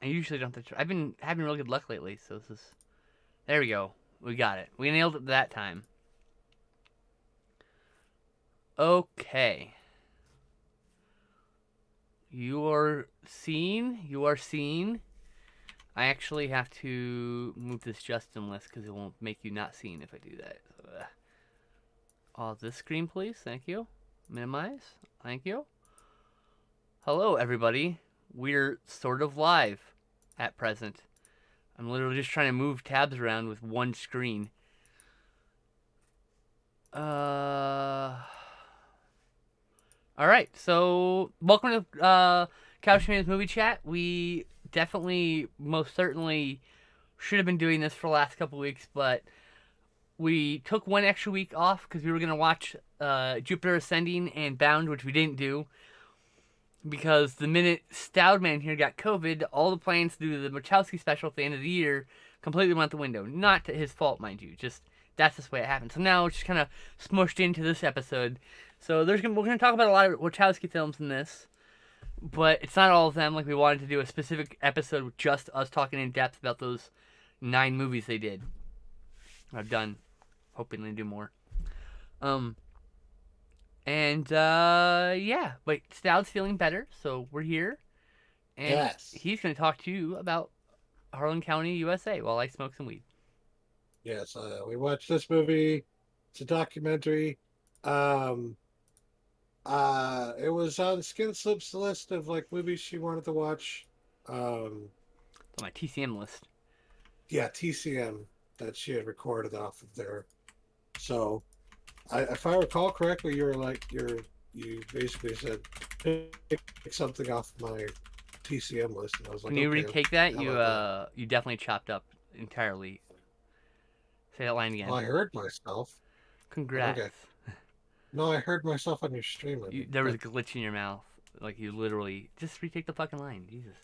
I usually don't have to. I've been having really good luck lately, so this is. There we go. We got it. We nailed it that time. Okay. You are seen. You are seen. I actually have to move this Justin list because it won't make you not seen if I do that. All this screen, please. Thank you. Minimize. Thank you. Hello, everybody. We're sort of live at present. I'm literally just trying to move tabs around with one screen. All right. So, welcome to Couch Man's Movie Chat. We definitely, most certainly, should have been doing this for the last couple weeks, but we took one extra week off because we were gonna watch Jupiter Ascending and Bound, which we didn't do because the minute Stoudman here got COVID, all the plans to do the Wachowski special at the end of the year completely went out the window. Not his fault, mind you. Just that's just the way it happened. So now it's just kind of smushed into this episode. So we're gonna talk about a lot of Wachowski films in this, but it's not all of them. Like we wanted to do a specific episode with just us talking in depth about those 9 movies they did. I've done, hoping they do more. Yeah, but Stoud's feeling better, so we're here, and Yes. he's gonna talk to you about Harlan County, USA, while I smoke some weed. Yes. We watched this movie. It's a documentary. Um, it was on Skin Slip's list of like movies she wanted to watch. Um, It's on my TCM list. yeah, TCM that she had recorded off of there. So, if I recall correctly, you basically said pick something off my TCM list, and I was like, Can you okay, retake that? how about that? You definitely chopped up entirely. Say that line Well, again. I heard myself, but Congrats. okay. No, I heard myself on your stream. There was a But glitch in your mouth. Like you literally just retake the fucking line. Jesus.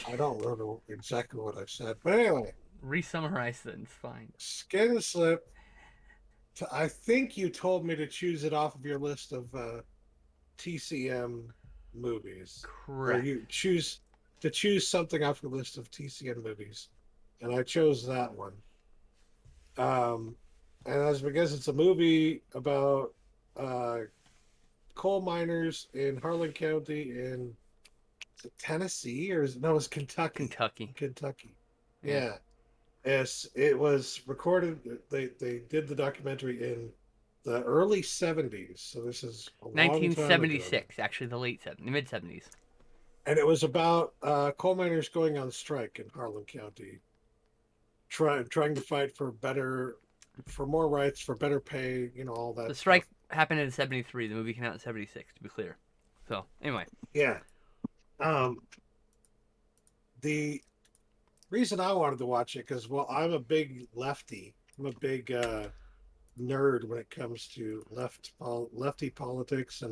I don't know exactly what I said. But anyway, Re-summarize it. It's fine. Skin Slip. I think you told me to choose it off of your list of TCM movies, or Correct. you choose something off your list of TCM movies, and I chose that one. Um, and that's because it's a movie about uh, coal miners in Harlan County in Tennessee, or is it, no, it's Kentucky. Kentucky. Kentucky. Yeah. Yeah. Yes, it was recorded. They did the documentary in the early 70s, so this is a long time ago. 1976, actually the mid 70s. And it was about coal miners going on strike in Harlan County, trying to fight for more rights, for better pay, all The that strike stuff. happened in 73. The movie came out in 76, to be clear. So, anyway. Yeah. Um, the reason I wanted to watch it because, well, I'm a big lefty. I'm a big nerd when it comes to lefty politics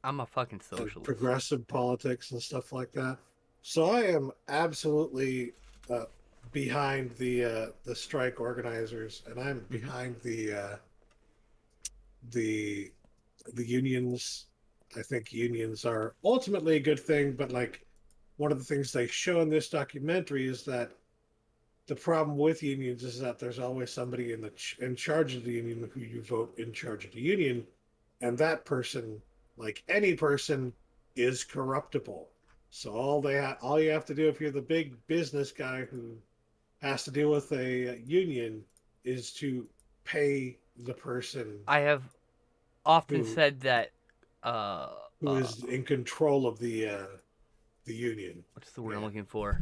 I'm a fucking and socialist. progressive politics and stuff like that. So I am absolutely uh, behind the strike organizers, and I'm Mm-hmm. behind the the unions. I think unions are ultimately a good thing, but like one of the things they show in this documentary is that the problem with unions is that there's always somebody in charge of the union who you vote in charge of the union, and that person, like any person, is corruptible. So all you have to do if you're the big business guy who has to deal with a union is to pay the person I have often who said that, uh, who uh, is in control of the union. what's the word I'm Yeah. looking for?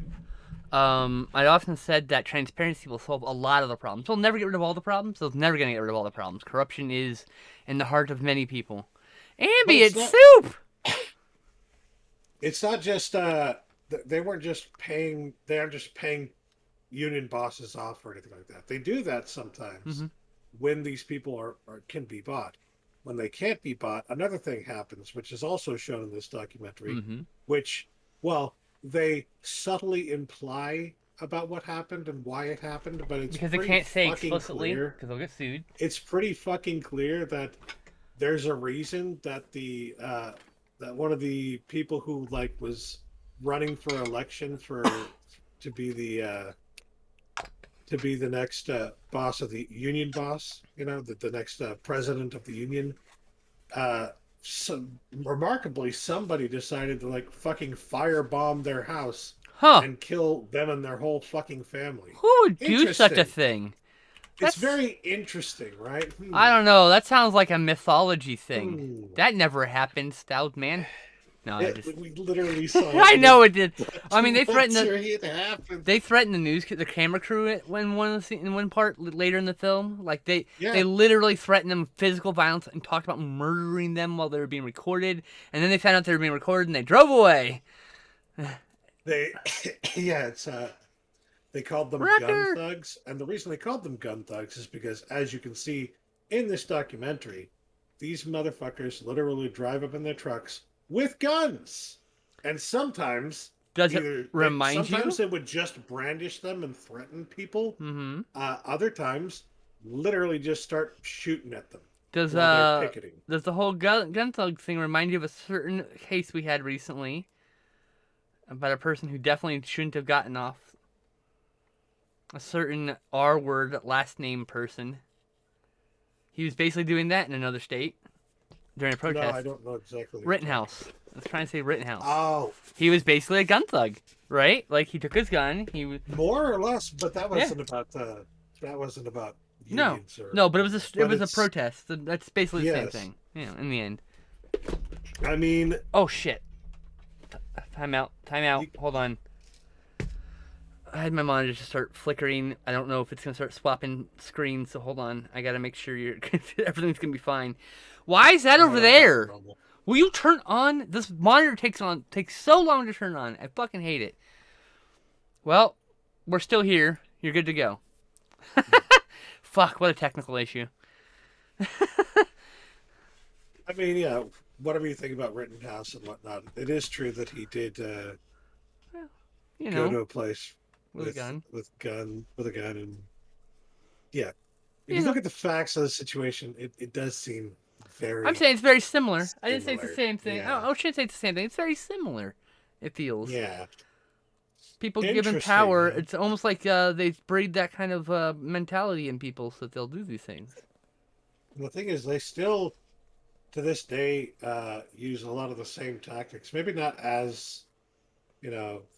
I often said that transparency will solve a lot of the problems. They'll never get rid of all the problems. They'll never gonna get rid of all the problems. Corruption is in the heart of many people. But it's Ambient not soup! it's not just they aren't just paying union bosses off or anything like that. They do that sometimes Mm-hmm. when these people are can be bought. When they can't be bought, another thing happens, which is also shown in this documentary, Mm-hmm. which, well, they subtly imply about what happened and why it happened, but it's Because they pretty can't say fucking explicitly, clear. because they'll get sued. It's pretty fucking clear that there's a reason that that one of the people who like was running for election to be the next boss of the union boss. The next president of the union. Uh, so remarkably, somebody decided to like fucking firebomb their house Huh. and kill them and their whole fucking family. Who would do such a Interesting. thing? It's That's very interesting, right? I don't know. That sounds like a mythology thing. Hmm. That never happened, Stout Man. No, I just. We literally saw it I in know it did. I mean, documentary. It happened. they threatened the camera crew when in one part later in the film. Like they Yeah, literally threatened them with physical violence and talked about murdering them while they were being recorded. And then they found out they were being recorded and they drove away. they yeah, it's they called them gun Wrecker. thugs, and the reason they called them gun thugs is because, as you can see in this documentary, these motherfuckers literally drive up in their trucks with guns, and sometimes Does it remind you? sometimes they would just brandish them and threaten people. Mm-hmm. Other times, literally just start shooting at them Does while they're picketing. does the whole gun thug thing remind you of a certain case we had recently about a person who definitely shouldn't have gotten off? A certain R word last name person. He was basically doing that in another state during a No, protest. I don't know exactly. Rittenhouse. I was trying to say Rittenhouse. Oh, He was basically a gun thug, right? Like he took his gun. He was more or less, but that wasn't about no, unions or. no, but it was a But it's protest. That's basically the same yes. thing. You know, in the end. I mean, Oh shit! Time out. Time out. You- Hold on. I had my monitor just start flickering. I don't know if it's gonna start swapping screens, so hold on. I gotta make sure everything's gonna be fine. Why is that over there? normal. Will you turn on? This monitor takes so long to turn on. I fucking hate it. Well, we're still here. You're good to go. Fuck, what a technical issue. I mean, yeah. Whatever you think about Rittenhouse and whatnot, it is true that he did You go to know, a place with a gun. with a gun, and yeah. If You you know. look at the facts of the situation, it does seem very I'm saying it's very similar. I didn't say it's the similar. same thing. Yeah. I shouldn't say it's the same thing. It's very similar. It feels. Yeah. People given Interesting, power, man. it's almost like they breed that kind of mentality in people so that they'll do these things. And the thing is, they still, to this day, use a lot of the same tactics. Maybe not as,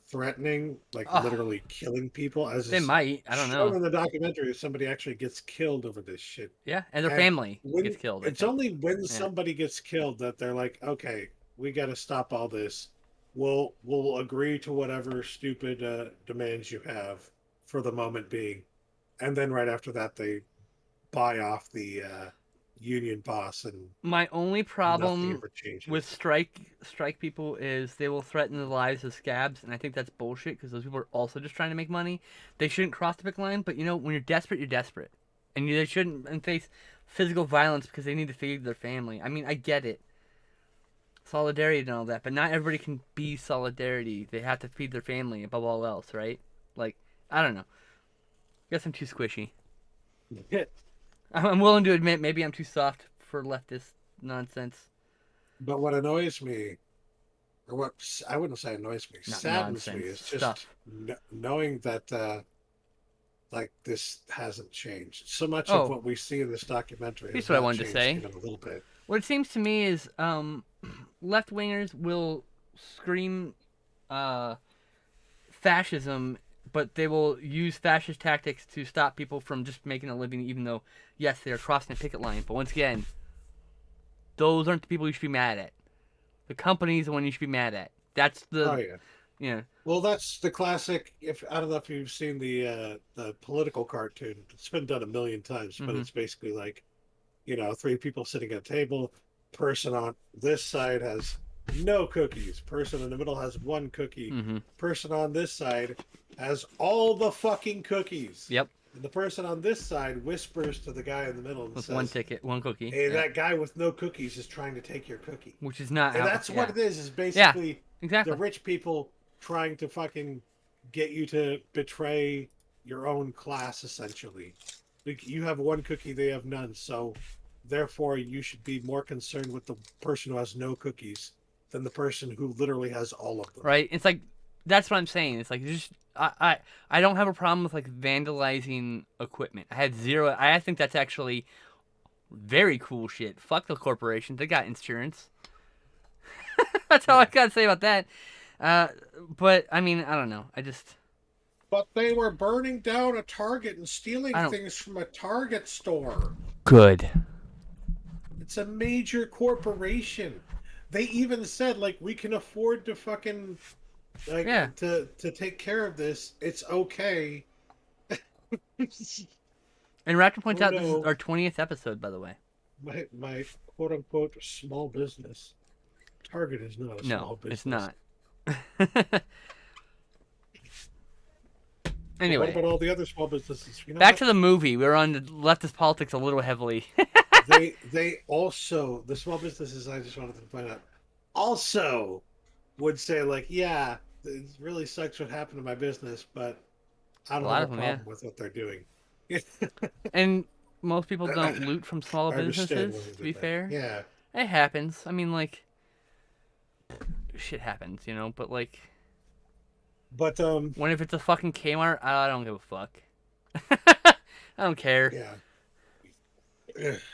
threatening, like Ugh. literally killing people, as They is might. I don't shown know. in the documentary. Somebody actually gets killed over this shit. Yeah, and their And family when gets killed. I it's think. only when Yeah. somebody gets killed that they're like, okay, we got to stop all this. We'll agree to whatever stupid demands you have for the moment being, and then right after that they buy off the union boss, and My only nothing problem ever changes. with strike people is they will threaten the lives of scabs, and I think that's bullshit because those people are also just trying to make money. They shouldn't cross the picket line, but when you're desperate, you're desperate, and they shouldn't face physical violence because they need to feed their family. I mean, I get it, solidarity and all that, but not everybody can be solidarity. They have to feed their family above all else, right? Like, I don't know. Guess I'm too squishy. I'm willing to admit maybe I'm too soft for leftist nonsense. But what annoys me, or what I wouldn't say annoys me, Not saddens me, nonsense is just stuff. knowing that like this hasn't changed. So much Oh. of what we see in this documentary Here's has what I not wanted to changed say. even a little bit. What it seems to me is left wingers will scream fascism, but they will use fascist tactics to stop people from just making a living, even though, yes, they are crossing a picket line. But once again, those aren't the people you should be mad at. The company's the one you should be mad at. That's the. Oh yeah. Yeah. Well, that's the classic. If I don't know if you've seen the political cartoon, it's been done a million times, but Mhm. it's basically like, three people sitting at a table. Person on this side has no cookies. Person in the middle has one cookie. Mm-hmm. Person on this side has all the fucking cookies. Yep. And the person on this side whispers to the guy in the middle and With says, one ticket, one cookie. "Hey, Yeah. that guy with no cookies is trying to take your cookie." Which is not And how. that's Yeah. what it is. Is basically Exactly. the rich people trying to fucking get you to betray your own class, essentially. Like, you have one cookie, they have none, so therefore you should be more concerned with the person who has no cookies than the person who literally has all of them. Right? It's like, that's what I'm saying. It's like, just I don't have a problem with like vandalizing equipment. I had zero. I think that's actually very cool shit. Fuck the corporations. They got insurance. That's all I gotta say about that. But I mean, I don't know. But they were burning down a Target and I stealing don't. things from a Target store. Good. It's a major corporation. They even said like we can afford to fucking Yeah. to take care of this. It's okay. And Raptor points Oh out this is no, our 20th episode, by the way. my quote unquote small business. Target is not a No, small it's business. not. But what Anyway, about all the other small businesses? You know back what? to the movie. We were on the leftist politics a little heavily. They also, the small businesses, I just wanted to point out, also would say like, yeah, it really sucks what happened to my business, but I A don't have lot a of them, yeah. problem with what they're doing. And most people don't loot from small I understand businesses, when they to did be that. fair. Yeah, It happens. I mean, like, shit happens, But, like, but when if it's a fucking Kmart, I don't give a fuck. I don't care. yeah.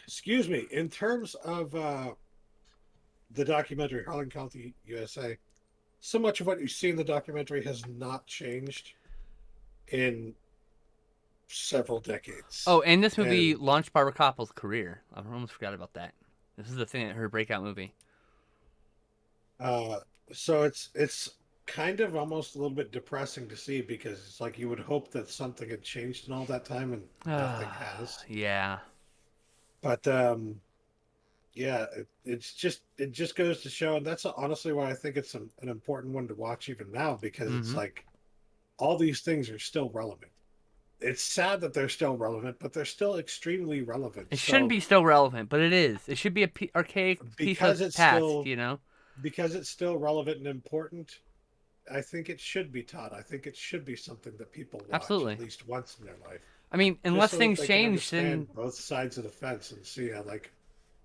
Excuse me. In terms of the documentary Harlan County, USA, so much of what you see in the documentary has not changed in several decades. Oh, and this movie And launched Barbara Koppel's career. I almost forgot about that. This is the thing, her breakout movie. uh, so it's kind of almost a little bit depressing to see because it's like you would hope that something had changed in all that time and nothing has. Yeah. But yeah, it just goes to show, and that's honestly why I think it's an important one to watch even now because it's Mm-hmm. like all these things are still relevant. It's sad that they're still relevant, but they're still extremely relevant. It shouldn't So be still relevant, but it is. It should be a archaic piece because of it's past, still because it's still relevant and important, I think it should be taught. I think it should be something that people watch at Absolutely. least once in their life, I mean, just unless so that things they can change, then understand both sides of the fence and see how like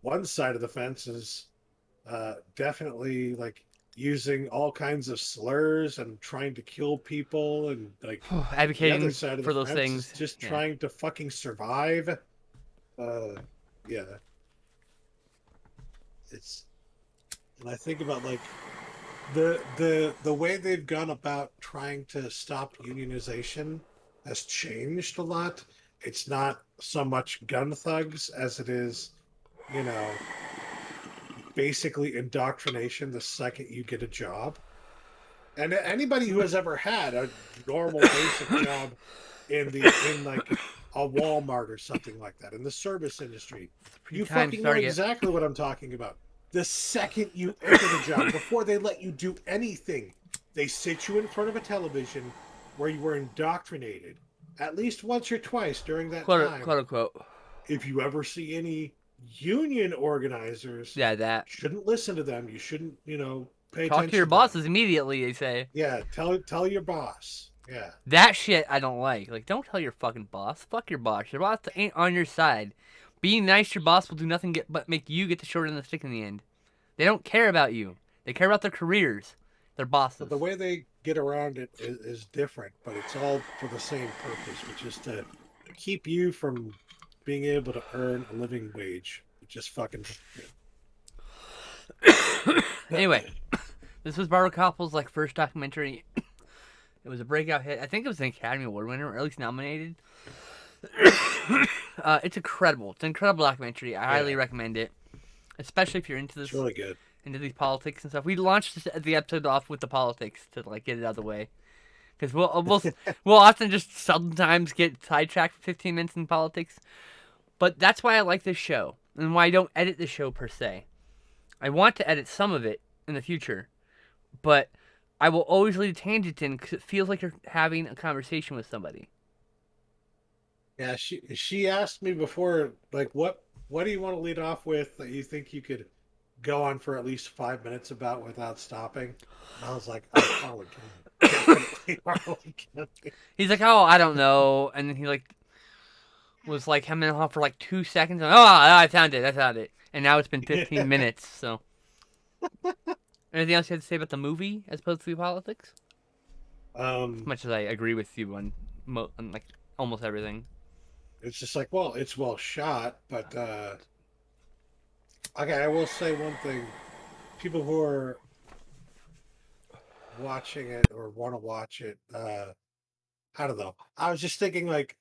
one side of the fence is definitely like using all kinds of slurs and trying to kill people, and like the other advocating side of the for those fence is things. just Yeah. trying to fucking survive. Uh, yeah, it's and I think about like the way they've gone about trying to stop unionization has changed a lot. It's not so much gun thugs as it is, you know, basically indoctrination the second you get a job. And anybody who has ever had a normal basic job in like a Walmart or something like that in the service industry, Free you time fucking know target. exactly what I'm talking about. The second you enter the job, before they let you do anything, they sit you in front of a television where you were indoctrinated at least once or twice during that time. Quote unquote. If you ever see any union organizers, Yeah, that. shouldn't listen to them. You shouldn't, pay Talk to your attention to them. bosses immediately, they say. Yeah, tell your boss. Yeah. That shit I don't like. Like, don't tell your fucking boss. Fuck your boss. Your boss ain't on your side. Being nice to your boss will do nothing but make you get the short end of the stick in the end. They don't care about you. They care about their careers. Their But bosses. the way they get around it is different, but it's all for the same purpose, which is to keep you from being able to earn a living wage, which is fucking. Anyway, this was Barbara Koppel's like first documentary. It was a breakout hit. I think it was an Academy Award winner, or at least nominated. It's incredible. It's an incredible documentary. I highly recommend it, especially if you're into this, It's really good. into these politics and stuff. We launched the episode off with the politics to like get it out of the way, because we'll often just sometimes get sidetracked for 15 minutes in politics. But that's why I like this show, and why I don't edit the show per se. I want to edit some of it in the future, but I will always leave a tangent in because it feels like you're having a conversation with somebody. Yeah, she asked me before, like, what do you want to lead off with that you think you could go on for at least 5 minutes about without stopping? And I was like, oh, Harlan County. Harlan County. He's like, "Oh, I don't know," and then he like was like hemming off for like 2 seconds. And, oh, I found it, and now it's been 15 minutes. So Anything else you have to say about the movie as opposed to the politics? As Um, much as I agree with you on, on like almost everything. it's just like, well, it's well shot, but okay, I will say one thing: people who are watching it or want to watch it, I don't know. I was just thinking, like,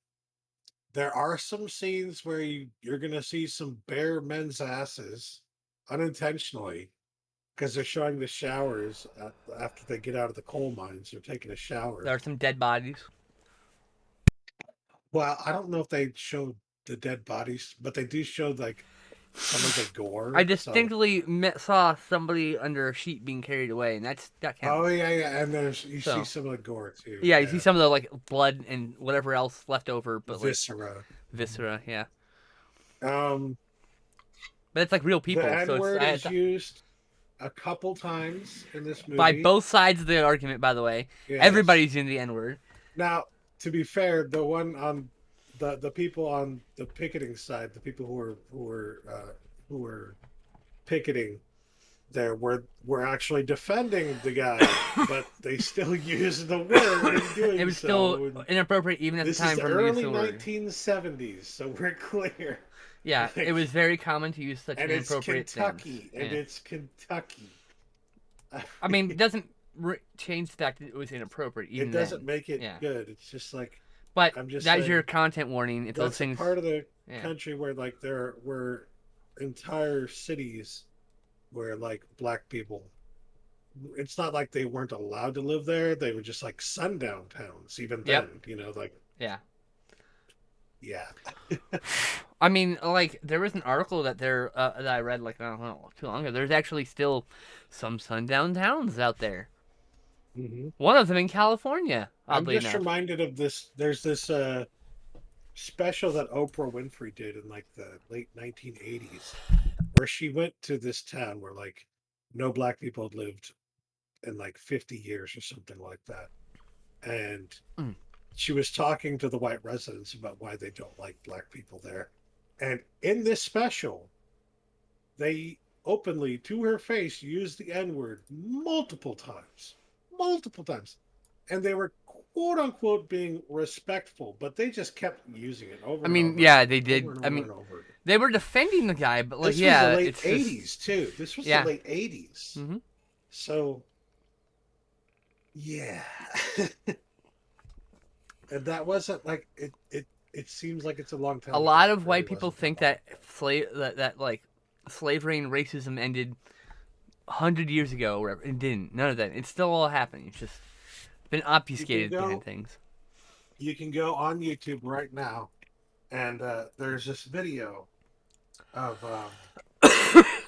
there are some scenes where you're gonna see some bare men's asses unintentionally because they're showing the showers after they get out of the coal mines. They're taking a shower. There are some dead bodies. Well, I don't know if they showed the dead bodies, but they do show like some of the I gore. So, distinctly saw somebody under a sheet being carried away, and that oh counts. yeah, yeah, and there's you see So some of the gore too. yeah, you see Yeah, some of the like blood and whatever else left over, but like viscera. Mhm. viscera, yeah. Um, But it's like real the people, so N it's word is used a couple times in this by movie. both sides of the argument. By the way, Yes. everybody's in the N word. Now, to be fair, the one on the people on the picketing side, the people who were picketing there were actually defending the guy, but they still use the word in It doing was still so. And inappropriate even at the this is time the for them to use early the word. 1970s, so we're clear. Yeah, it Like, was very common to use such and it's inappropriate things. Kentucky, and Yeah. it's Kentucky. I mean, it doesn't change the fact that it was inappropriate It even doesn't then. make it Yeah. good. It's just like But I'm just that's your saying content warning. If those that's a things, part of the yeah. country where like there were entire cities where like black people, it's not like they weren't allowed to live there, they were just like sundown towns even Yep. then, like, Yeah. yeah. I mean, like there was an article that I read like I don't know too long ago. There's actually still some sundown towns out there. Hmm. One of them in California, I'm oddly just enough. reminded of this. There's this special that Oprah Winfrey did in like the late 1980s where she went to this town where like no black people had lived in like 50 years or something like that, and Mm. she was talking to the white residents about why they don't like black people there. And in this special, they openly, to her face, used the N word multiple times. Multiple times. And they were quote unquote being respectful, but they just kept using it over I and mean, over and yeah, over they and over did. and I over mean, and over. they were defending the guy, but like, This was the yeah, late it's just 80s, too. This was the yeah. late 80s. Hmm. So, yeah. And that wasn't like it seems like it's a long A time ago. lot It of really white people wasn't that think long that that like slavery and racism ended 100 years ago, or whatever. It didn't. None of that. It's still all happening. It's just been ago. obfuscated behind things. You can go on YouTube right now, and there's this video of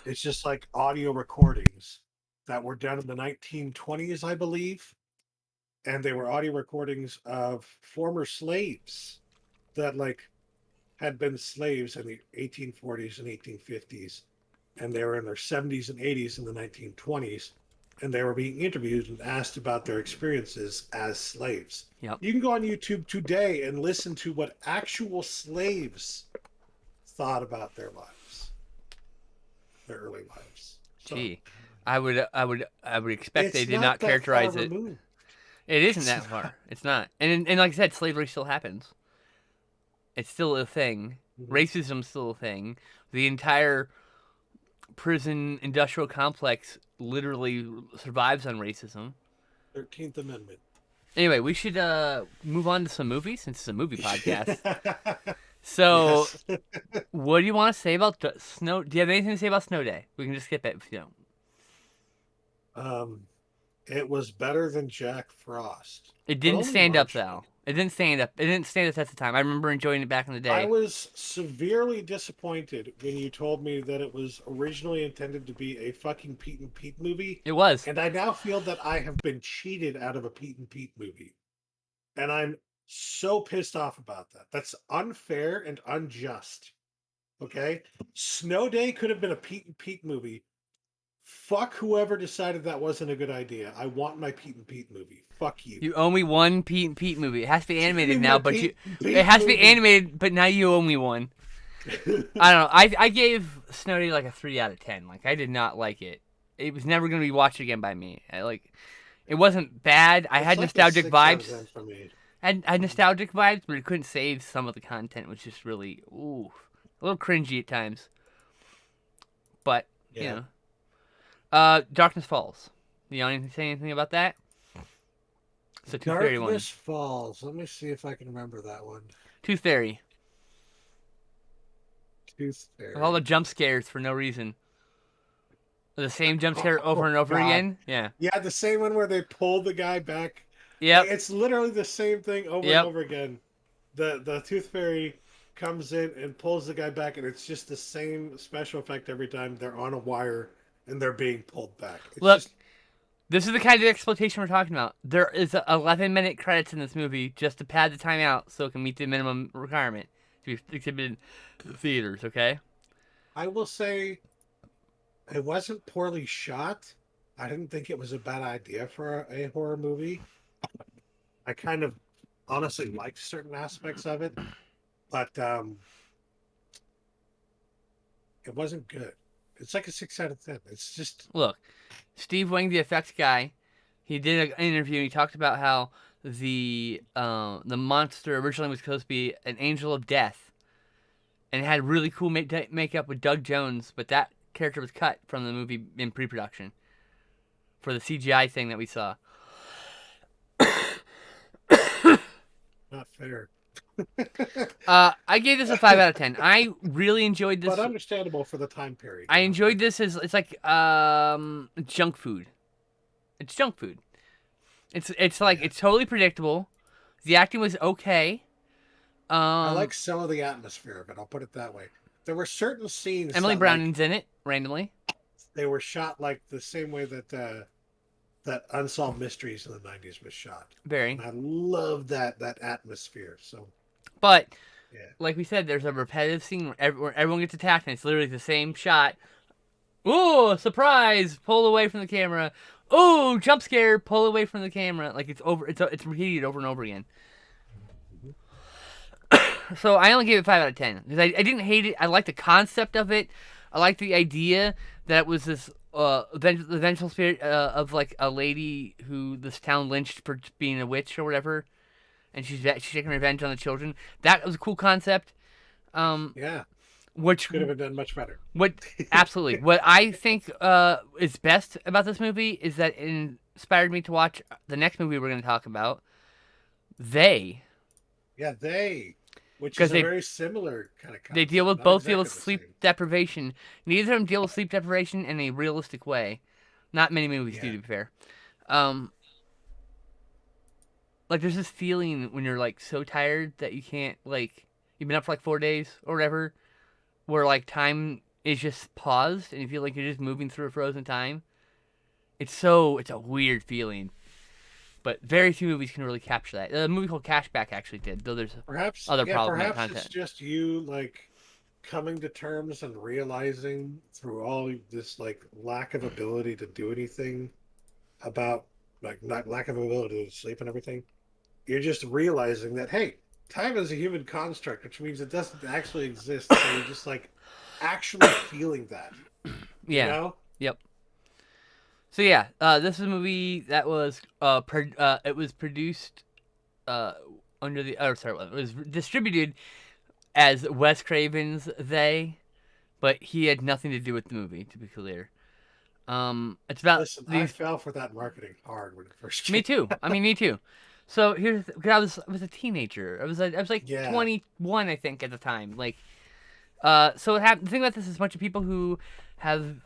it's just like audio recordings that were done in the 1920s, I believe, and they were audio recordings of former slaves that like had been slaves in the 1840s and 1850s, and they were in their 70s and 80s in the 1920s, and they were being interviewed and asked about their experiences as slaves. Yep. You can go on YouTube today and listen to what actual slaves thought about their lives, their early lives. So Gee, I would expect they it's did not not that far characterize it. removed. It isn't It's that not. far. It's not. And like I said, slavery still happens. It's still a thing. Mhm. Racism's still a thing. The entire prison industrial complex literally survives on racism. 13th Amendment. Anyway, we should move on to some movies since it's a movie podcast. So, Yes. what do you want to say about Snow? Do you have anything to say about Snow Day? We can just skip it if you don't. um, it was better than Jack Frost, It but didn't only stand up marginally. though. It didn't stand up. It didn't stand the test of time. I remember enjoying it back in the I day. was severely disappointed when you told me that it was originally intended to be a fucking Pete and Pete movie, It was. and I now feel that I have been cheated out of a Pete and Pete movie. And I'm so pissed off about that. That's unfair and unjust. Okay? Snow Day could have been a Pete and Pete movie. Fuck whoever decided that wasn't a good idea. I want my Pete and Pete movie. Fuck you. You owe me one Pete and Pete movie. It has to be Give me animated my now, but Pete and it Pete has to be movie. animated, but now you owe me one. I don't know. I gave Snow Day like a 3 out of 10. Like I did not like it. it was never gonna be watched again by me. It wasn't bad. I It's had like a nostalgic 6 out of 10 vibes. for me. I had nostalgic vibes, but it couldn't save some of the content, which is really a little cringy at times. But you Yeah. know, Darkness Falls. You want to say anything about that? It's a Tooth Fairy one. Darkness Falls. Let me see if I can remember that one. Tooth Fairy. Tooth With all the Fairy. jump scares for no reason. The same jump scare over Oh and over God. again. Yeah. Yeah, the same one where they pulled the guy back. Like Yep. it's literally the same thing over and Yep. over again. The Tooth Fairy comes in and pulls the guy back, and it's just the same special effect every time. They're on a wire and they're being pulled back. It's Look, just this is the kind of exploitation we're talking about. There is 11-minute credits in this movie just to pad the time out so it can meet the minimum requirement to be exhibited in theaters. Okay. I will say it wasn't poorly shot. I didn't think it was a bad idea for a horror movie. I kind of honestly liked certain aspects of it, but it wasn't good. It's like a 6 out of 10. It's just Look, Steve Wang, the effects guy, he did an interview and he talked about how the monster originally was supposed to be an angel of death and it had really cool makeup with Doug Jones, but that character was cut from the movie in pre-production for the CGI thing that we saw. not fair. I gave this a 5 out of 10. I really enjoyed this. But understandable for the time period. I enjoyed this as it's like junk food. It's junk food. It's like it's totally predictable. The acting was okay. I like some of the atmosphere of it. I'll put it that way. There were certain scenes. Emily that, Browning's in it randomly. they were shot like the same way that that Unsolved Mysteries in the '90s was shot. Very. And I love that atmosphere. So, But yeah. like we said, there's a repetitive scene where everyone gets attacked, and it's literally the same shot. Ooh, surprise! Pull away from the camera. Ooh, jump scare! Pull away from the camera. Like it's over. It's repeated over and over again. So I only gave it 5 out of 10 because I didn't hate it. I liked the concept of it. I liked the idea that it was this the vengeful spirit of like a lady who this town lynched for being a witch or whatever, and she's taking revenge on the children. That was a cool concept. Yeah. Which Could have been done much better. What absolutely. What I think is best about this movie is that it inspired me to watch the next movie we're going to talk about. They. Yeah, which 'Cause is a very similar kind of concept. They deal with Not both deal exactly with the sleep same. deprivation. Neither of them deal with sleep deprivation in a realistic way. Not many movies do, Yeah. to be fair. Like there's this feeling when you're like so tired that you can't like you've been up for like 4 days or whatever, where like time is just paused and you feel like you're just moving through a frozen time. It's a weird feeling. But very few movies can really capture that. A movie called Cashback actually did, though there's Perhaps, other yeah, problematic perhaps content. it's just you like coming to terms and realizing through all this like lack of ability to do anything about like not lack of ability to sleep and everything. You're just realizing that hey, time is a human construct, which means it doesn't actually exist. So you're just like actually feeling that, you Yeah. know? Yep. So yeah, this is a movie that was it was produced under the it was distributed as Wes Craven's They, but he had nothing to do with the movie, to be clear. It's about Listen, I these. fell for that marketing hard when it first came. Me too. I mean, me too. So here's because I was a teenager. I was like Yeah, 21, I think, at the time. Like, so what happened? The thing about this is a bunch of people who have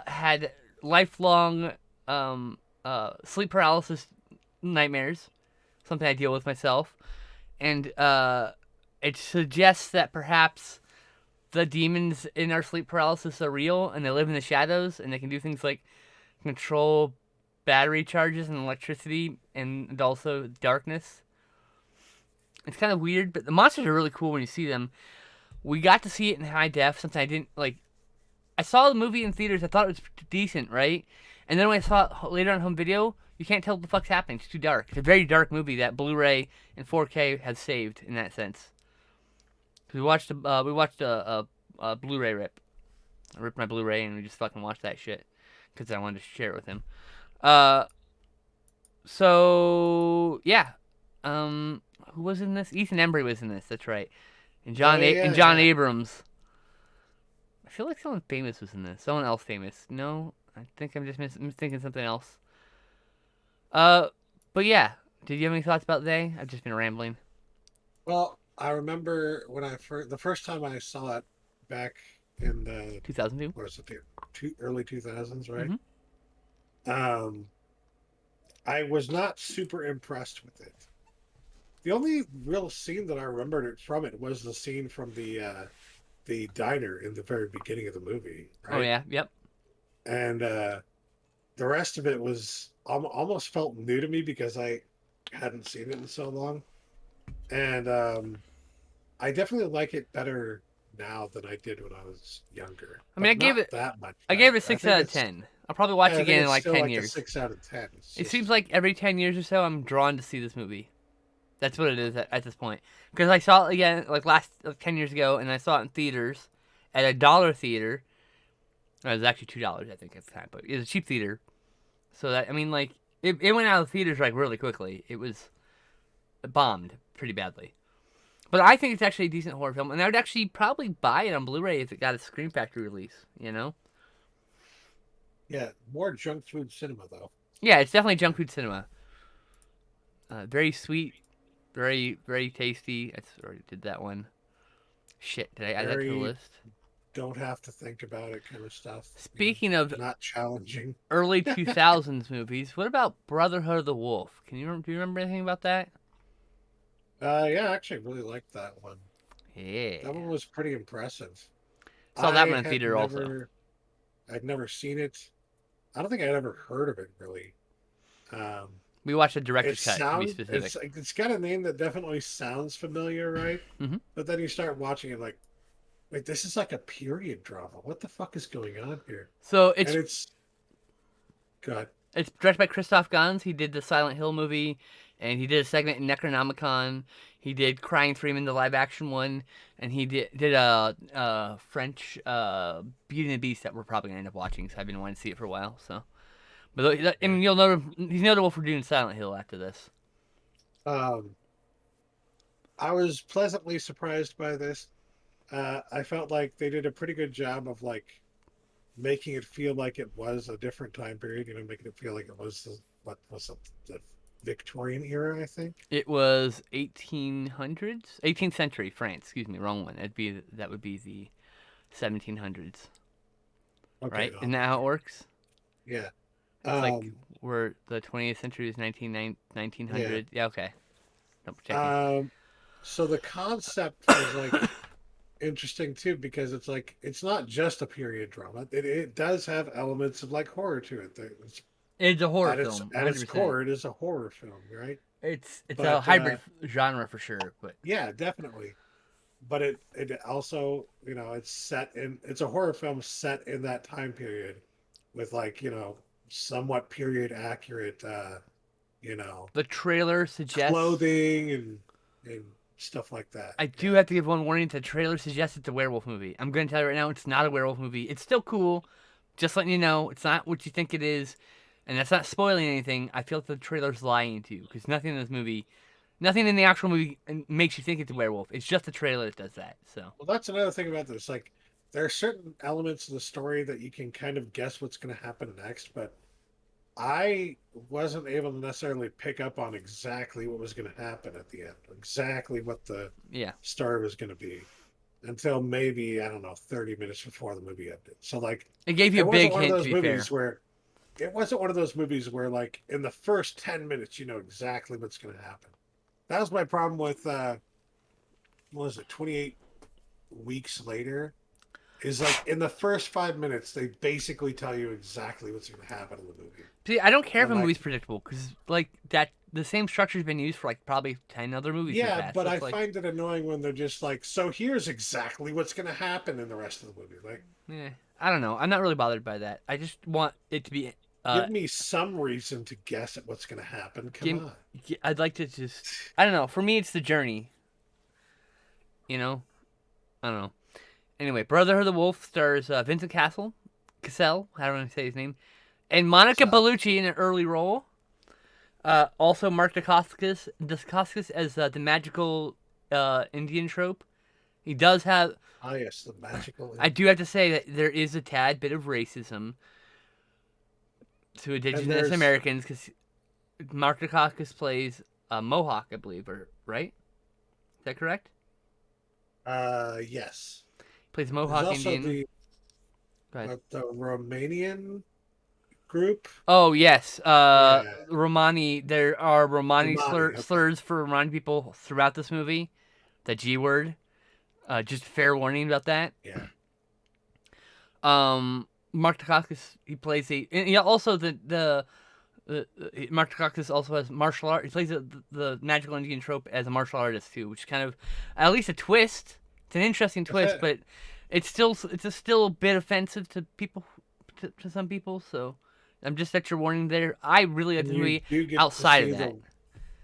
had lifelong sleep paralysis nightmares, something I deal with myself, and it suggests that perhaps the demons in our sleep paralysis are real and they live in the shadows and they can do things like control battery charges and electricity and also darkness. It's kind of weird, but the monsters are really cool when you see them. We got to see it in high def, something I didn't like. I saw the movie in theaters. I thought it was decent, right? And then when I saw it later on home video, you can't tell what the fuck's happening. It's too dark. It's a very dark movie that Blu-ray and 4K has saved in that sense. We watched a Blu-ray rip. I ripped my Blu-ray and we just fucking watched that shit. because I wanted to share it with him. Uh, so yeah, who was in this? Ethan Embry was in this. That's right. And Oh yeah, And yeah, John yeah. Abrams. I feel like someone famous was in this. Someone else famous. No, I think I'm just thinking something else. Uh, but yeah. Did you have any thoughts about They? I've just been rambling. Well, I remember when the first time I saw it back in the 2002. what is it, early 2000s, right? Mm-hmm. Um, I was not super impressed with it. The only real scene that I remembered from it was the scene from the diner in the very beginning of the movie, Oh right? yeah. Yep. And the rest of it was almost felt new to me because I hadn't seen it in so long. And I definitely like it better now than I did when I was younger, I mean, but not that much I gave it better. a 6 out of 10. I'll probably watch it I think again in it's like still 10 like a years. 6 out of 10. It's It seems just like every 10 years or so, I'm drawn to see this movie. That's what it is at this point. Because I saw it again like 10 years ago, and I saw it in theaters at a dollar theater. It was actually $2, I think, at the time, but it was a cheap theater. So that, I mean, like, it went out of theaters like really quickly. It was bombed pretty badly. But I think it's actually a decent horror film, and I would actually probably buy it on Blu-ray if it got a Scream Factory release. You know? yeah, more junk food cinema though. Yeah, it's definitely junk food cinema. Very sweet, very tasty. I already did that one. Shit, did I add that to the Very list? don't have to think about it kind of stuff. Speaking of Not challenging. early 2000s movies, what about Brotherhood of the Wolf? Do you remember anything about that? Yeah, I actually really liked that one. Yeah. That one was pretty impressive. Saw that I one in had theater also. I'd never seen it. I don't think I'd ever heard of it really. Um, We watched a director's cut to be specific. it's got a name that definitely sounds familiar, right? Hmm. But then you start watching it like, wait, this is like a period drama. What the fuck is going on here? So And it's God. it's directed by Christoph Gans. He did the Silent Hill movie, and he did a segment in Necronomicon. He did Crying Freeman, the live action one, and he did a French Beauty and the Beast that we're probably gonna end up watching. So I've been wanting to see it for a while. So, but I Yeah. mean, you'll know he's notable for doing Silent Hill after this. Um, I was pleasantly surprised by this. I felt like they did a pretty good job of like making it feel like it was a different time period. Making it feel like it was what was it, the Victorian era, I think. It was 1800s, 18th century France. Excuse me, wrong one. That would be the 1700s, Okay, right? no, Isn't that how it okay, works? yeah, It's like um, where the 20th century is 1900. yeah. Yeah, okay. Nope, checking. Um, so the concept was like interesting too because it's like it's not just a period drama. It does have elements of like horror to it. It's It's a horror film, at its 100%. core, it is a horror film, right? It's a But hybrid genre for sure, but yeah, definitely. But it also it's a horror film set in that time period with like somewhat period accurate you know the trailer suggests. clothing and stuff like that. I do Yeah. have to give one warning. The trailer suggests it's a werewolf movie. I'm going to tell you right now, it's not a werewolf movie. It's still cool. Just letting you know, it's not what you think it is, and that's not spoiling anything. I feel like the trailer's lying to you because nothing in the actual movie makes you think it's a werewolf. It's just the trailer that does that. So Well, that's another thing about this. Like, there are certain elements of the story that you can kind of guess what's going to happen next, but I wasn't able to necessarily pick up on exactly what was going to happen at the end, exactly what the yeah, story was going to be until maybe, I don't know, 30 minutes before the movie ended. So, like, it gave you it a wasn't big one of hint. To those be fair, movies where like in the first 10 minutes you know exactly what's going to happen. That was my problem with what was it, 28 weeks later, is like in the first 5 minutes they basically tell you exactly what's going to happen in the movie. see, I don't care if And a like, movie's predictable because like that, the same structure's been used for like probably 10 other movies in the yeah, past. but So I it's like, find it annoying when they're just like, so here's exactly what's going to happen in the rest of the movie. Like, yeah, I don't know. I'm not really bothered by that. I just want it to be. Uh, give me some reason to guess at what's going to happen. Come give, on. I'd like to just. I don't know. For me, it's the journey. You know. I don't know. Anyway, Brotherhood of the Wolf stars Vincent Cassel, however I say his name, And Monica So Bellucci in an early role. Also Mark Dacascos as the magical Indian trope. He does have. yes, the magical I do have to say that there is a tad bit of racism to and Indigenous there's Americans because Mark Dacascos plays a Mohawk, I believe, or right? Is that correct? yes. He plays There's Mohawk also Indian. Go ahead. the Romanian group. Oh yes, Yeah, Romani. There are Romani Romani. Okay. slurs for Romani people throughout this movie. The G word. Just fair warning about that. Yeah. Mark Dacascos, he plays a. And yeah, also Mark Dacascos also has martial art. He plays the magical Indian trope as a martial artist too, which is kind of at least a twist. It's an interesting twist, but it's still a bit offensive to people, to some people. So I'm just at your warning there. I really like And the you movie do get to outside see of that.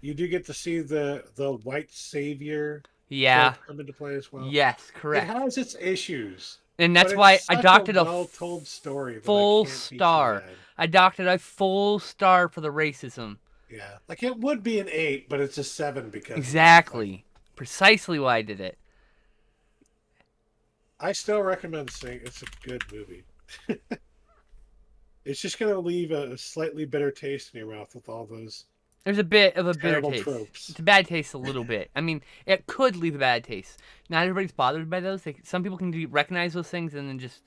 you do get to see the white savior Yeah. trope come into play as well. Yes. It Correct. has its issues, And but that's it's why I such a docked it a well-told story that I full can't beat you star. dead. I docked it a full star for the racism. Yeah, like it would be an 8, but it's a 7 because of that. Like, Exactly. Precisely why I did it. I still recommend seeing. It's a good movie. It's just gonna leave a slightly bitter taste in your mouth with all those There's a bit of a bitter terrible taste. tropes. It's a bad taste a little bit. I mean, it could leave a bad taste. Not everybody's bothered by those. Some people can recognize those things and then just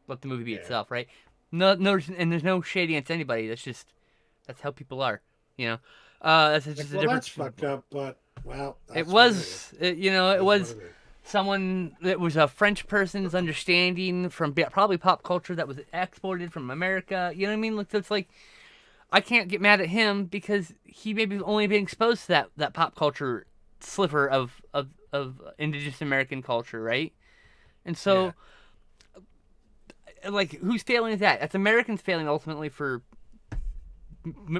let the movie be Yeah. itself, right? No, and there's no shade against anybody. That's how people are, you know. That's just Like, a well, different. that's fucked up, but well, that's It what was, it is was what it is. someone that was a French person's understanding from probably pop culture that was exported from America. You know what I mean? So it's like I can't get mad at him because he maybe only been exposed to that pop culture sliver of indigenous American culture, right? And so, like, who's failing at that? That's Americans failing ultimately for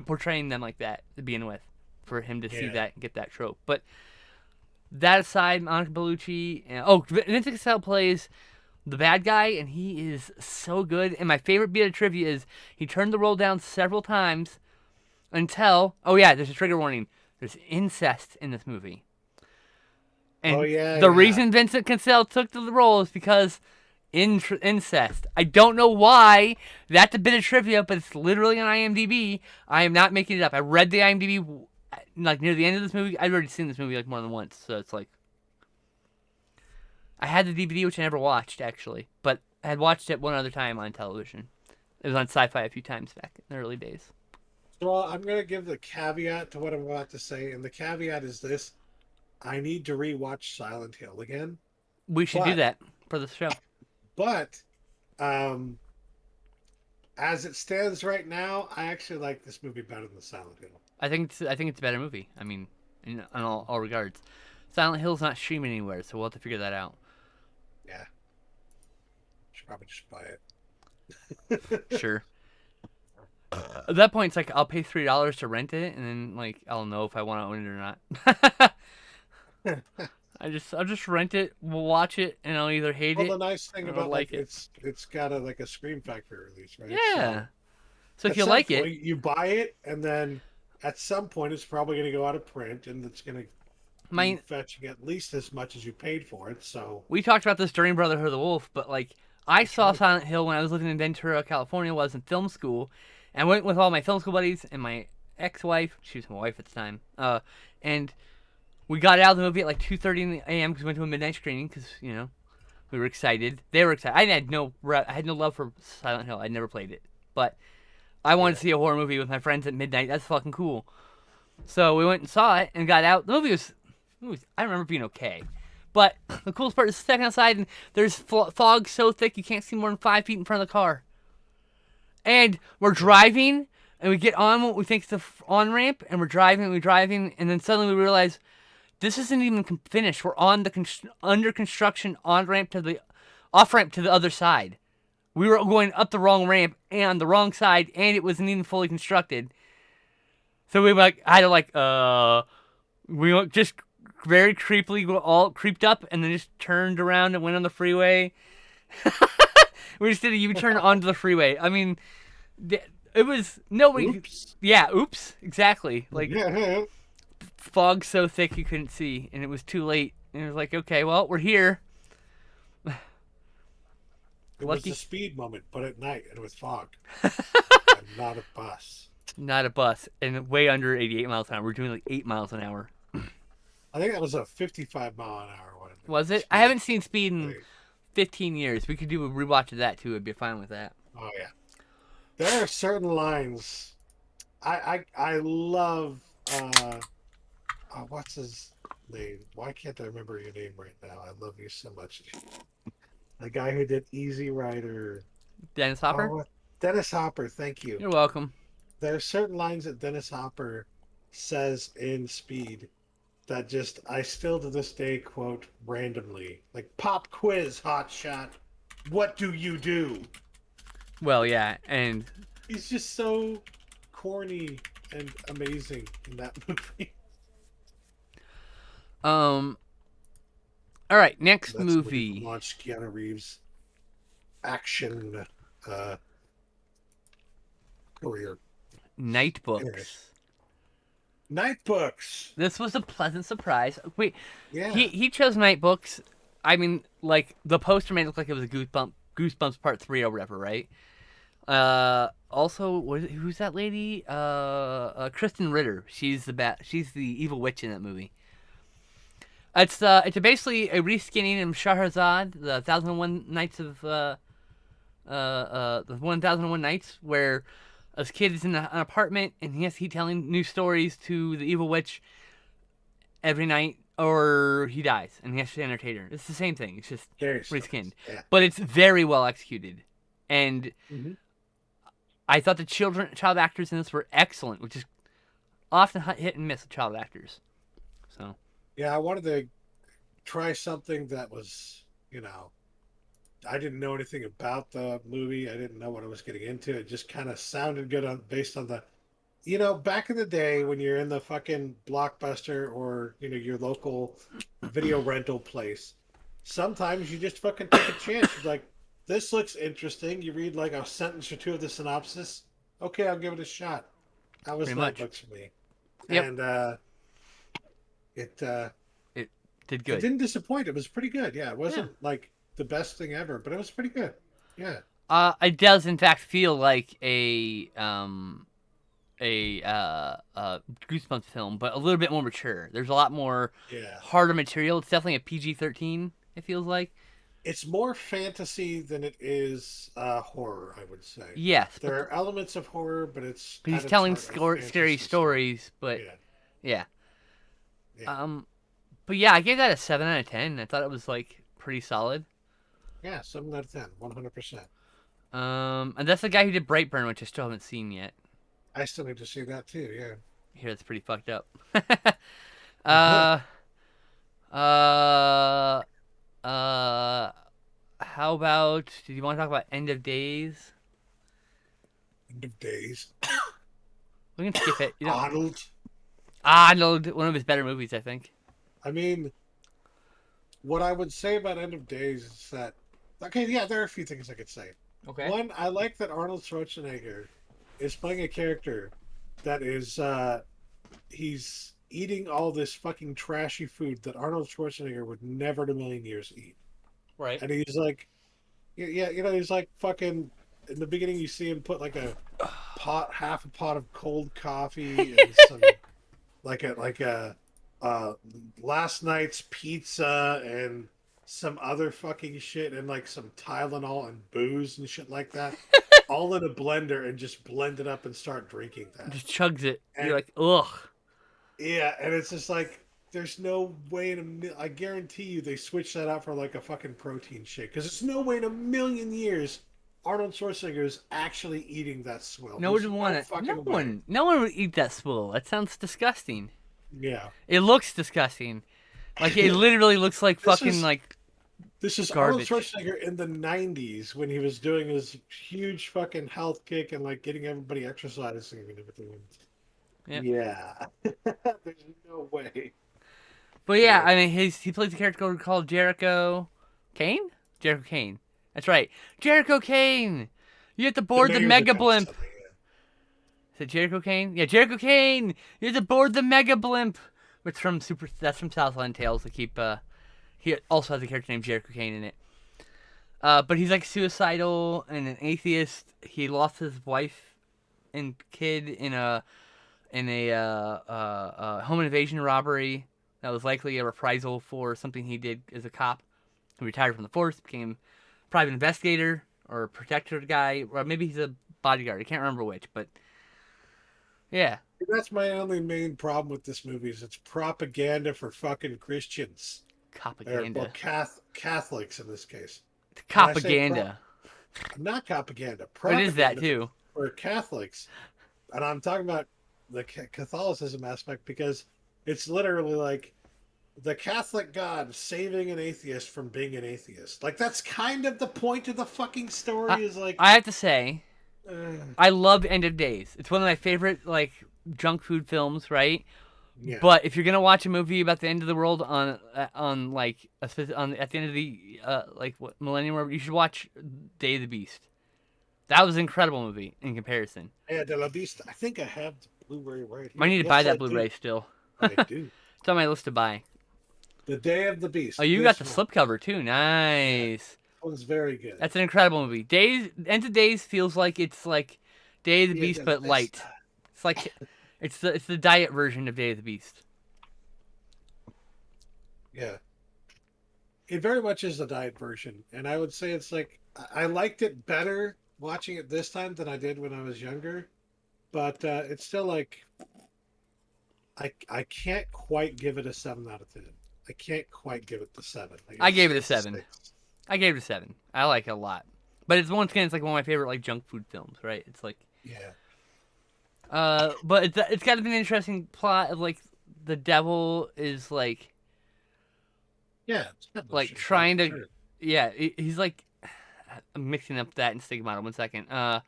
portraying them like that to begin with, for him to see Yeah. that and get that trope. But that aside, Monica Bellucci, Vincent Cassell plays the bad guy, and he is so good. And my favorite bit of trivia is he turned the roll down several times until, oh yeah, there's a trigger warning. There's incest in this movie. And Oh, yeah, the yeah. reason Vincent Cassell took the role is because incest. I don't know why. That's a bit of trivia, but it's literally on IMDb. I am not making it up. I read the IMDb like near the end of this movie. I'd already seen this movie like more than once, so it's like I had the DVD, which I never watched actually, but I had watched it one other time on television. It was on Sci-Fi a few times back in the early days. So I'm going to give the caveat to what I'm about to say, and the caveat is this: I need to rewatch Silent Hill again. We should do that for the show. But, as it stands right now, I actually like this movie better than Silent Hill. I think it's a better movie. I mean, in all regards. Silent Hill's not streaming anywhere, so we'll have to figure that out. Yeah, should probably just buy it. Sure. At that point, it's like I'll pay $3 to rent it, and then like I'll know if I want to own it or not. I'll just rent it. We'll watch it, and I'll either hate Well, it. the nice thing or about like it's got a Scream Factory release, right? Yeah. So if at you some like point, it, you buy it, and then at some point, it's probably going to go out of print, and it's going to be fetching at least as much as you paid for it. So we talked about this during Brotherhood of the Wolf, but like I saw Silent Hill when I was living in Ventura, California. While I was in film school, and I went with all my film school buddies and my ex-wife. She was my wife at the time. And we got out of the movie at like 2:30 a.m. because we went to a midnight screening because we were excited. They were excited. I had no love for Silent Hill. I'd never played it, but I wanted to see a horror movie with my friends at midnight. That's fucking cool. So we went and saw it and got out. The movie was I remember being okay. But the coolest part is stepping outside and there's fog so thick you can't see more than 5 feet in front of the car. And we're driving and we get on what we think is the on-ramp and we're driving and then suddenly we realize this isn't even finished. We're on the under construction on-ramp to the off-ramp to the other side. We were going up the wrong ramp and on the wrong side and it wasn't even fully constructed. So we we just very creepily all creeped up and then just turned around and went on the freeway. We just did a U-turn onto the freeway. I mean, It was nobody. Oops. Yeah, oops, exactly. Like Yeah. fog so thick you couldn't see, and it was too late. And it was like, okay, well, we're here. It was the Lucky, speed moment, but at night and with fog, and not a bus. not a bus, and way under 88 miles an hour. We're doing like 8 miles an hour. I think that was a 55-mile-an-hour one. Was it? I Speed. haven't seen Speed in 15 years. We could do a rewatch of that too. I'd be fine with that. Oh yeah. There are certain lines. I love. What's his name? Why can't I remember your name right now? I love you so much. The guy who did Easy Rider. Dennis Hopper. Oh, Dennis Hopper. Thank you. You're welcome. There are certain lines that Dennis Hopper says in Speed that just I still to this day quote randomly. Like pop quiz, hot shot. What do you do? Well, yeah, and He's just so corny and amazing in that movie. All right, next That's when he movie, launched Keanu Reeves' action career. Anyway. Nightbooks. Nightbooks. This was a pleasant surprise. Wait, Yeah. he chose Nightbooks. I mean, like the poster made it look like it was a Goosebumps Part 3 or whatever, right? Also, who's that lady? Kristen Ritter. She's the evil witch in that movie. It's basically a reskinning of Shahrazad, the 1001 Nights of the 1001 Nights, where this kid is in an apartment and he has to keep telling new stories to the evil witch every night, or he dies and he has to entertain her. It's the same thing. It's just reskinned, Yeah. but it's very well executed, and I thought the child actors in this were excellent, which is often hit and miss with child actors. So. Yeah, I wanted to try something that was, I didn't know anything about the movie. I didn't know what I was getting into. It just kind of sounded good based on the, back in the day when you're in the fucking Blockbuster or, your local video rental place, sometimes you just fucking take a chance. You're like, this looks interesting. You read like a sentence or two of the synopsis. Okay, I'll give it a shot. That was Nightbooks for me. Yep. And it did good. It didn't disappoint. It was pretty good. Yeah, it wasn't like the best thing ever, but it was pretty good. Yeah. It does in fact feel like a Goosebumps film, but a little bit more mature. There's a lot more harder material. It's definitely a PG-13. It feels like. It's more fantasy than it is horror, I would say. Yes. There are elements of horror, but it's he's telling scary stories, but yeah. But yeah, I gave that a 7 out of 10. I thought it was like pretty solid. Yeah, 7 out of 10, 100%. And that's the guy who did Brightburn, which I still haven't seen yet. I still need to see that too. Yeah. I hear it's pretty fucked up. How about? Do you want to talk about End of Days? End of Days. We can skip it. Arnold, one of his better movies, I think. I mean, what I would say about End of Days is that, okay, yeah, there are a few things I could say. Okay. One, I like that Arnold Schwarzenegger is playing a character that is, he's eating all this fucking trashy food that Arnold Schwarzenegger would never in a million years eat. Right. And he's like, he's like fucking, in the beginning you see him put like half a pot of cold coffee and some, like a last night's pizza and some other fucking shit and like some Tylenol and booze and shit like that, all in a blender, and just blend it up and start drinking that. Just chugs it. And you're like, ugh. Yeah, and it's just like, there's no way I guarantee you they switched that out for like a fucking protein shake, because there's no way in a million years Arnold Schwarzenegger is actually eating that swill. No one would want it. No one would eat that swill. That sounds disgusting. Yeah. It looks disgusting. Like, it literally looks like This is garbage. Arnold Schwarzenegger in the 90s when he was doing his huge fucking health kick and like getting everybody exercising and everything. Yeah. There's no way. But yeah, I mean, he plays a character called Jericho Kane? Jericho Kane. That's right. Jericho Kane! You have to board the Mega Blimp. Is it Jericho Kane? Yeah, Jericho Kane. He's aboard the Mega Blimp. Which from Super. That's from Southland Tales. They keep. He also has a character named Jericho Kane in it. But he's like suicidal and an atheist. He lost his wife and kid in a home invasion robbery that was likely a reprisal for something he did as a cop. He retired from the force, became a private investigator or protector guy, or maybe he's a bodyguard. I can't remember which, but yeah, That's my only main problem with this movie is it's propaganda for fucking Christians. Or, well, propaganda. Catholics in this case. When I say Propaganda. not propaganda, It is that propaganda too. for Catholics. And I'm talking about the Catholicism aspect because it's literally like the Catholic God saving an atheist from being an atheist. Like that's kind of the point of the fucking I, story. Is like, I have to say, uh, I love End of Days. It's one of my favorite like junk food films, right? yeah, But if you're gonna watch a movie about the end of the world on like on at the end of the like what millennium, you should watch Day of the Beast. That was an incredible movie in comparison. yeah, De La Vista. I think I have the Blu-ray right I here. need to buy Yes, I that do. Blu-ray still. I It's do. on my list to buy. The Day of the Oh, Beast. you got This the one, slipcover too. yeah, Nice. one's very good. That's an incredible movie. Days End of Days feels like it's like Day of the Yeah, Beast De La but Vista. light. It's like it's the diet version of Day of the Beast. Yeah, it very much is the diet version, and I would say it's like I liked it better watching it this time than I did when I was younger. But it's still like I can't quite give it a 7 out of 10. I can't quite give it the seven. Like I gave it a it's a 7. 6. I gave it a 7. I like it a lot. But it's once again it's like one of my favorite like junk food films, right? It's like Yeah, but it's got to be an interesting plot of like the devil is yeah, it's got no like shit about trying it, to sure. yeah, he's like I'm mixing up that and Stigmata. 1 second. Oh.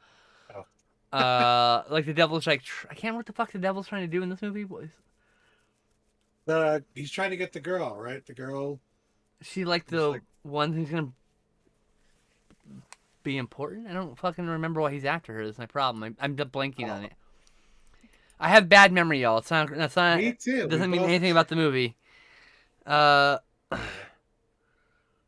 Like the devil's like I can't remember what the fuck the devil's trying to do in this movie. Was He's trying to get the girl, right? The girl she like is the like, one who's gonna be important? I don't fucking remember why he's after her. That's my problem. I'm blanking on oh, it. I have bad memory, y'all. It's not. That's not. me It too. We doesn't mean both, anything about the movie. Uh, yeah.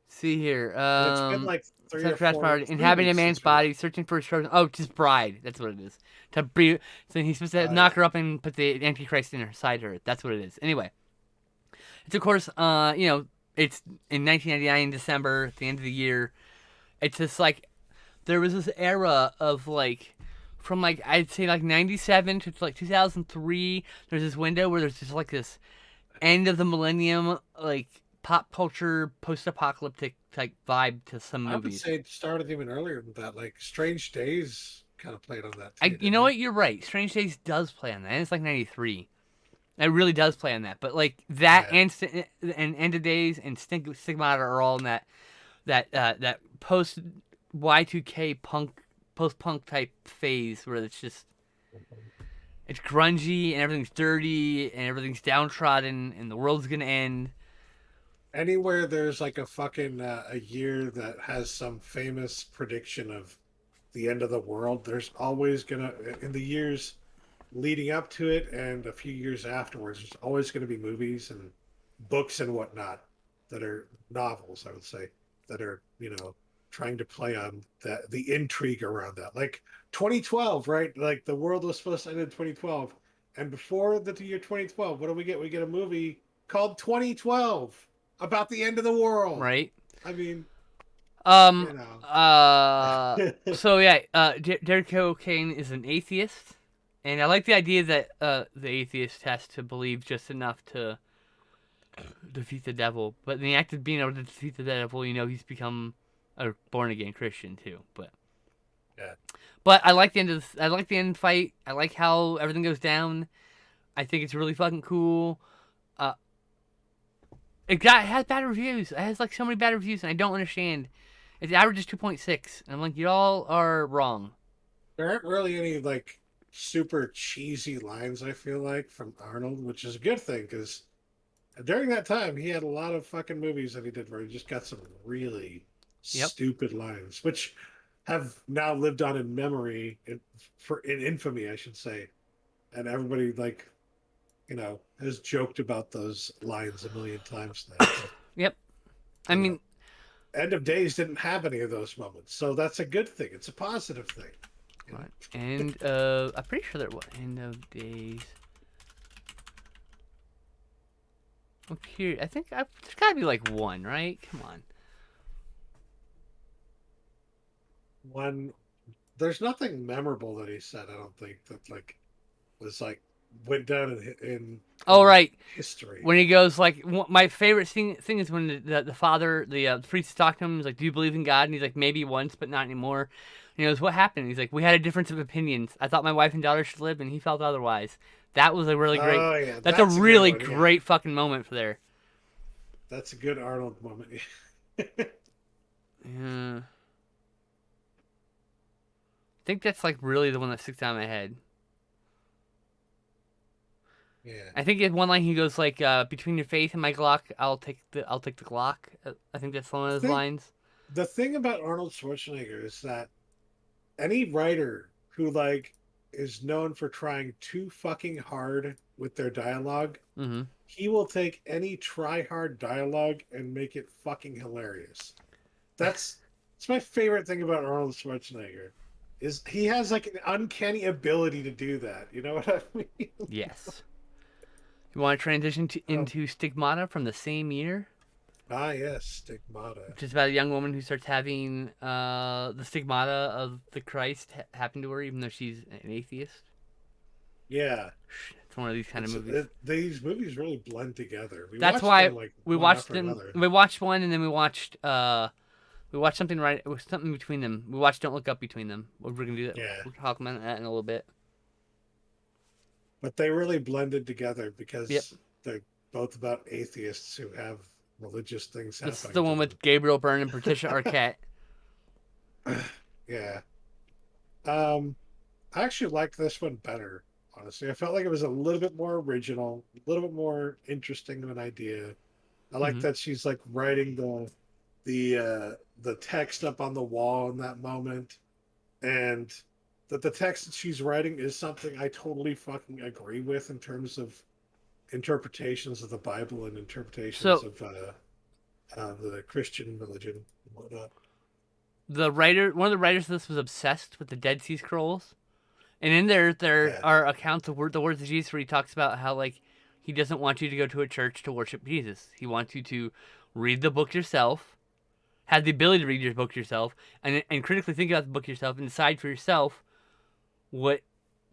see here. And it's been like three Such or fast four party, inhabiting a movies man's since we. body, searching for his chosen. Oh, his bride. That's what it is. To be, so he's supposed to Oh yeah, knock her up and put the Antichrist inside her. That's what it is. Anyway, it's of course, it's in 1999 December, at the end of the year. It's just like there was this era of like from like I'd say like 97 to like 2003. There's this window where there's just like this end of the millennium like pop culture post-apocalyptic type vibe to some I would movies. say it started even earlier than that. Like Strange Days kind of played on that I too, you know didn't it? what, you're right. Strange Days does play on that. And it's like 93. It really does play on that. But like that Yeah. and End of Days and Stigmata are all in that post Y2K punk post punk type phase where it's grungy and everything's dirty and everything's downtrodden and the world's gonna end. Anywhere there's like a fucking a year that has some famous prediction of the end of the world, there's always gonna in the years leading up to it and a few years afterwards, there's always going to be movies and books and whatnot that are novels, I would say, that are trying to play on the intrigue around that. Like 2012, right? Like the world was supposed to end in 2012, and before the year 2012, what do we get? We get a movie called 2012 about the end of the world. Right? I mean, Um. you know. So yeah. Derek Kane is an atheist, and I like the idea that the atheist has to believe just enough to defeat the devil. But in the act of being able to defeat the devil, he's become a born again Christian too. But Yeah. but I like the end of I like the end fight. I like how everything goes down. I think it's really fucking cool. Uh, it has bad reviews. It has like so many bad reviews, and I don't understand. Its average is 2.6, and I'm like, y'all are wrong. There aren't really any like super cheesy lines, I feel like, from Arnold, which is a good thing because during that time he had a lot of fucking movies that he did where he just got some really Yep. stupid lines, which have now lived on in memory, in infamy, I should say, and everybody like has joked about those lines a million times now. But Yep. I you know, mean, End of Days didn't have any of those moments, so that's a good thing. It's a positive thing. You know? what? I'm pretty sure there was End of Days. I'm curious. I think there's got to be like one, right? Come on. One, there's nothing memorable that he said. I don't think that like was like went down Oh, in right. history. When he goes like, my favorite thing is when the father, the priest is talking to him. He's like, "Do you believe in God?" And he's like, "Maybe once, but not anymore." And he goes, "What happened?" He's like, "We had a difference of opinions. I thought my wife and daughter should live, and he felt otherwise." That was a really great. Oh yeah, That's a that's a good really one. Yeah, great fucking moment for there. that's a good Arnold moment. Yeah. I think that's like really the one that sticks out in my head. Yeah. I think in one line he goes like, "Between your faith and my Glock, I'll take the Glock." I think that's one of those Think lines. the thing about Arnold Schwarzenegger is that any writer who like is known for trying too fucking hard with their dialogue, Mm-hmm. he will take any try hard dialogue and make it fucking hilarious. That's my favorite thing about Arnold Schwarzenegger is he has like an uncanny ability to do that. You know what I mean? Yes. You want to transition Um, into Stigmata from the same year, yes, Stigmata. which is about a young woman who starts having the stigmata of the Christ happen to her, even though she's an atheist. Yeah, It's one of these kind of movies. these movies really blend together. We That's watched why them like we one watched after them. another. We watched one, and then we watched something right. It was something between them. We watched Don't Look Up between them. We're gonna do that. Yeah, We'll talk about that in a little bit. but they really blended together Yep. because they're both about atheists who have religious things This is happening the to one with Gabriel Byrne and Patricia Arquette. them. Yeah. I actually liked this one better, honestly. I felt like it was a little bit more original, a little bit more interesting of an idea. I like Mm-hmm. that she's like writing the text up on the wall in that moment, and that the text that she's writing is something I totally fucking agree with in terms of interpretations of the Bible and interpretations So of the Christian religion and whatnot. one of the writers of this was obsessed with the Dead Sea Scrolls. And in there Yeah, are accounts of the words of Jesus where he talks about how like he doesn't want you to go to a church to worship Jesus. He wants you to read the book yourself, have the ability to read your book yourself, and critically think about the book yourself and decide for yourself what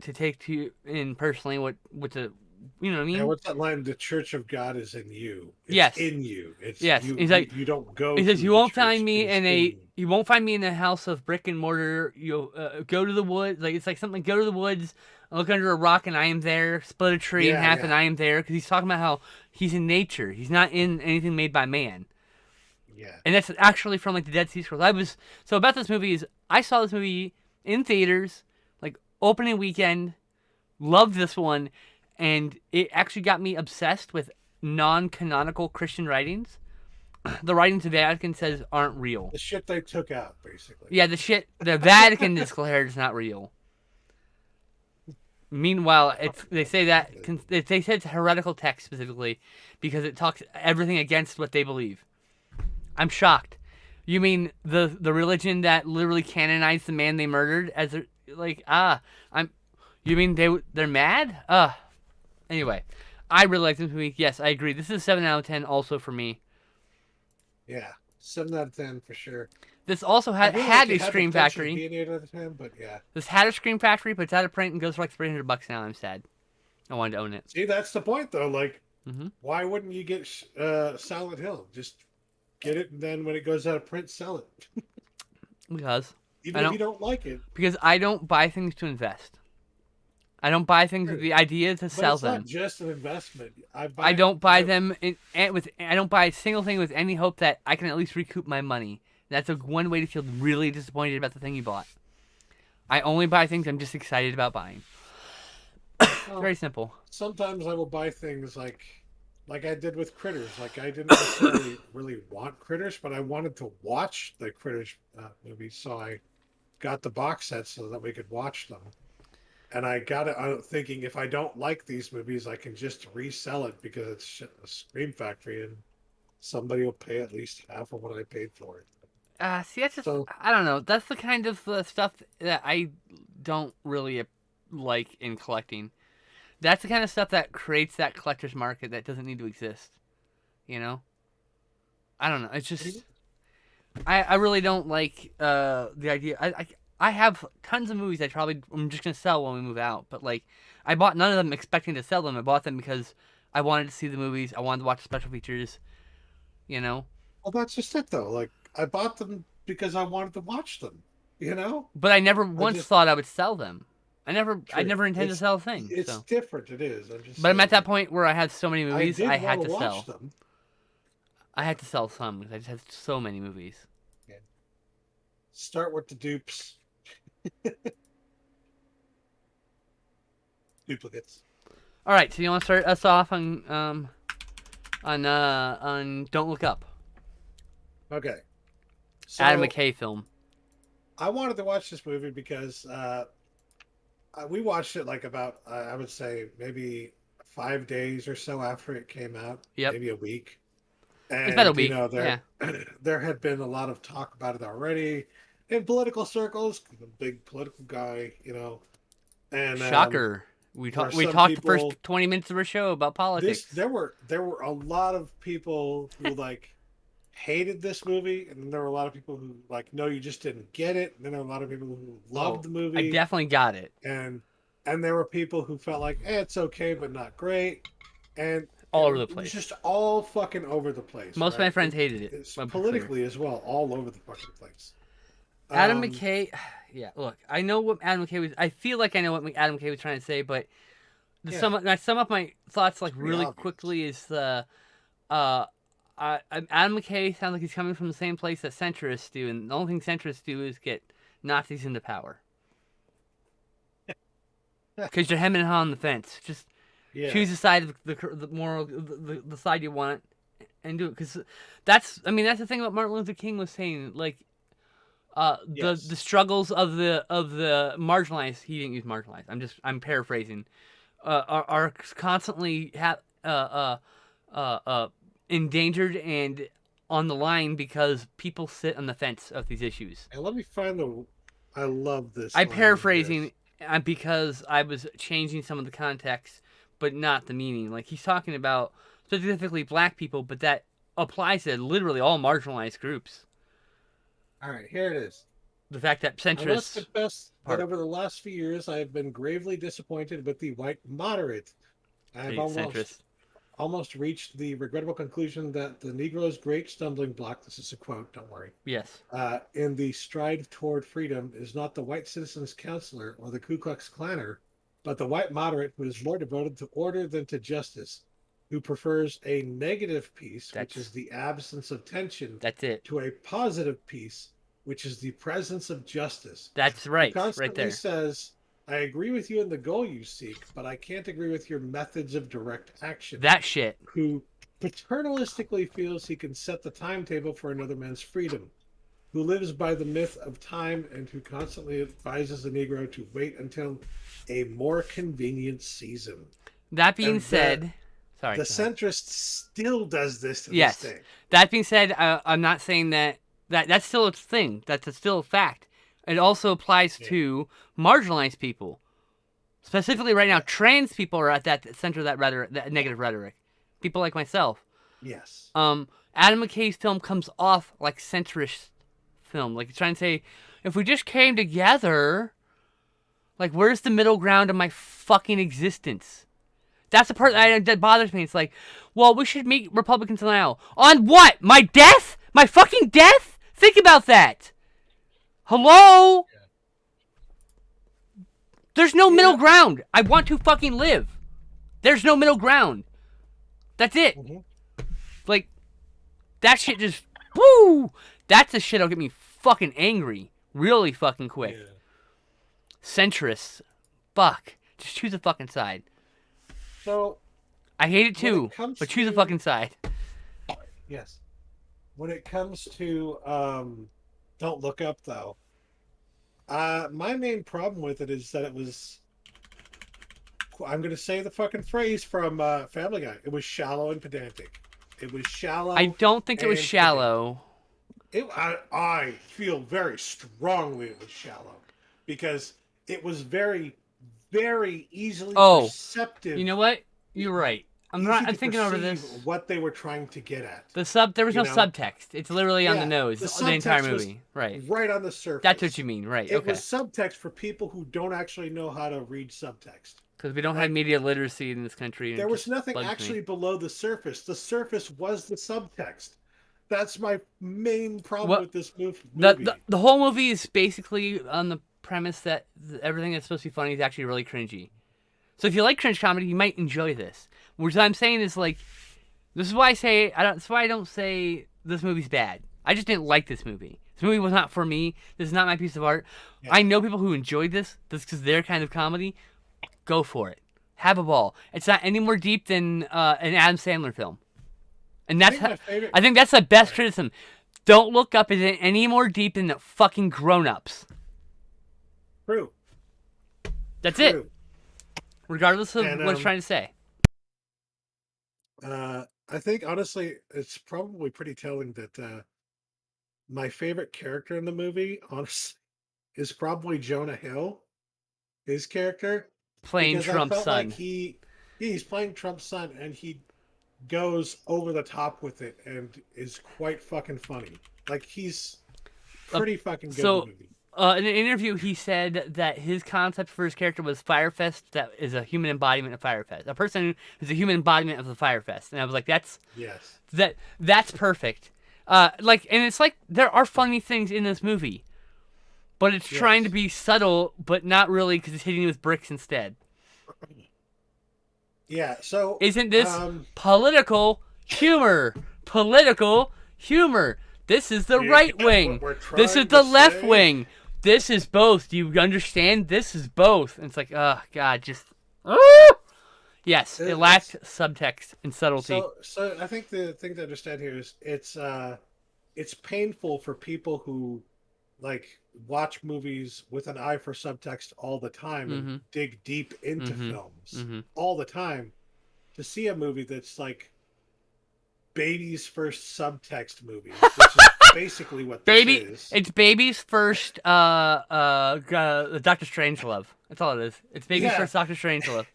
to take to in personally, what to, you know what I and mean? what's that line? The Church of God is in you. It's Yes, in you. It's yes. you. He's You, like, you don't go he says to you the won't find church. It me is in you. you won't find me in a house of brick and mortar. You'll go to the woods. Like it's like something like go to the woods, look under a rock, and I am there. Split a tree in Yeah, half, and yeah, I am there. Because he's talking about how he's in nature. He's not in anything made by man. yeah. And that's actually from like the Dead Sea Scrolls. So about this movie is I saw this movie in theaters, like opening weekend. Loved this one, and it actually got me obsessed with non-canonical Christian writings. The writings the Vatican says aren't real. The shit they took out, basically. Yeah, the shit the Vatican declared is not real. Meanwhile, they say that they say it's a heretical text specifically because it talks everything against what they believe. I'm shocked. You mean the religion that literally canonized the man they murdered as like I'm. You mean they're mad? Anyway, I really like this movie. Yes, I agree. This is a 7 out of 10 also for me. Yeah, 7 out of 10 for sure. This also I feel like had a it had the Scream potential to Factory. be an 8 out of 10, but yeah. This had a Scream Factory, but it's out of print and goes for like $300 now. I'm sad. I wanted to own it. See, that's the point, though. Like, Mm-hmm. why wouldn't you get Silent Hill? Just get it, and then when it goes out of print, sell it. Because Even if you don't like it. I don't buy things to invest. I don't buy things with Sure. the idea to But sell it's them. not just an investment. I don't buy them I don't buy a single thing with any hope that I can at least recoup my money. That's one way to feel really disappointed about the thing you bought. I only buy things I'm just excited about buying. Well, Very simple. sometimes I will buy things like I did with Critters. Like I didn't necessarily really want Critters, but I wanted to watch the Critters movie, so I got the box set so that we could watch them. And I got it thinking if I don't like these movies, I can just resell it because it's shit in the Scream Factory and somebody will pay at least half of what I paid for it. See, that's just So I don't know. That's the kind of stuff that I don't really like in collecting. That's the kind of stuff that creates that collector's market that doesn't need to exist. You know? I don't know. It's just I really don't like the idea. I have tons of movies I'm just gonna sell when we move out. But like, I bought none of them expecting to sell them. I bought them because I wanted to see the movies. I wanted to watch the special features. You know. well, that's just it though. Like I bought them because I wanted to watch them. You know, But I never I once just thought I would sell them. I true. never intended to sell a thing. It's So, different. It is. I'm just but I'm at saying. that Like point where I had so many I movies, I did want had to to watch sell. them. I had to sell some because I just had so many movies. Yeah. Start with the dupes, duplicates. All right, so you want to start us off on Don't Look Up, Okay. Adam So McKay film. I wanted to watch this movie because we watched it like about I would say maybe 5 days or so after it came out, Yep, maybe a week. it's about a And week. Yeah, there had been a lot of talk about it already in political circles. I'm a big political guy, and shocker. there are We some talked the first people. 20 minutes of our show about This politics. there were a lot of people who like hated this movie, and then there were a lot of people who like no, you just didn't get it. And then there were a lot of people who loved Oh, the I movie, definitely got it. and there were people who felt like it's okay but not great, and All over the it was place. just all fucking over the place, Most of my right? friends hated it. It's I'm pretty sure. politically as well, all over the fucking place. Adam Um, McKay. Yeah, look, I know what Adam McKay was. I feel like I know what Adam McKay was trying to say, but yeah, I sum up my thoughts like it's pretty really obvious. quickly is uh, Adam McKay sounds like he's coming from the same place that centrists do, and the only thing centrists do is get Nazis into power because you're hemming and hawing on the fence. Just Yeah, choose the side of the moral the side you want and do it because that's the thing about Martin Luther King was saying like the yes, struggles of the marginalized. He didn't use marginalized. I'm paraphrasing. Are constantly endangered and on the line because people sit on the fence of these issues. and let me find the. I love this I'm line in paraphrasing this. because I was changing some of the context, but not the meaning. Like he's talking about specifically black people, but that applies to literally all marginalized groups. All right, here it is. The fact that I must centrists confess that part over the last few years, I have been gravely disappointed with the white moderate. I have centrists. almost reached the regrettable conclusion that the Negro's great stumbling block, this is a quote, don't worry, Yes, in the stride toward freedom is not the white citizen's counselor or the Ku Klux Klanner, but the white moderate who is more devoted to order than to justice, who prefers a negative peace, which is that's the absence of tension, that's it. to a positive peace, which is the presence of justice, That's who right constantly there. says, I agree with you in the goal you seek, but I can't agree with your methods of direct action, That shit. who paternalistically feels he can set the timetable for another man's freedom, who lives by the myth of time and who constantly advises the Negro to wait until a more convenient season. That being And the said, sorry. the Go ahead. centrist still does this to this Yes. day. That being said, I'm not saying that's still a thing. Still a fact. It also applies Yeah. to marginalized people. Specifically, right now, Yeah. trans people are at that center of that rhetoric, that negative rhetoric. People like myself. Yes. Adam McKay's film comes off like centrist film. Like he's trying to say, if we just came together, like where's the middle ground of my fucking existence? That's the part that bothers me. It's like, well, we should meet Republicans now. On what? My death? My fucking death? Think about that. Hello? There's no middle Yeah. ground. I want to fucking live. There's no middle ground. That's it. Mm-hmm. Like, that shit just, woo! That's the shit that'll get me fucking angry. Really fucking quick. Yeah. Centrists. Fuck. Just choose a fucking side. So I hate it when too, it comes but choose a to fucking side. yes, when it comes to Don't Look Up though, My main problem with it is that it was. I'm going to say the fucking phrase from Family Guy. It was shallow and pedantic. It was I shallow don't think it was and pedantic. shallow. I feel very strongly it was shallow because it was very, very easily Oh, you perceptive, know what? You're right. easy I'm to thinking over perceive this. what they were trying to get at. There was You no know, subtext. It's literally on the yeah, nose, the the entire subtext was movie. Right. right on the That's what you surface. mean. Right. It was Okay. subtext for people who don't actually know how to read subtext. Because we don't have Like, media literacy in this country, and there it was just nothing bugs me. actually below the surface. The surface was the subtext. That's my main problem What with this the movie. the whole movie is basically on the premise that everything that's supposed to be funny is actually really cringy. So if you like cringe comedy, you might enjoy this. What I'm saying is like, this is why I say I don't. That's why I don't say this movie's bad. I just didn't like this movie. This movie was not for me. This is not my piece of art. Yeah. I know people who enjoyed this. This because their kind of comedy. Go for it. Have a ball. It's not any more deep than an Adam Sandler film, and I that's think my favorite. I think that's the best Right. criticism. Don't look up at it any more deep than the fucking grown-ups. True. That's it. True. Regardless of And what it's trying to say. I think honestly, it's probably pretty telling that my favorite character in the movie, honestly, is probably Jonah Hill, his character, Playing because I Trump's felt like son. he's playing Trump's son, and he goes over the top with it and is quite fucking funny. Like he's Uh, pretty fucking good in the so, movie. in an interview, he said that his concept for his character was Firefest, that is a human embodiment of Firefest. A person who's a human embodiment of the Firefest. And I was like, Yes. that's perfect. And it's like there are funny things in this movie, but it's trying to Yes. be subtle, but not really because it's hitting you with bricks instead. Yeah. So Isn't this political humor? Political humor. This is the do you right get what wing. we're This is trying to the left say? wing. This is both. Do you understand? This is both. And it's like, oh god, just. Yes, it It's lacked subtext and subtlety. so I think the thing to understand here is it's painful for people who like watch movies with an eye for subtext all the time and Mm-hmm. dig deep into Mm-hmm. films Mm-hmm. all the time to see a movie that's like baby's first subtext movie, which is basically what this is. It's baby's first Doctor Strangelove. That's all it is. It's baby's Yeah, first Doctor Strangelove.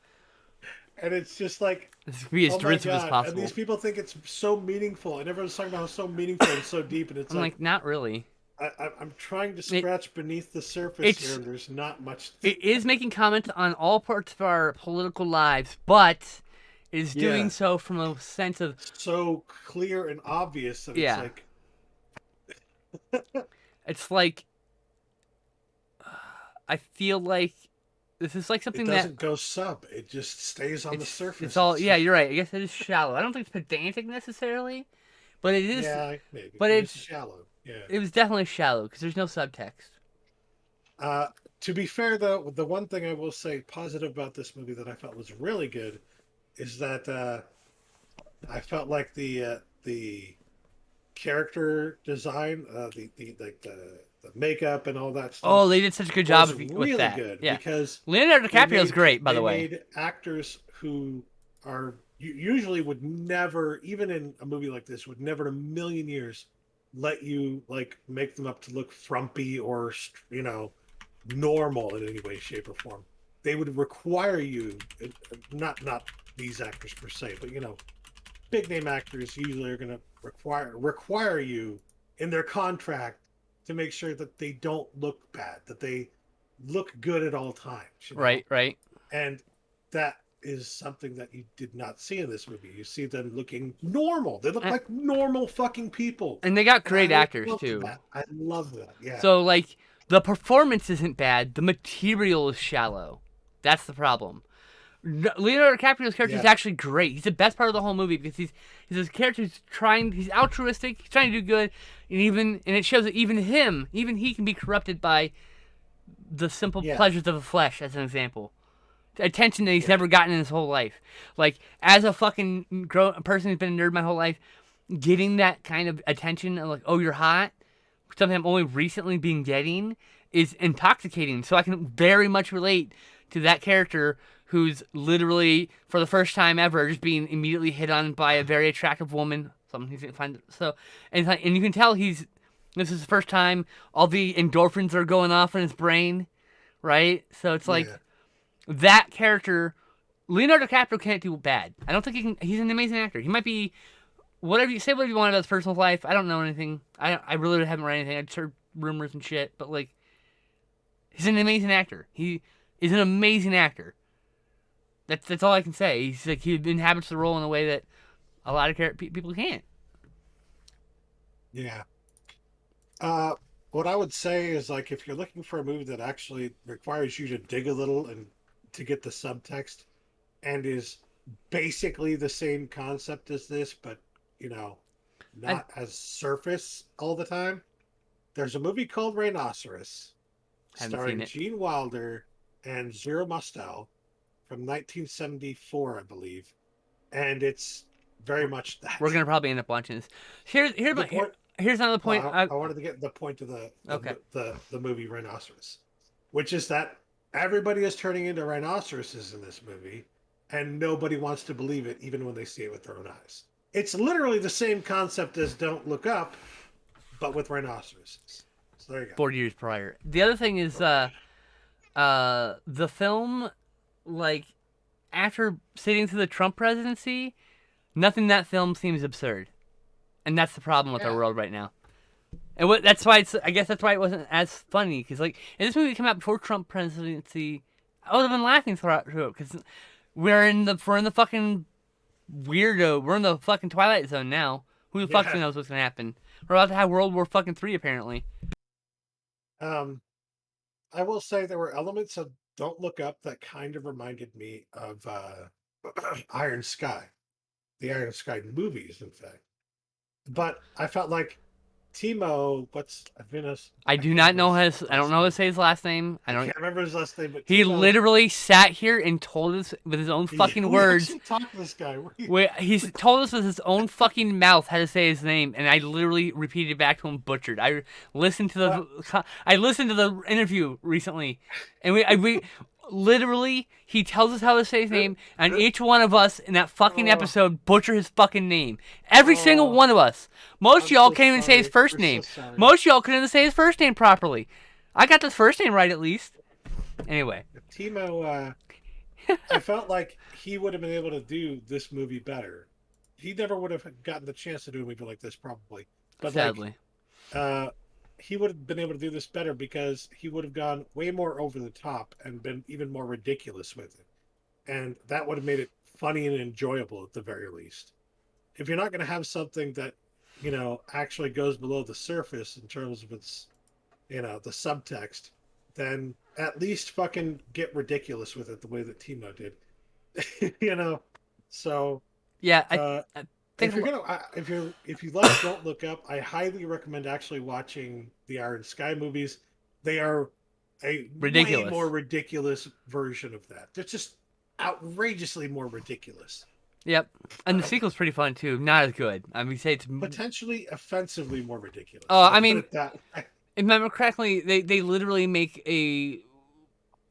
and it's just like, This be as oh my derivative as god, and these possible. people think it's so meaningful, and everyone's talking about how so meaningful and so deep, and it's I'm like like, not really. I'm trying to It scratch beneath the surface here, it's and there's not much. it is making comments on all parts of our political lives, but it is doing Yeah, so from a sense of so clear and obvious that it's yeah. like, It's like I feel like this is like it something that doesn't go sub. It just stays on the it's surface. all It's yeah. You're right. I guess it is shallow. I don't think it's pedantic necessarily, but it is. yeah, maybe But it is it's shallow. Yeah. it was definitely shallow because there's no subtext. Uh, to be fair, though, the one thing I will say positive about this movie that I felt was really good is that I felt like the character design, the makeup and all that Oh, stuff they did such a good job was with really that. good Yeah, because Leonardo DiCaprio's great, by they the way. made actors who are usually would never, even in a movie like this, would never in a million years let you like make them up to look frumpy or normal in any way, shape, or form. They would require you, not these actors per se, but big name actors usually are going to require you in their contract to make sure that they don't look bad, that they look good at all times. Right, right. And that is something that you did not see in this movie. You see them looking normal. They look And, like normal fucking people. and they got And I great actors love too. that. I love that. Yeah. So like the performance isn't bad. The material is shallow. That's the problem. Leonardo DiCaprio's character is Yes. actually great. He's the best part of the whole movie because he's this character who's trying. He's altruistic. He's trying to do good, and it shows that even he can be corrupted by the simple Yeah. pleasures of the flesh. As an example, attention that he's Yeah. never gotten in his whole life. Like as a fucking person who's been a nerd my whole life, getting that kind of attention, like oh you're hot, something I'm only recently been getting, is intoxicating. So I can very much relate to that character who's literally, for the first time ever, just being immediately hit on by a very attractive woman. Someone he's gonna find. So, and you can tell this is his first time. All the endorphins are going off in his brain, right? So it's like Yeah. that character. Leonardo DiCaprio can't do bad. I don't think he can. He's an amazing actor. He might be whatever you want about his personal life. I don't know anything. I really haven't read anything. I just heard rumors and shit. But like, he's an amazing actor. He is an amazing actor. That's all I can say. He's like he inhabits the role in a way that a lot of people can't. Yeah. What I would say is like if you're looking for a movie that actually requires you to dig a little and to get the subtext and is basically the same concept as this, but you know, I, not as surface all the time. There's a movie called Rhinoceros, haven't seen starring it. Gene Wilder and Zero Mostel from 1974, I believe, and it's very much that. We're gonna probably end up watching this. The point. Here's another point. Well, I wanted to get the point of Okay. the movie Rhinoceros, which is that everybody is turning into rhinoceroses in this movie, and nobody wants to believe it, even when they see it with their own eyes. It's literally the same concept as Don't Look Up, but with rhinoceroses. So there you go. 40 years prior. The other thing is, the film, like, after sitting through the Trump presidency, nothing in that film seems absurd, and that's the problem with our Yeah. world right now. And that's why I guess that's why it wasn't as funny because like if this movie came out before Trump presidency, I would have been laughing throughout it because we're in the fucking weirdo. We're in the fucking Twilight Zone now. Who the fuck Yeah. knows what's gonna happen? We're about to have World War fucking 3 apparently. Um, I will say there were elements of Don't Look Up that kind of reminded me of Iron Sky, the Iron Sky movies, in fact. But I felt like Timo, what's Venus? I I do can't not remember know his. I don't know how to say his last name. I I don't. can't remember his last name, but He Timo. literally sat here and told us with his own fucking We words. actually talked to this guy. He's told us with his own fucking mouth how to say his name, and I literally repeated back to him butchered. I listened to the interview recently, and we literally he tells us how to say his name, and each one of us in that fucking Oh. episode butcher his fucking name. Every single Oh. one of us. Most I'm of y'all so can't even say his sorry. first We're name. so sorry. Most of y'all couldn't even say his first name properly. I got the first name right at least. Anyway. Timo, I felt like he would have been able to do this movie better. He never would have gotten the chance to do a movie like this, probably. But Sadly. he would have been able to do this better because he would have gone way more over the top and been even more ridiculous with it. And that would have made it funny and enjoyable at the very least. If you're not going to have something that, actually goes below the surface in terms of its, the subtext, then at least fucking get ridiculous with it the way that Timo did. So Yeah, uh, I think if you like Don't Look Up, I highly recommend actually watching the Iron Sky movies. They are a Ridiculous. way more ridiculous version of that. They're just outrageously more ridiculous. Yep. And the sequel's pretty fun too. Not as good. I mean, say it's Potentially offensively more ridiculous. Oh, I Let's mean, put it that way. if I remember correctly, they literally make a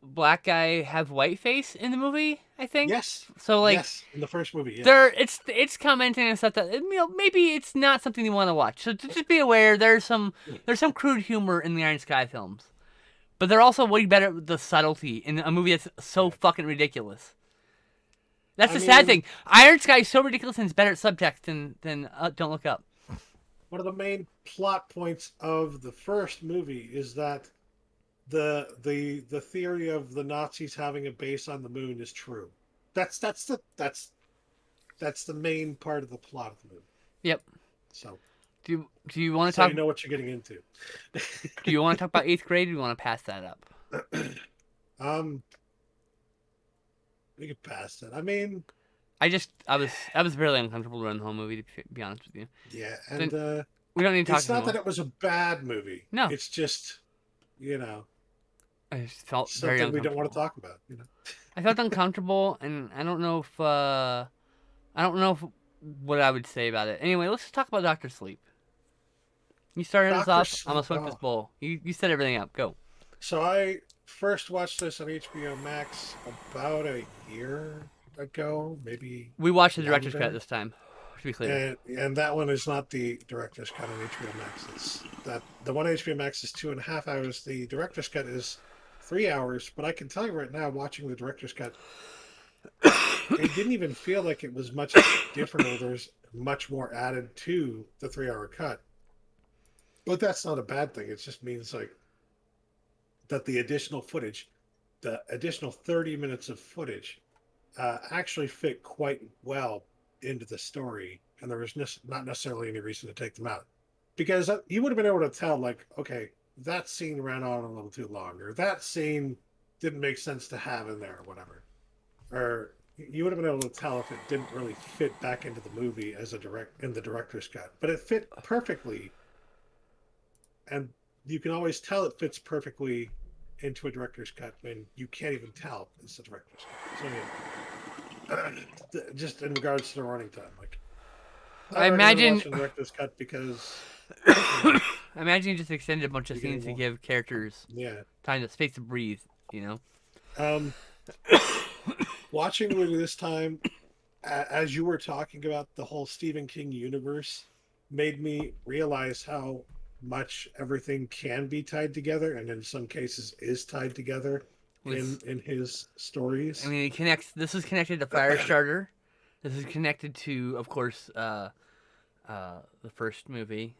black guy have white face in the movie, I think. Yes. So like yes, in the first movie, yeah. it's commenting and stuff that maybe it's not something you want to watch. So just be aware there's some crude humor in the Iron Sky films. But they're also way better with the subtlety in a movie that's so fucking ridiculous. That's the sad thing. Iron Sky is so ridiculous and it's better at subtext than Don't Look Up. One of the main plot points of the first movie is that the theory of the Nazis having a base on the moon is true. That's the main part of the plot of the movie. Yep. So do you want to so talk? you know what you're getting into. Do you want to talk about 8th grade? Or do you want to pass that up? We could pass that. I mean, I was really uncomfortable during the whole movie, to be honest with you. yeah, and We don't need to talk. it's not that it was a bad movie. No. It's just I just felt very something we uncomfortable. don't want to talk about. I felt uncomfortable, and I don't know if what I would say about it. Anyway, let's just talk about Doctor Sleep. You started us Dr. off. Sleep, I'm gonna swing this bowl. You set everything up. Go. So I first watched this on HBO Max about a year ago, maybe We watched the director's cut longer. this time, to be clear. And that one is not the director's cut on HBO Max. It's that the one on HBO Max is 2.5 hours. The director's cut is 3 hours. But I can tell you right now, watching the director's cut, it didn't even feel like it was much different, or there's much more added to the 3 hour cut. But that's not a bad thing. It just means like that the additional footage, the additional 30 minutes of footage, actually fit quite well into the story, and there was not necessarily any reason to take them out, because you would have been able to tell, like, okay, that scene ran on a little too long, or that scene didn't make sense to have in there, or whatever, or you would have been able to tell if it didn't really fit back into the movie as a direct in the director's cut, but it fit perfectly, and you can always tell it fits perfectly into a director's cut when you can't even tell it's a director's cut. So just in regards to the running time, like I I recommend imagine, watching the director's cut because I imagine you just extended a bunch of you're getting scenes to more. give characters Yeah. time to space to breathe. You know. Um, watching the movie this time, as you were talking about the whole Stephen King universe, made me realize how much everything can be tied together, and in some cases is tied together With, in his I stories. mean, it connects. This is connected to Firestarter. This is connected to, of course, the first movie.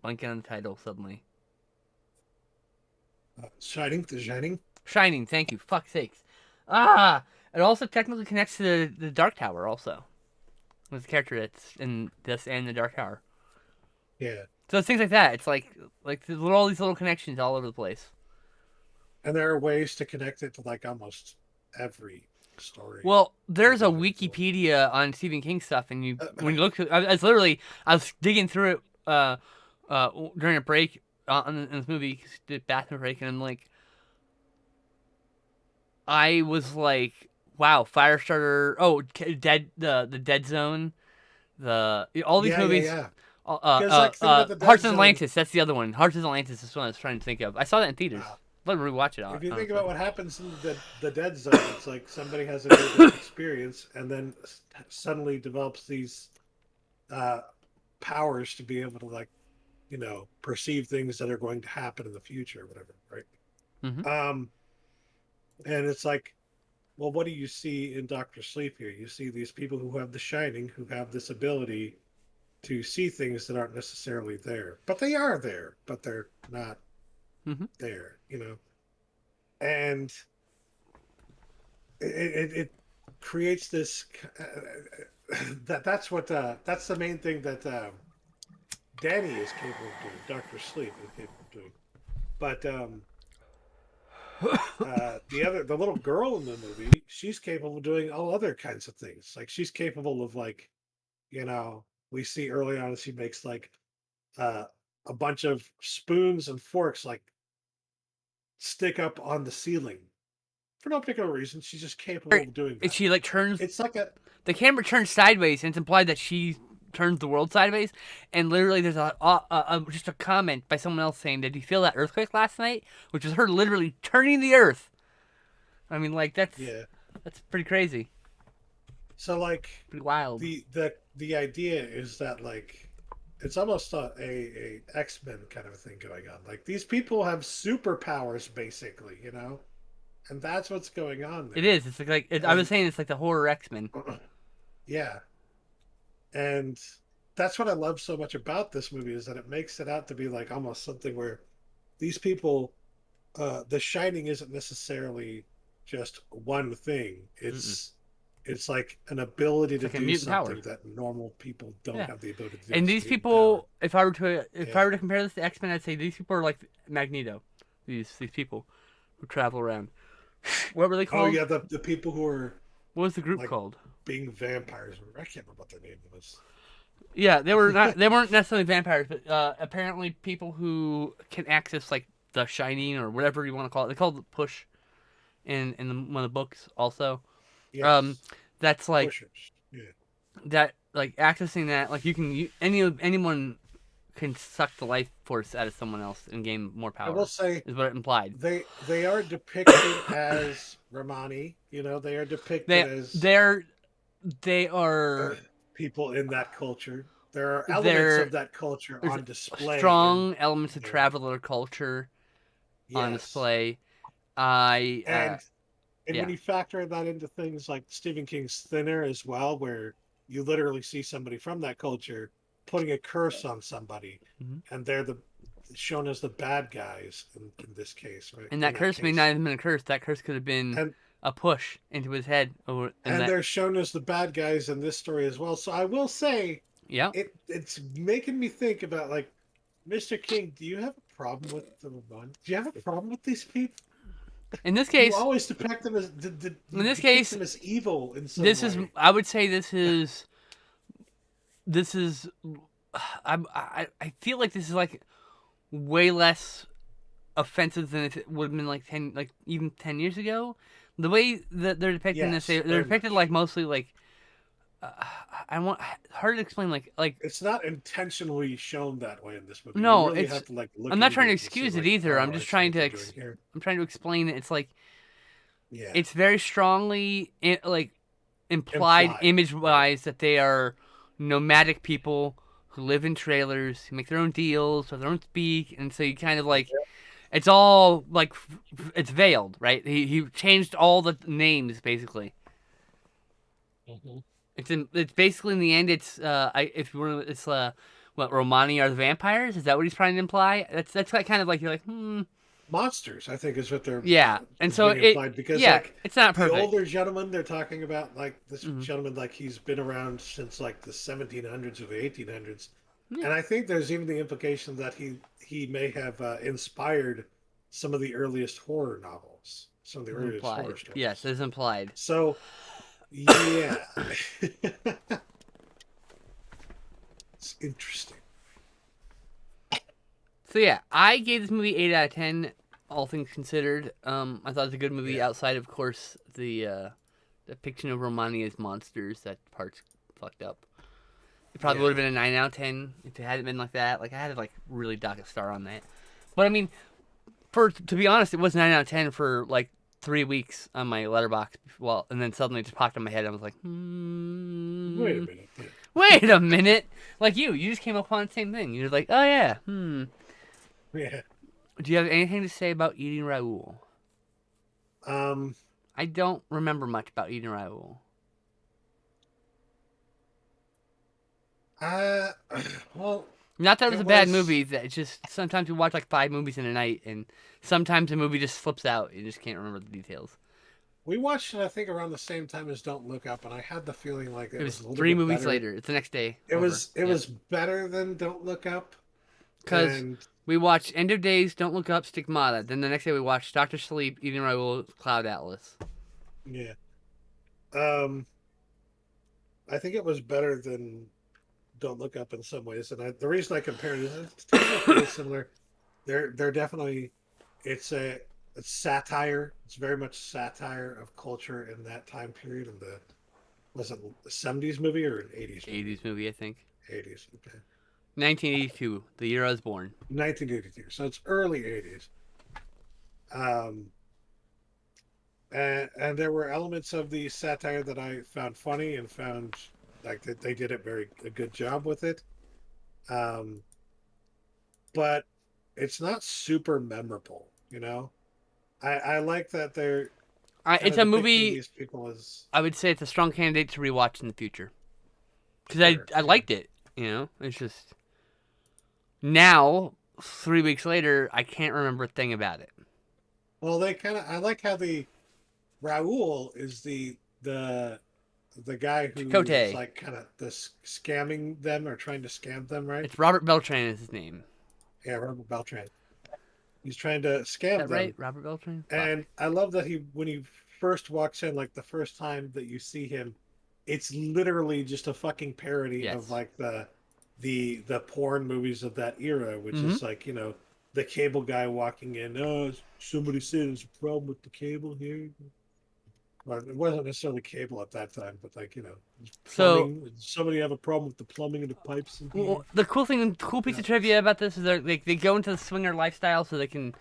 Blanking on the title suddenly. Shining, The Shining. Shining. Thank you. Fuck sakes. Ah, it also technically connects to the Dark Tower. Also, with the character that's in this and the Dark Tower. Yeah. So it's things like that. It's like there's all these little connections all over the place. And there are ways to connect it to like almost every story Well, that there's a they've been told. Wikipedia on Stephen King stuff, and you when you look, I was digging through it during a break in this movie, the bathroom break, and I'm like, I was like, wow, Firestarter, oh, Dead, the Dead Zone, all these Yeah, yeah, movies, yeah. Because like think about the Dead Hearts of Zone. Atlantis. That's the other one. Hearts of Atlantis is what I was trying to think of. I saw that in theaters. Uh, I'd rewatch it if you think honestly. about what happens in the Dead Zone, it's like somebody has a near death experience and then suddenly develops these uh, powers to be able to like perceive things that are going to happen in the future, or whatever, Hmm. right? And it's like, well, what do you see in Doctor Sleep here? You see these people who have the Shining, who have this ability to see things that aren't necessarily there, but they are there, but they're not Hmm. there. And it creates this that's the main thing that Danny is capable of doing. Doctor Sleep is capable of doing, but the little girl in the movie, she's capable of doing all other kinds of things. Like she's capable of like, we see early on she makes like uh, a bunch of spoons and forks like stick up on the ceiling for no particular reason. She's just capable of doing that. She like turns It's like a the camera turns sideways, and it's implied that she turns the world sideways. And literally, there's just a comment by someone else saying, "Did you feel that earthquake last night?" Which is her literally turning the earth. I mean, like yeah. that's pretty crazy, So like pretty wild. the idea is that like it's almost a X-Men kind of a thing going on. Like these people have superpowers basically, and that's what's going on It there. is. It's like I was And saying. It's like the horror X Men. yeah, and that's what I love so much about this movie is that it makes it out to be like almost something where these people, the Shining isn't necessarily just one thing. Mm-mm. It's like an ability It's to like a do mutant power. something that normal people don't Yeah. have the ability to do. And It's a these mutant power. people, if I Yeah. were to compare this to X Men, I'd say these people are like Magneto. These people who travel around. What were they Oh called? yeah, the people who are What was the group like called? being vampires. I can't remember what their name was. Yeah, they weren't necessarily vampires, but apparently people who can access like the Shining or whatever you want to call it. They call it Push one of the books also. Um, Yes, that's like pushers. Yeah. that like accessing that like you can anyone can suck the life force out of someone else and gain more I will power. say Is what it implied. they are depicted as Romani. You know, they are depicted They as they're they uh, are people in that culture. There are elements they're of that culture there's on display in strong elements of there. traveler culture on Yes, display. I and when yeah. you factor that into things like Stephen King's Thinner as well, where you literally see somebody from that culture putting a curse on somebody, Mhm. and they're the shown as the bad guys in this case, right? And In that that curse may not case, have been a curse. That curse could have been and a push into his head over and and that they're shown as the bad guys in this story as well. So I will say yeah. it's making me think about like Mr. King. Do you have a problem with the one? Do you have a problem with these people? In this You case, always depict them as in you this depict case, them as evil in some this is way. I would say this is I feel like this is like way less offensive than if it would have been like 10 like even 10 years ago. The way that they're depicting this, Yes, they're very depicted much. like mostly like uh, I want hard to explain like It's not intentionally shown that way in this movie. You no, really it's have to like I'm look not into trying to it and see excuse it like, either. I'm oh, I just see trying what to they're doing here. I'm trying to explain it. It's like Yeah, it's very strongly like implied implied, image right? wise that they are nomadic people who live in trailers, who make their own deals, have their own speak, and so you kind of like it's all like it's veiled, right? He changed all the names basically. Mhm. It's basically in the end it's if you want it's what Romani are the vampires? Is that what he's trying to imply? That's what kind of like you're like Monsters, I think, is what they're yeah, and is so being implied because yeah like it's not the perfect. older gentleman they're talking about, like this Hmm. gentleman, like he's been around since like the 1700s or the 1800s, Yeah, and I think there's even the implication that he may have inspired some of the earliest horror novels, some of the it's earliest horror implied. Yes, stories. it's implied. So yeah, it's interesting. So yeah, I gave this movie 8 out of 10. All things considered, I thought it was a good movie. Yeah, Outside, of course, the depiction of Romani as monsters. That part's fucked up. It probably would yeah. have been a 9 out of 10 if it hadn't been like that. Like I had to like really dock a star on that. But I mean, for to be honest, it was 9 out of 10 for like 3 weeks on my letterbox. Well, and then suddenly it just popped in my head. I was like, Wait a minute. Yeah. wait a minute. Like you just came upon the same thing. You're like, oh yeah, Yeah. Do you have anything to say about eating Raoul? Um. I don't remember much about eating Raoul. Uh. Well, Not that it was it a bad was. movie. That it's just sometimes you watch like 5 movies in a night, and sometimes the movie just slips out. You just can't remember the details. We watched it, I think, around the same time as Don't Look Up, and I had the feeling like It it was was a little three bit movies better. later. It's the next day It over. was it Yeah, was better than Don't Look Up, because and we watched End of Days, Don't Look Up, Stigmata. Then the next day we watched Doctor Sleep, Eating Raoul, Cloud Atlas. yeah, um, I think it was better than Don't Look Up in some ways. And the reason I compared it is the themes are fairly similar. They're definitely it's it's satire. It's very much satire of culture in that time period in the was it a 70s movie or an 80s movie? 80s movie, I think. 80s. Okay. 1982, the year I was born. 1982. So it's early 80s. Um, and there were elements of the satire that I found funny and found like that they did a good job with it. Um, but it's not super memorable, you know. I like that they're kind It's of a depicting movie. these people as I would say it's a strong candidate to rewatch in the future because sure, I yeah. liked it. It's just now 3 weeks later, I can't remember a thing about it. Well, they kind of I like how the Raoul is the guy who is Chicote. like kind of scamming them or trying to scam them, right? It's Robert Beltran is his name. Yeah, Robert Beltran. He's trying to Is scam that right? them, Robert Beltran? Fuck. and I love that he when he first walks in, like the first time that you see him, it's literally just a fucking parody of Yes. like the porn movies of that era, which Mm-hmm. is like the cable guy walking in. Oh, somebody said there's a problem with the cable here. Well, it wasn't necessarily cable at that time, but like So plumbing. Did somebody have a problem with the plumbing and the pipes in here? well, the cool piece Yeah. of trivia about this is they go into the swinger lifestyle so they can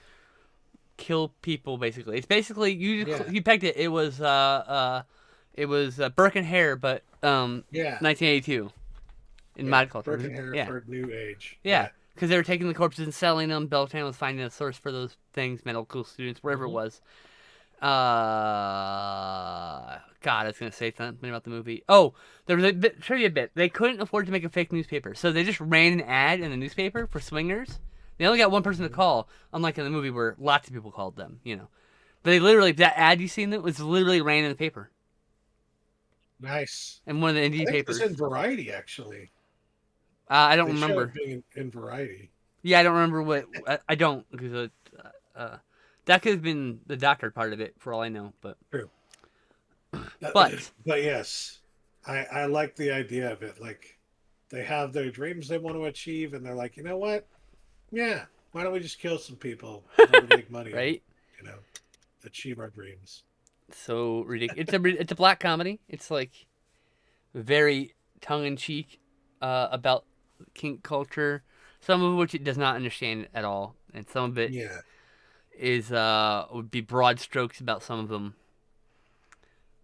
kill people. Basically, it's basically Yeah. you pegged it. It was Burke and Hare, but Yeah. 1982 in Yeah. mod culture. Burke and Yeah, Hereford, New Age. yeah, Yeah. because they were taking the corpses and selling them. Belltown was finding a source for those things, medical students, wherever it Hmm. was. God, I was gonna say something about the movie. Oh, there was a trivia bit. They couldn't afford to make a fake newspaper, so they just ran an ad in the newspaper for swingers. They only got one person to call, unlike in the movie where lots of people called them. But they literally that ad you seen that was literally ran in the paper, Nice. in one of the I indie think it was papers. in Variety actually. I don't They show remember. it being in Variety. Yeah, I don't remember what. I don't because uh, that could have been the doctor part of it for all I know. True. But But yes, I like the idea of it. Like they have their dreams they want to achieve, and they're like, you know what? Yeah, why don't we just kill some people in order to make money and right. you know achieve our dreams? So ridiculous. It's a black comedy. It's like very tongue in cheek about kink culture. Some of which it does not understand at all, and some of it Yeah. is would be broad strokes about some of them.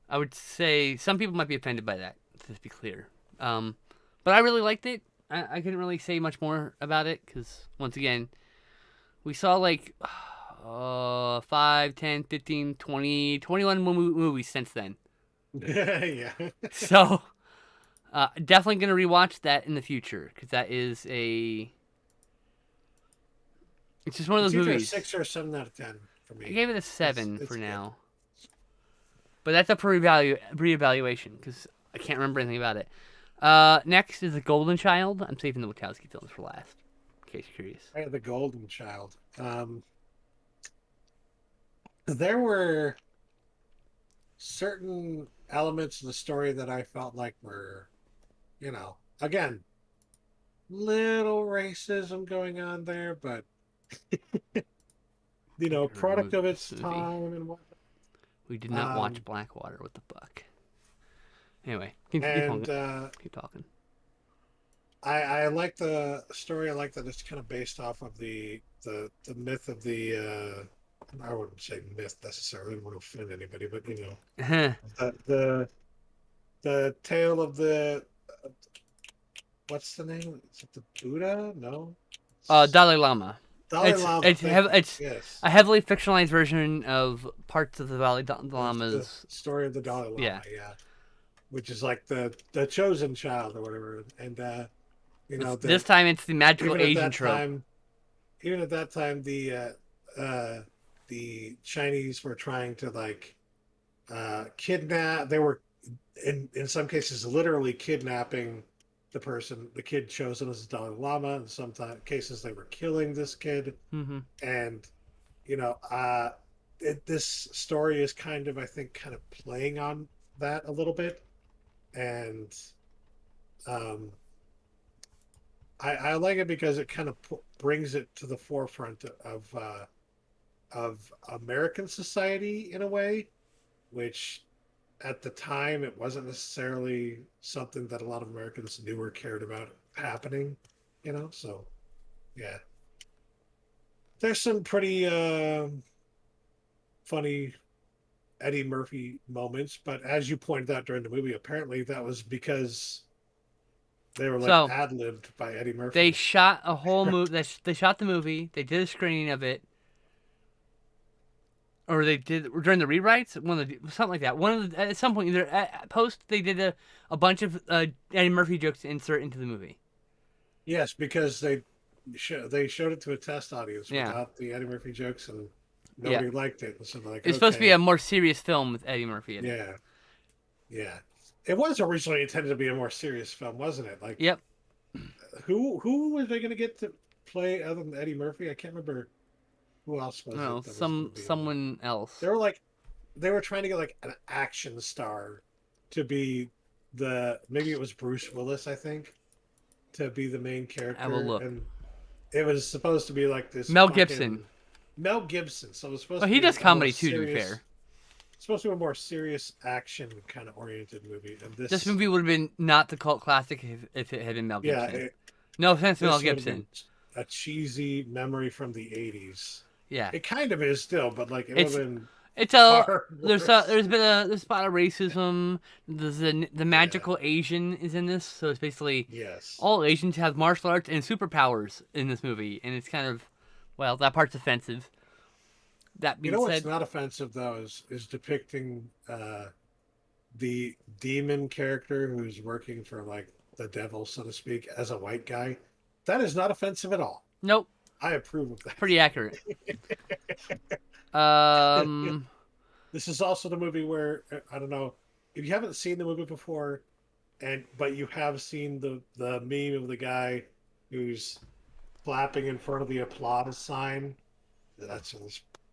I would say some people might be offended by that. To be clear, but I really liked it. I couldn't really say much more about it because once again, we saw like 5, 10, 15, 20, 21 movies since then. Yeah. So definitely gonna rewatch that in the future because that is a. It's just one of It's those either a movies. 6 or 7 out of 10 for I me. gave it a 7 It's for good. now, but that's up for reevaluation because I can't remember anything about it. Next is The Golden Child. I'm saving the Wachowski films for last, in case you're curious. I had the Golden Child. There were certain elements of the story that I felt like were, again, little racism going on there, but product of its This movie. time and whatnot. We did not watch Um, Blackwater. What the fuck? Anyway, keep and talking. Keep talking. I like the story. I like that it's kind of based off of the myth of the. I wouldn't say myth necessarily. I don't want to offend anybody, but the tale of the what's the name? Is it the Buddha? No. Dalai Lama. Dalai Lama. Thank you. It's Yes. a heavily fictionalized version of parts of the The Lama's. story of the Dalai Lama. Yeah. Yeah. Which is like the chosen child or whatever, and This time it's the magical even at Asian that trope. time, even at that time, the Chinese were trying to like kidnap. They were in some cases literally kidnapping the kid chosen as a Dalai Lama. In some cases, they were killing this kid, Mm-hmm. and you know, this story is kind of, I think, kind of playing on that a little bit, and um, I like it because it kind of brings it to the forefront of American society in a way, which at the time it wasn't necessarily something that a lot of Americans knew or cared about happening, So yeah, there's some pretty funny Eddie Murphy moments, but as you pointed out during the movie, apparently that was because they were like So ad libbed by Eddie they Murphy. shot a whole movie. They shot the movie. They did a screening of it, or they did during the rewrites. Something like that. At some point either at post they did a bunch of Eddie Murphy jokes to insert into the movie. Yes, because they showed it to a test audience Yeah. without the Eddie Murphy jokes, and Yeah. nobody liked it. And so they're like, It's supposed to be okay, a more serious film with Eddie Murphy in it. yeah, yeah. It was originally intended to be a more serious film, wasn't it? Like, Yep. who were they going to get to play other than Eddie Murphy? I can't remember who else was No, it that was going to be in it. someone else. They were trying to get like an action star to be maybe it was Bruce Willis, I think, to be the main character. I will look. And it was supposed to be like this Mel fucking Gibson. Mel Gibson. So it was supposed Well, to he be does a more comedy too, to be serious, fair. supposed to be a more serious action kind of oriented movie, and This this, movie would have been not the cult classic if it had been Mel yeah, Gibson. No offense to Mel this would have Gibson. been a cheesy memory from the '80s. Yeah, It kind of is still, but like it would it's have been it's a far worse. there's been a spot of racism. The Yeah. magical Asian is in this, so it's basically Yes. all Asians have martial arts and superpowers in this movie, and it's kind of, well, that part's offensive. That You being know what's said, not offensive though is depicting the demon character who's working for like the devil, so to speak, as a white guy. That is not offensive at all. nope, I approve of pretty accurate. Um, This is also the movie where I don't know if you haven't seen the movie before, and but you have seen the meme of the guy who's clapping in front of the applause sign. That's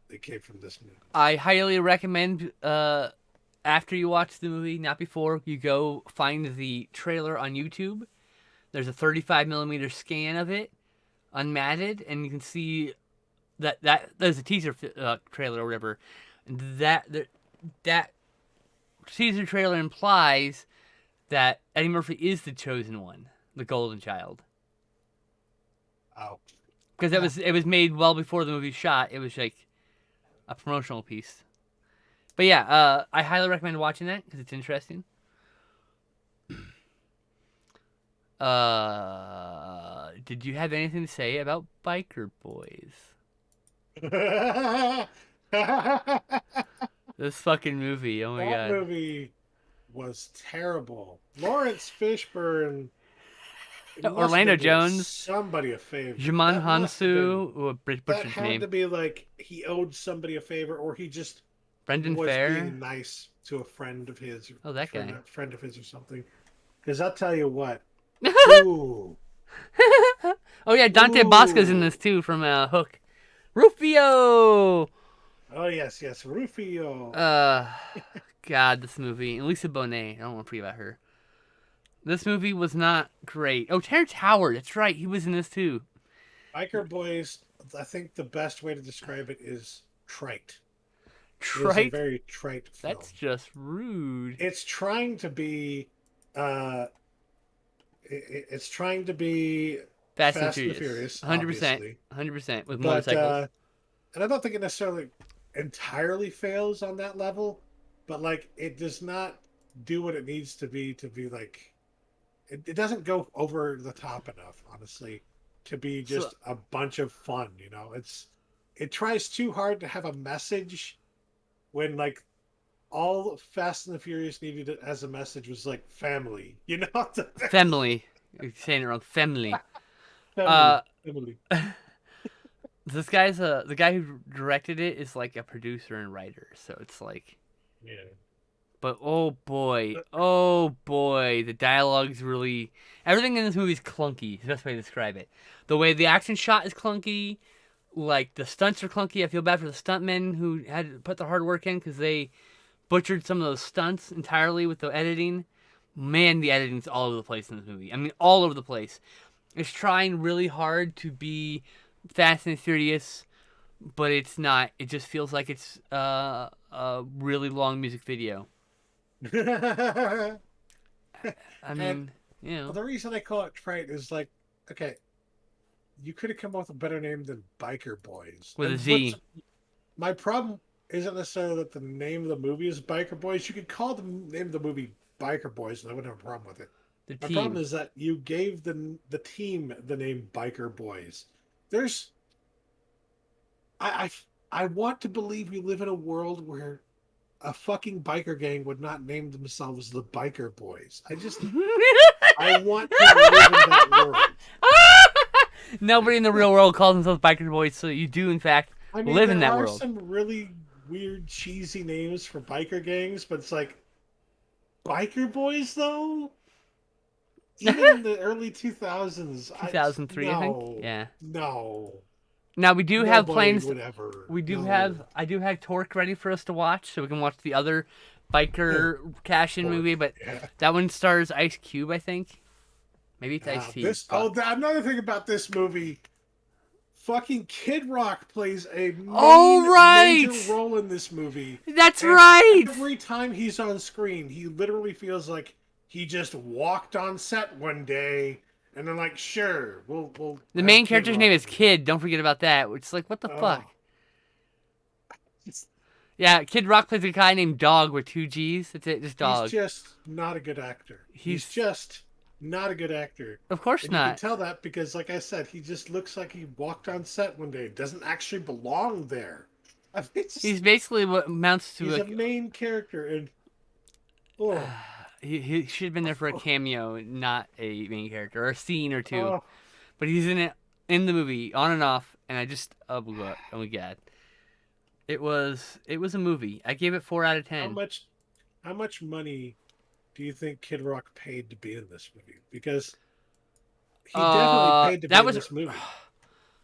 it came from this movie. I highly recommend after you watch the movie, not before, you go find the trailer on YouTube. There's a 35 millimeter scan of it, unmatted, and you can see that there's a teaser trailer or whatever. That teaser trailer implies that Eddie Murphy is the chosen one, the golden child, Oh, because it was made well before the movie shot. It was like a promotional piece. But yeah, I highly recommend watching that because it's interesting. Did you have anything to say about Biker Boys? that This fucking movie, oh my god. movie was terrible. Lawrence Fishburne must have Orlando been doing Jones, somebody a favor. Jimon That must have been Hansu, that butchered his had name. to be like he owed somebody a favor, or he just Brendan was Fair. being nice to a friend of his, Oh, that guy. friend of his or something. Because I'll tell you what, ooh, Oh yeah, Dante Bosco's in ooh, this too from Hook. Rufio. oh yes, yes, Rufio, Uh, God, this movie. And Lisa Bonet. I don't want to forget about her. This movie was not great. Oh, Terrence Howard. That's right. He was in this too. Biker Boys. I think the best way to describe it is trite. It is a Trite? very trite film. That's just rude. It's trying to be, uh, it's trying to be Fast and Fast and the Furious. Furious, 100%. obviously, 100% with but motorcycles. and I don't think it necessarily entirely fails on that level, but like it does not do what it needs to be like it doesn't go over the top enough, honestly, to be So, just a bunch of fun. It tries too hard to have a message when like all Fast and the Furious needed as a message was like family, family. You're saying it wrong. Family. family, Uh, family. this guy's the guy who directed it is like a producer and writer. So it's like, Yeah. but oh boy, the dialogue's really everything in this movie is clunky. Is the best way to describe it. The way the action shot is clunky, like the stunts are clunky. I feel bad for the stuntmen who had to put the hard work in because they butchered some of those stunts entirely with the editing. Man, the editing's all over the place in this movie. I mean, all over the place. It's trying really hard to be Fast and Furious, but it's not. It just feels like it's a really long music video. I And mean, you know, the reason I call it trite is like, okay, you could have come up with a better name than Biker Boys. with a And what's Z. my problem isn't necessarily that the name of the movie is Biker Boys. You could call the name of the movie Biker Boys, and I wouldn't have a problem with it. The My problem team. is that you gave the team the name Biker Boys. There's I I want to believe we live in a world where a fucking biker gang would not name themselves the Biker Boys. I want to live in that world. Nobody in the real world calls themselves biker boys, so you do in fact I mean, live in there that are world. some really weird, cheesy names for biker gangs, but it's like Biker Boys though. Even in the early 2000s, 2003, I think. no, Yeah. no, Now we do have nobody plans. would ever. We do No, have. I do have Torque ready for us to watch, so we can watch the other biker cash-in Torque, movie. But yeah. that one stars Ice Cube, I think. Maybe it's Ice T. Another thing about this movie, fucking Kid Rock plays a Oh, major right! role in this movie, That's and right! every time he's on screen, he literally feels like he just walked on set one day, and they're like, "Sure, we'll The have main Kid character's name Rock is in here." Kid. Don't forget about that. Which is like, what the fuck? Oh, Yeah, Kid Rock plays a guy named Dog with 2 G's. That's it, just he's Dog. just not a good actor. He's He's, just not a good actor. of course And you can not. tell that because, like I said, he just looks like he walked on set one day. Doesn't actually belong there. I mean, He's basically what amounts to he's a. a main character, and oh, He should have been there for a cameo, not a main character, or a scene or two. oh, But he's in it in the movie, on and off, and I just oh my god, it was a movie. I gave it 4 out of 10. how much money do you think Kid Rock paid to be in this movie? Because he definitely paid to be That in was this movie.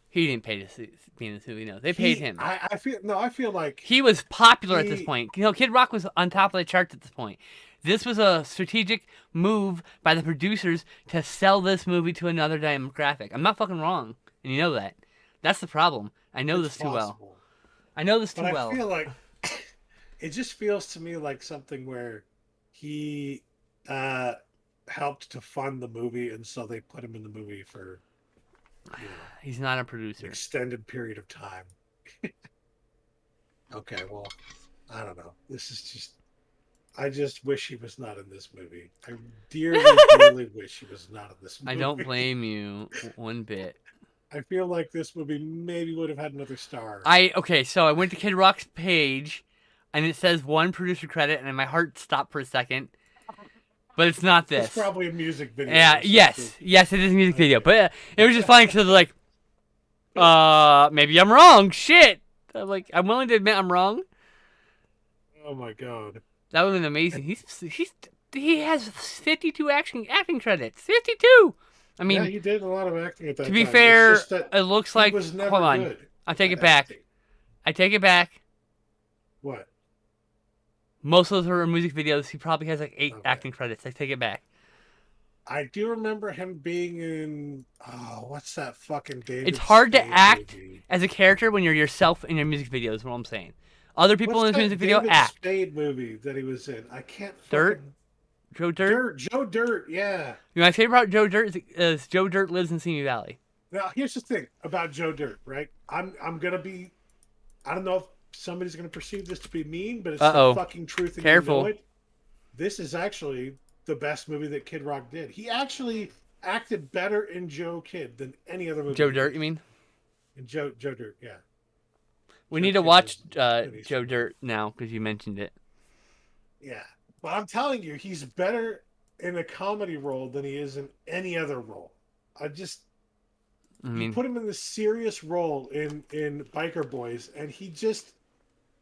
he didn't pay to be in this movie. No, they paid him. I feel like He was popular at this he point. Kid Rock was on top of the charts at this point. This was a strategic move by the producers to sell this movie to another demographic. I'm not fucking wrong, and you know that. That's the problem. I know it's this too well. possible. I know this too But I well. feel like it just feels to me like something where he uh helped to fund the movie, and so they put him in the movie for He's not a an producer. extended period of time. Okay, well, I don't know. This is just I just wish he was not in this movie. I dearly, dearly wish he was not in this movie. I don't blame you one bit. I feel like this movie maybe would have had another star. Okay, so I went to Kid Rock's page, and it says one producer credit, and my heart stopped for a second. But it's not this. It's probably a music video. Yeah. Yes. Yes, it is a music video. But it was just funny because like, maybe I'm wrong. Shit. I'm like, I'm willing to admit I'm wrong. Oh my god. That would have been amazing. He has 52 acting credits. 52. I mean, Yeah, he did a lot of acting at that to time. be It's fair, just that it looks he like. was never Hold on. good I take at it back. acting. I take it back. What? Most of those are music videos. He probably has like 8 Okay. acting credits. I take it back. I do remember him being in what's that fucking David It's hard to Spade act movie? as a character when you're yourself in your music videos. Is what I'm saying. Other people What's in this that music video David act. Spade movie that he was in? I can't Dirt? fucking... Joe Dirt. Joe Dirt, yeah. My favorite part of Joe Dirt is Joe Dirt lives in Simi Valley. Now here's the thing about Joe Dirt, right? I'm gonna be I don't know if somebody's gonna perceive this to be mean, but it's the fucking truth and Careful. you know it. This is actually the best movie that Kid Rock did. He actually acted better in Joe Kid than any other movie. Joe Dirt, you mean? In Joe Dirt, yeah. We Joe need to Kid watch is Joe Dirt now because you mentioned it. Yeah. But I'm telling you, he's better in a comedy role than he is in any other role. I you mean, put him in this serious role in Biker Boyz, and he just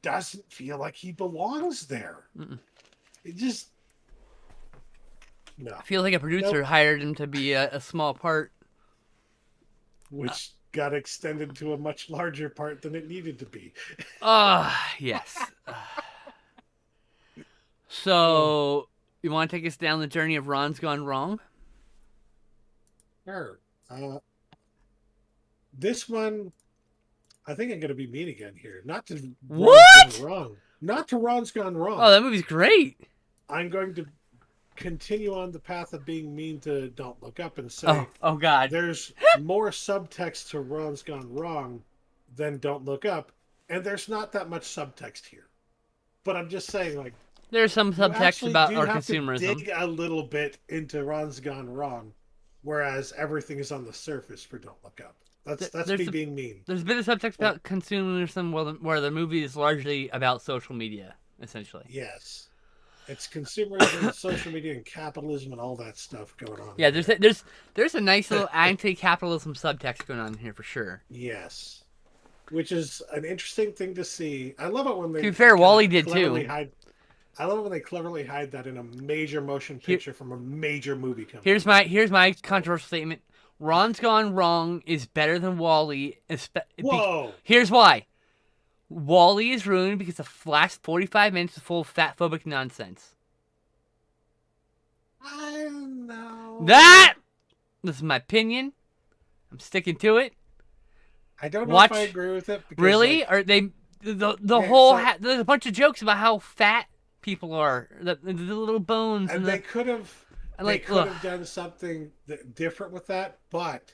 doesn't feel like he belongs there. Mm-mm. It just no. I feel like a producer hired him to be a small part. Which got extended to a much larger part than it needed to be. Yes. So, you want to take us down the journey of Ron's Gone Wrong? Sure. This one, I think I'm going to be mean again here. Not to What? Ron's Gone Wrong. Not to Ron's Gone Wrong. Oh, that movie's great. I'm going to continue on the path of being mean to Don't Look Up and say, oh God. There's more subtext to Ron's Gone Wrong than Don't Look Up, and there's not that much subtext here. But I'm just saying, like, There's some subtext about our consumerism. To dig a little bit into Ron's Gone Wrong, whereas everything is on the surface for Don't Look Up. That's me being mean. There's a bit of subtext about consumerism where the movie is largely about social media, essentially. Yes. It's consumerism, social media, and capitalism, and all that stuff going on. Yeah, there's a nice little anti-capitalism subtext going on here for sure. Yes, which is an interesting thing to see. I love it when they. To be fair, Wall-E did too. I love it when they cleverly hide that in a major motion picture from a major movie company. Here's my controversial statement. Ron's Gone Wrong is better than Wall-E. Whoa! Here's why. Wall-E is ruined because the last 45 minutes is full of fat-phobic nonsense. I know. This is my opinion. I'm sticking to it. I don't know if I Watch. agree with it because, Really? like, Are they the okay, whole? so There's a bunch of jokes about how fat people are. The little bones and and the they like. could Ugh, have done something different with that, but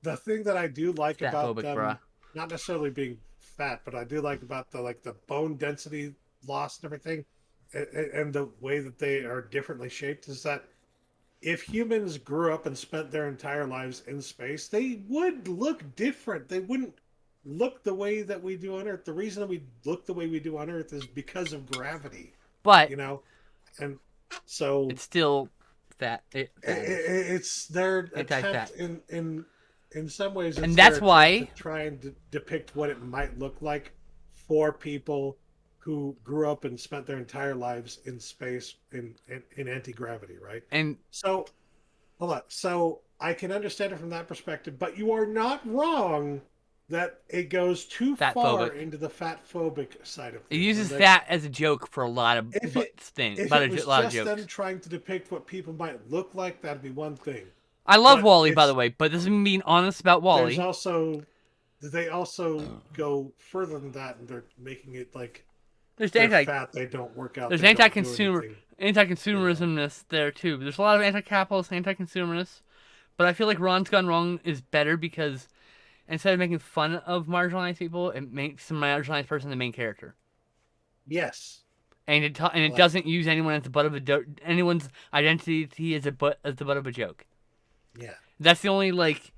the thing that I do like fat about phobic, bruh. them, not necessarily being fat, but I do like about the bone density loss and everything, and the way that they are differently shaped is that if humans grew up and spent their entire lives in space, they would look different. They wouldn't look the way that we do on Earth. The reason that we look the way we do on Earth is because of gravity, But you know, and so it's still fattish, it's their anti-fat, attempt in some ways and it's their that's attempt to why. try and depict what it might look like for people who grew up and spent their entire lives in space in anti-gravity, right? And So hold on. So I can understand it from that perspective, but you are not wrong that it goes too fat far phobic. into the fat phobic side of It things. And uses like fat as a joke for a lot of if it things, if about it was a lot of just them jokes. trying to depict what people might look like, that'd be one thing. I love But Wally, by the it's way, but this is me being honest about there's Wally. also they also go further than that and they're making it like There's they're anti fat, they don't work out, there's they don't do anything, you know. anti-consumerismness there too. There's a lot of anti-capitalist, anti-consumerist. But I feel like Ron's Gone Wrong is better because instead of making fun of marginalized people, it makes the marginalized person the main character, Yes. and it Like doesn't use anyone as the butt of anyone's identity as the butt of a joke. yeah. That's the only like.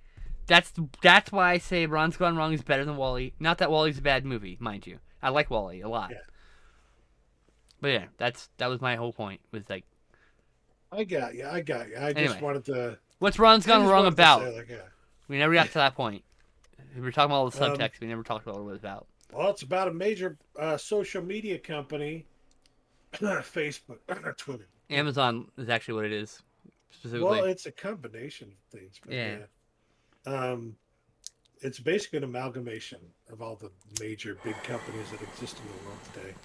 That's why I say Ron's Gone Wrong is better than Wally. Not that Wally's a bad movie, mind you. I like Wally a lot. Yeah. But yeah, that was my whole point. Was like, I got you. I got you. anyway, what's Ron's I Gone just Wrong wanted to about? say like yeah. We never got to that point. We were talking about all the Um subtext. We never talked about what it was about. well, it's about a major social media company, Facebook, Twitter. Yeah. Amazon is actually what it is, Well, specifically. it's a combination of things, but Yeah. yeah. Um, it's basically an amalgamation of all the major big companies that exist in the world today.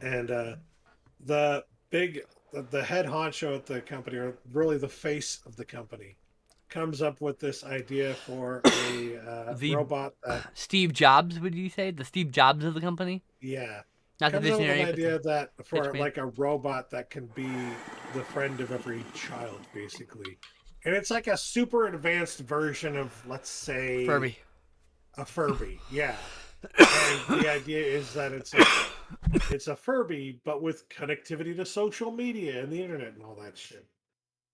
And the the head honcho at the company, or really the face of the company, comes up with this idea for a The robot that, Steve Jobs, would you say? The Steve Jobs of the company? yeah, Not the comes up with an visionary, but the idea that pitch for man. like a robot that can be the friend of every child, basically. And it's like a super advanced version of, let's say, Furby. a Furby. Yeah. And the idea is that it's a Furby, but with connectivity to social media and the internet and all that shit.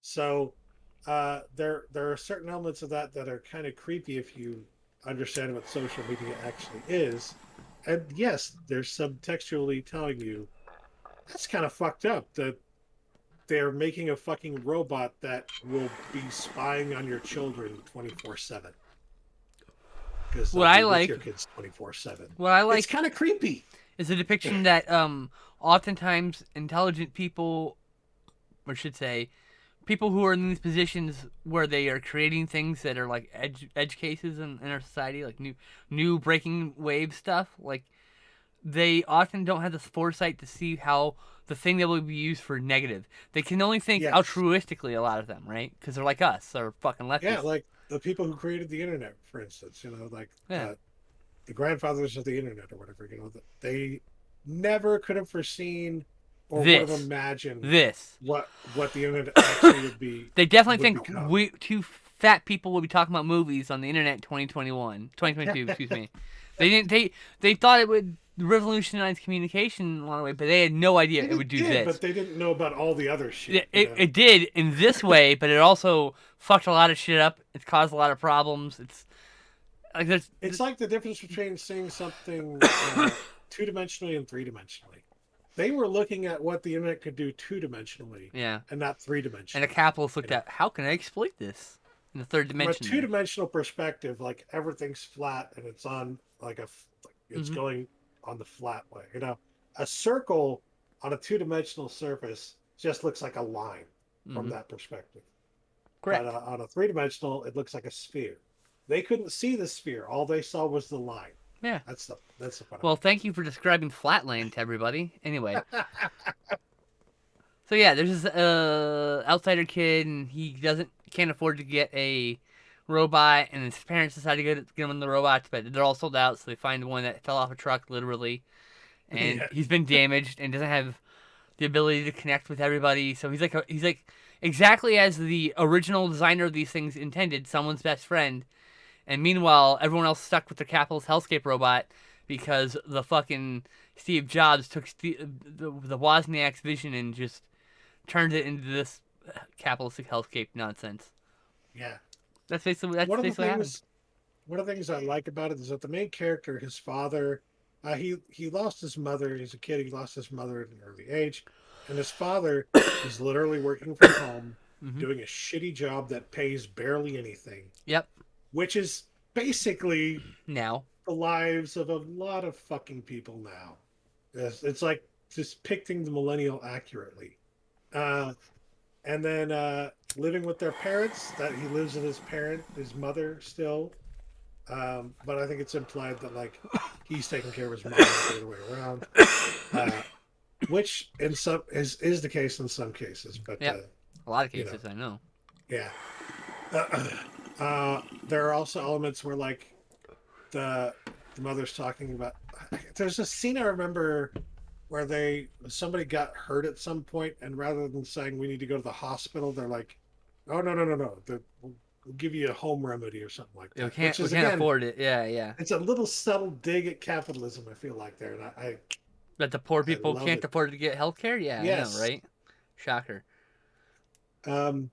So there are certain elements of that that are kind of creepy if you understand what social media actually is. And yes, they're subtextually telling you that's kind of fucked up that they're making a fucking robot that will be spying on your children 24/7 because they'll What I be with like, your kids 24/7. what I It's like kind of creepy. is a depiction that oftentimes intelligent people, or should say, people who are in these positions where they are creating things that are like edge cases in our society, like new breaking wave stuff, like they often don't have the foresight to see how the thing that will be used for negative. They can only think Yes. altruistically, a lot of them, right? Because they're like us, they're fucking Yeah, lefties. like the people who created the internet, for instance, like Yeah. the grandfathers of the internet or whatever, they never could have foreseen or would have This, imagined this. what the internet actually They definitely would think become. we two fat people will be talking about movies on the internet in 2021, 2022, excuse me. They didn't. They thought it would revolutionize communication in a lot of ways, but they had no idea it would do But this. they didn't know about all the other It, shit, it, it did in this way, but it also fucked a lot of shit up. It's caused a lot of problems. It's like there's It's like the difference between seeing something two-dimensionally and three-dimensionally. They were looking at what the internet could do two-dimensionally yeah. and not And a three-dimensionally. capitalist You looked know, at how can I exploit this in the third from a dimension there. two-dimensional perspective, like everything's flat and it's on like it's Mm-hmm. going on the flat way. A circle on a two-dimensional surface just looks like a line from Mm-hmm. that perspective. But Correct. on a three-dimensional, it looks like a sphere. They couldn't see the sphere; all they saw was the line. Yeah. That's the fun Well, thank you for describing Flatland to everybody. Anyway. So yeah, there's this outsider kid, and he can't afford to get a robot, and his parents decide to get him in the robots, but they're all sold out, so they find one that fell off a truck, literally, and Yeah. he's been damaged and doesn't have the ability to connect with everybody. So he's like exactly as the original designer of these things intended, someone's best friend. And meanwhile, everyone else stuck with their capitalist hellscape robot because the fucking Steve Jobs took the Wozniak's vision and just turned it into this capitalistic hellscape nonsense. Yeah. That's One of the basically what happened. things one of the things I like about it is that the main character, his father, he lost his mother. He's a kid. He lost his mother at an early age, and his father is literally working from home, Mm-hmm. doing a shitty job that pays barely anything, Yep. which is basically Now. the lives of a lot of fucking people now. It's like just depicting the millennial accurately. Uh, and then living with their parents, that he lives with his mother still. But I think it's implied that like he's taking care of his mom the other way around, uh, which in some is the case in some cases. But Yep. A lot of you know, cases, I know. yeah. There are also elements where like the mother's talking about. There's a scene I remember where somebody got hurt at some point, and rather than saying we need to go to the hospital, they're like, "Oh no, we'll give you a home remedy or something like Yeah, that." we Which is can't again, afford it. Yeah, yeah. it's a little subtle dig at capitalism. I feel like there, and But the poor I people love can't it. afford to get health care? Yeah, I know, Yes, right? Shocker. um,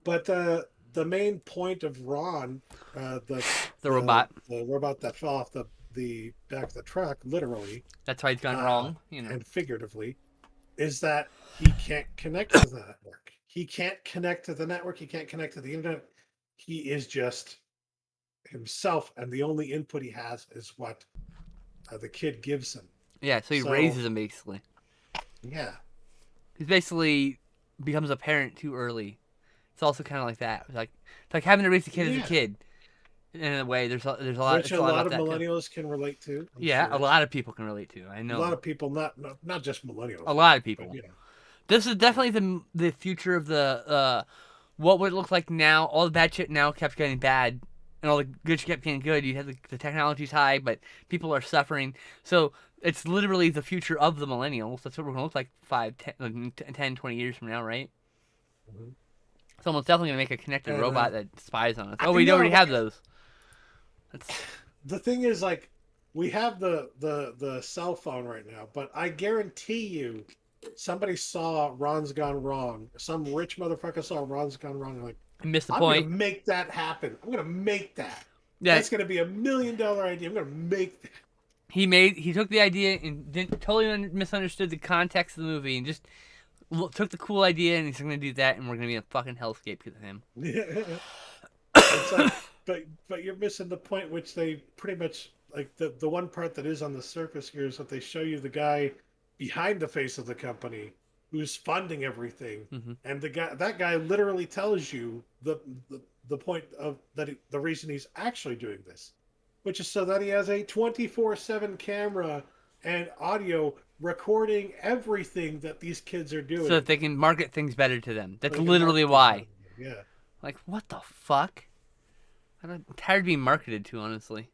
but the main point of Ron, The robot. the robot that fell off the back of the truck, literally That's why he's gone uh, wrong, you know. and figuratively, is that he can't connect to the network. He can't connect to the network. He can't connect to the internet. He is just himself, and the only input he has is what the kid gives him. Yeah, so he So raises him basically. yeah, He basically becomes a parent too early. It's also kind of like that. It's like having to raise a kid as a yeah, kid. In a way, there's a lot. which It's a a lot lot about of that too. millennials can relate to. I'm Yeah, a sure lot of people can relate to. I a lot know. of people, not just millennials, A lot of but people. you know, This is yeah, definitely the future of the what would it look like now. All the bad shit now kept getting bad, and all the good shit kept getting good. You had the technology's high, but people are suffering. So it's literally the future of the millennials. That's what we're gonna look like 10, 20 years from now, right? mhm. Someone's definitely gonna make a connected And robot that spies on us. Oh, I we know, already have like those. That's the thing is, like we have the cell phone right now, but I guarantee you, somebody saw Ron's Gone Wrong. Some rich motherfucker saw Ron's Gone Wrong. And like, I missed the I'm gonna point. make that happen. I'm gonna make that. Yeah, That's gonna be $1 million idea. I'm gonna make that. he took the idea and didn't totally misunderstood the context of the movie and just took the cool idea and he's gonna do that and we're gonna be in a fucking hellscape because of him. It's like, but you're missing the point, which they pretty much like the one part that is on the surface here is that they show you the guy behind the face of the company who's funding everything, Mm-hmm. and that guy literally tells you the point of the reason he's actually doing this, which is so that he has a 24/7 camera and audio recording everything that these kids are So that doing. they can market things better to them. So That's they can literally market things better. why. Yeah. Like, what the fuck? I'm tired of being marketed to, honestly.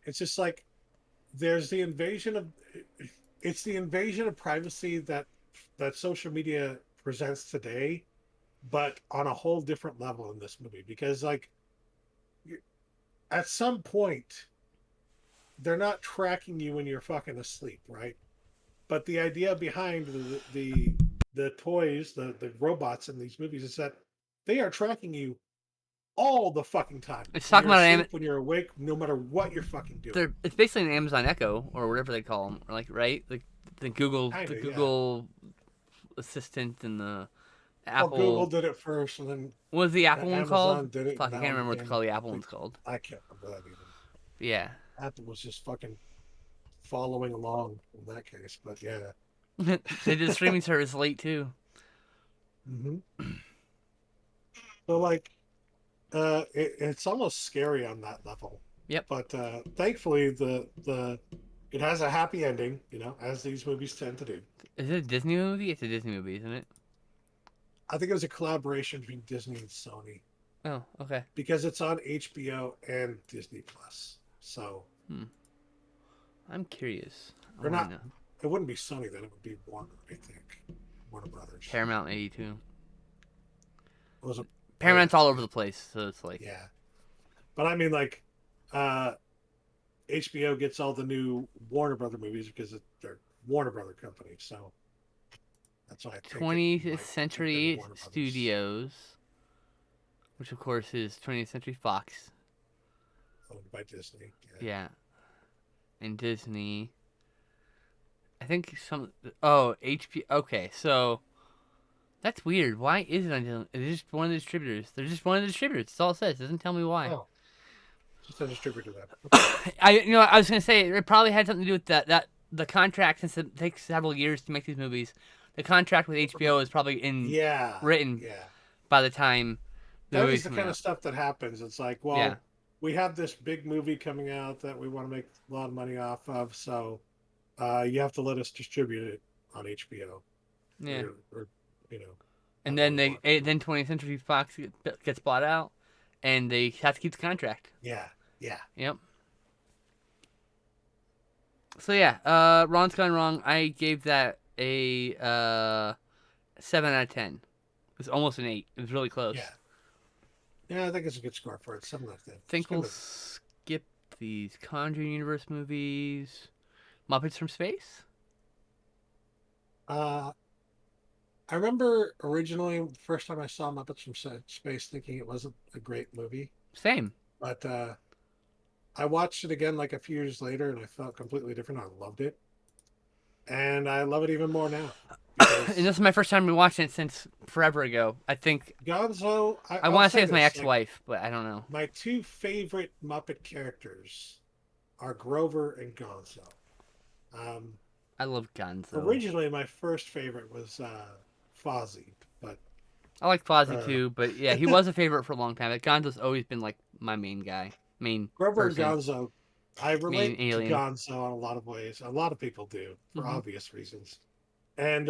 It's just like there's the invasion of it's the invasion of privacy that social media presents today, but on a whole different level in this movie because like at some point they're not tracking you when you're fucking asleep, right? But the idea behind the toys, the robots in these movies is that they are tracking you all the fucking time. It's When talking you're about asleep, when you're awake, no matter what you're fucking doing. it's basically an Amazon Echo or whatever they call them, like right? Like the Kinda, yeah. Google Assistant and the Well, Google Apple. did it first, and then What was the Apple one called? Amazon did it, and Fuck, I that can't one remember what became. the I Apple think one's called. I can't remember that even. But yeah. Apple was just fucking following along in that case, but yeah. They did a streaming service late too. Hmm. So like, it's almost scary on that level. Yep. But thankfully, the it has a happy ending, as these movies tend to do. Is it a Disney movie? It's a Disney movie, isn't it? I think it was a collaboration between Disney and Sony. Oh, okay. because it's on HBO and Disney Plus. So, I'm curious. I or want to not. know. It wouldn't be Sony then. It would be Warner, I think. Warner Brothers. Paramount 82. Was it? Oh yeah, Paramount's all over the place, so it's like. yeah. But I mean, like, uh, HBO gets all the new Warner Brother movies because they're Warner Brother company. So that's why I think it 20th might have been Century Warner Brothers, Studios, which of course is 20th Century Fox. owned by Disney. Yeah. Yeah. And Disney. I think some. Oh, HP. Okay, so. That's weird. Why is it on Disney? It's just one of the distributors. They're just one of the distributors. That's all it says. It doesn't tell me why. Oh, just a distributor then. Okay. I was gonna say it probably had something to do with that the contract, since it takes several years to make these movies. The contract with HBO is probably Yeah. written Yeah. by the time the That movie's is the coming kind of out. stuff that happens. It's like, well, Yeah. we have this big movie coming out that we want to make a lot of money off of, so you have to let us distribute it on HBO. Yeah. Or you know. And however then we want. then 20th Century Fox gets bought out, and they have to keep the contract. Yeah. Yeah. Yep. So yeah, Ron's Gone Wrong. I gave that a 7 out of 10. It was almost an 8. It was really close. Yeah. Yeah, I think it's a good score for it. Something like that. I think we'll skip these Conjuring Universe movies. Muppets from Space? I remember originally, the first time I saw Muppets from Space, thinking it wasn't a great movie. Same. But I watched it again like a few years later, and I felt completely different. I loved it, and I love it even more now. And this is my first time rewatching it since forever ago. I think Gonzo. I want to say it's my ex-wife, but I don't know. My two favorite Muppet characters are Grover and Gonzo. I love Gonzo. Originally, my first favorite was Fozzie, but I like Fozzie too, but yeah, he was a favorite for a long time. But Gonzo's always been like my main guy, Grover person. and Gonzo. I relate to Gonzo in a lot of ways. A lot of people do for obvious reasons. And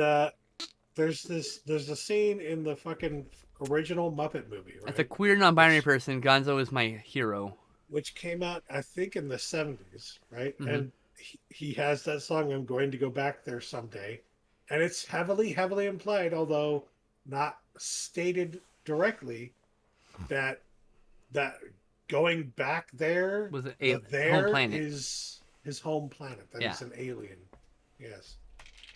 there's a scene in the fucking original Muppet movie, right? As a queer non-binary person, Gonzo is my hero. Which came out, I think, in the 70s, right? And he has that song, I'm going to go back there someday. And it's heavily, heavily implied, although not stated directly, that going back there Was it there home planet? is his home planet. That Yeah. is an alien. Yes.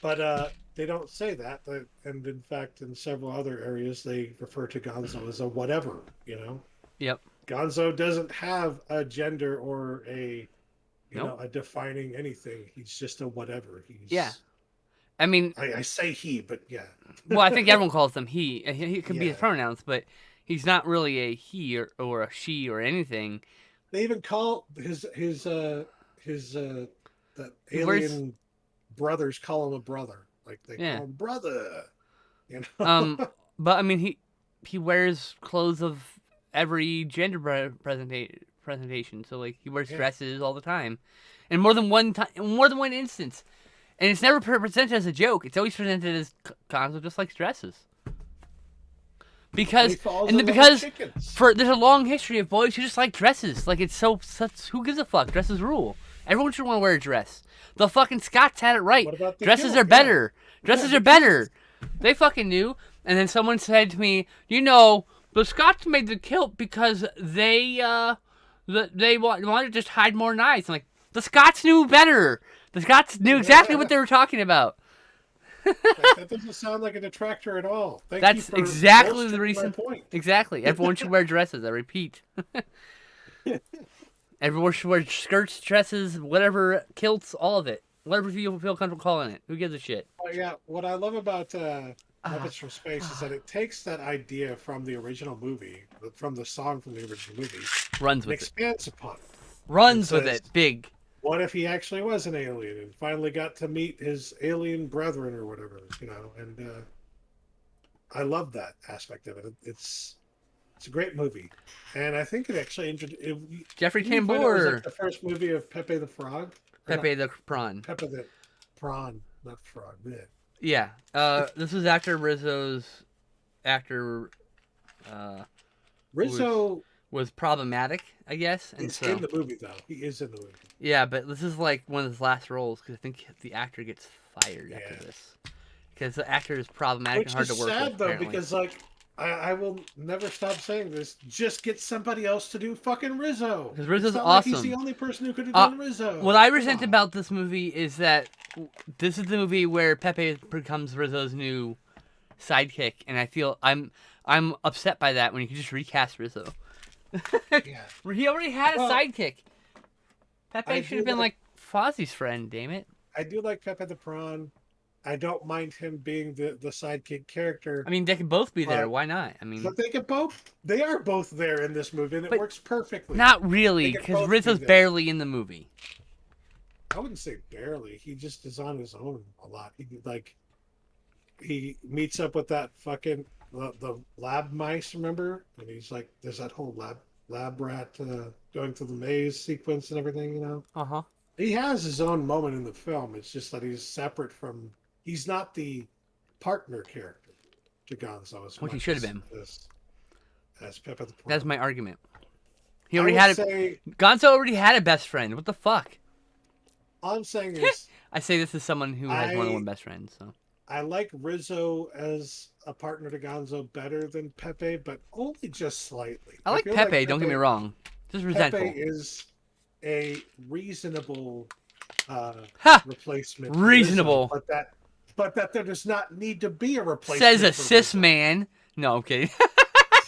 But they don't say that. And in fact, in several other areas, they refer to Gonzo as a whatever, you know? Yep. Gonzo doesn't have a gender or a a defining anything. He's just a whatever. Yeah. I mean, I say he, but yeah. well, I think everyone calls them he. He could be his pronouns, but he's not really a he or a she or anything. They even call his the alien brothers call him a brother. Like they call him brother. You know. But I mean he wears clothes of every gender presentation. So like he wears dresses all the time, and more than one instance. And it's never presented as a joke. It's always presented as Gonzo just likes dresses. Because there's a long history of boys who just like dresses. Like it's who gives a fuck? Dresses rule. Everyone should want to wear a dress. The fucking Scots had it right. Dresses are better. Dresses are better. They fucking knew. And then someone said to me, the Scots made the kilt because they wanted to just hide more knives. I'm like, the Scots knew better. The Scots knew exactly what they were talking about. That doesn't sound like a detractor at all. That's exactly the reason. Exactly. Everyone should wear dresses. I repeat. Everyone should wear skirts, dresses, whatever, kilts, all of it. Whatever you feel comfortable calling it. Who gives a shit? Yeah. What I love about Muppets from Space is that it takes that idea from the original movie, from the song from the original movie, runs with expands upon it. Runs with it. Big. What if he actually was an alien and finally got to meet his alien brethren or whatever, and I love that aspect of it. It's a great movie, and I think it actually Jeffrey Tambor. Like the first movie of Pepe the Frog. Pepe the Prawn. Pepe the Prawn, not frog. Yeah. This was actor Rizzo's Rizzo was problematic, I guess, and is in so the movie, though. He is in the movie. yeah. But this is like one of his last roles because I think the actor gets fired after Yeah. this because the actor is problematic and Which hard is to work with. sad, though, Apparently, because, like, I will never stop saying this. Just get somebody else to do fucking Rizzo. because It's Rizzo's not like he's the awesome. only person who could have Uh, done Rizzo. what I Come resent on. about this movie is that this is the movie where Pepe becomes Rizzo's new sidekick, and I feel I'm upset by that when you can just recast Rizzo. Yeah. He already had a Well, sidekick. I Pepe should do have been like like Fozzie's friend. Damn it! I do like Pepe the Prawn. I don't mind him being the sidekick character, I mean, they can both be there. but Why not? I mean, they are both there in this movie, and it but works perfectly. not They really, can because both be Rizzo's there. barely in the movie. I wouldn't say barely. He just is on his own a lot. He meets up with that fucking the lab mice, remember? And he's like, there's that whole lab rat going through the maze sequence and everything. Uh huh. He has his own moment in the film. It's just that he's separate from. He's not the partner character to Gonzo as Which he much should have been. as Peppa the Prawn. That's my argument. He I already would had say Gonzo already had a best friend. What the fuck? all I'm saying is I say this as someone who has more than I one best friend. So I like Rizzo as a partner to Gonzo better than Pepe, but only just slightly. I like feel Pepe. Don't get me wrong. Just resentful. Pepe is a reasonable Ha! replacement. for Reasonable. Rizzo, but that there does not need to be a replacement. Says a for cis Rizzo. man. No, I'm kidding.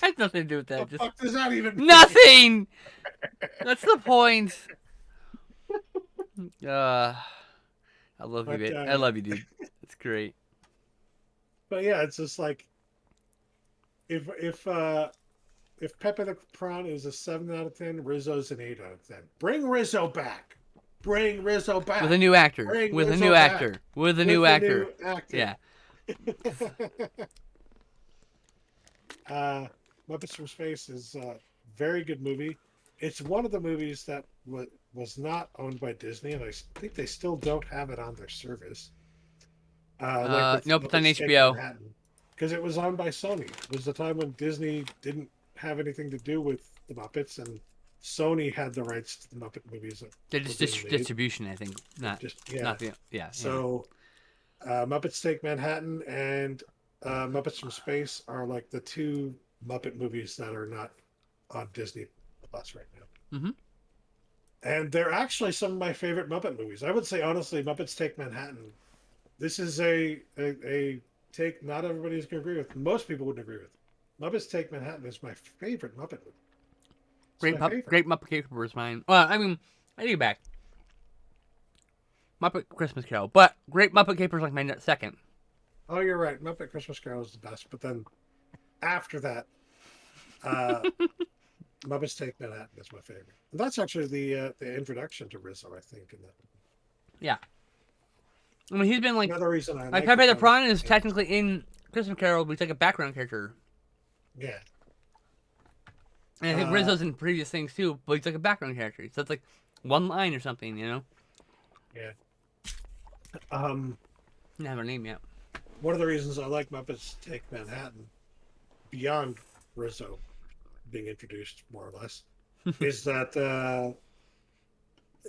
Has nothing to do with that. The Just fuck does that even mean? nothing. That's the point. I love you, But, babe. I love you, dude. It's great. But yeah, it's just like if Pepe the Prawn is a 7 out of 10, Rizzo's an 8 out of 10. Bring Rizzo back. Bring Rizzo back. With a new actor. Bring With a Rizzo new back. actor. With a With new the actor. new actor. Yeah. Muppets from Space is a very good movie. It's one of the movies that was not owned by Disney, and I think they still don't have it on their service. Nope, it's on HBO. Because it was owned by Sony. It was the time when Disney didn't have anything to do with the Muppets, and Sony had the rights to the Muppet movies. They're just distribution, I think. Not the yeah. So, Muppets Take Manhattan and Muppets from Space are like the two Muppet movies that are not on Disney Plus right now. Mm-hmm. And they're actually some of my favorite Muppet movies. I would say, honestly, Muppets Take Manhattan. This is a take not everybody's going to agree with. Most people wouldn't agree with. Muppets Take Manhattan is my favorite Muppet movie. Great Muppet Caper is mine. Well, I mean, I take it back. Muppet Christmas Carol, but Great Muppet Caper is like my second. Oh, you're right. Muppet Christmas Carol is the best. But then after that, Muppets Take Manhattan is my favorite. And that's actually the introduction to Rizzo, I think. In that. Yeah. I mean, he's been like Another reason I like Pepe the Prawn is technically in Christmas Carol, but he's like a background character. Yeah. And I think Rizzo's in previous things too, but he's like a background character. So it's like one line or something, you know? Yeah. Didn't have a name yet. One of the reasons I like Muppets Take Manhattan, beyond Rizzo being introduced more or less, is that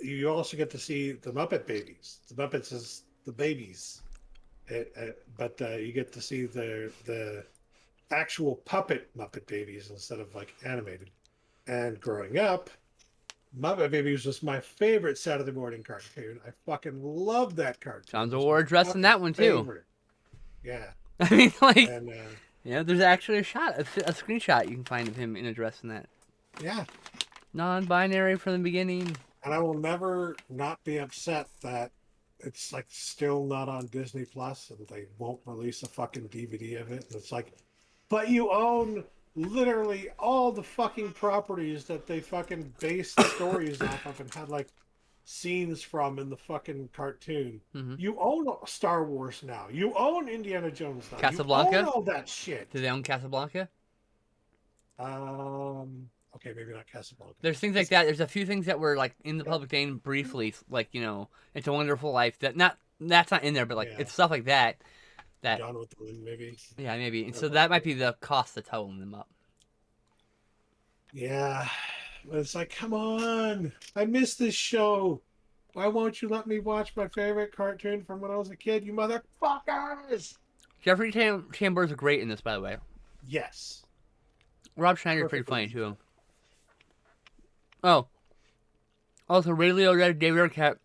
you also get to see the Muppet babies. The Muppets is the babies, but you get to see the actual puppet Muppet babies instead of like animated. And growing up, Muppet Babies was my favorite Saturday morning cartoon. I fucking loved that cartoon. John's Award dressed in that one too. Favorite. Yeah. I mean, like, And yeah, there's actually a screenshot you can find of him in a dress in that. yeah. Non-binary from the beginning. And I will never not be upset that it's like still not on Disney Plus and they won't release a fucking DVD of it. And it's like, but you own literally all the fucking properties that they fucking based the stories off of and had like scenes from in the fucking cartoon. Mm-hmm. You own Star Wars now. You own Indiana Jones now. Casablanca? You own all that shit. Do they own Casablanca? Okay, maybe not Casablanca. There's things like that. There's a few things that were like in the public domain briefly, like, you know, It's a Wonderful Life. That's not in there, but like it's stuff like that. Gone with the Wind, maybe. Yeah, maybe. And so that might be the cost of totaling them up. Yeah. But it's like, come on. I missed this show. Why won't you let me watch my favorite cartoon from when I was a kid, you motherfuckers? Chambers are great in this, by the way. Yes. Rob Schneider's pretty Perfectly funny too. detailed. Oh, also Ray Liotta, David Arquette,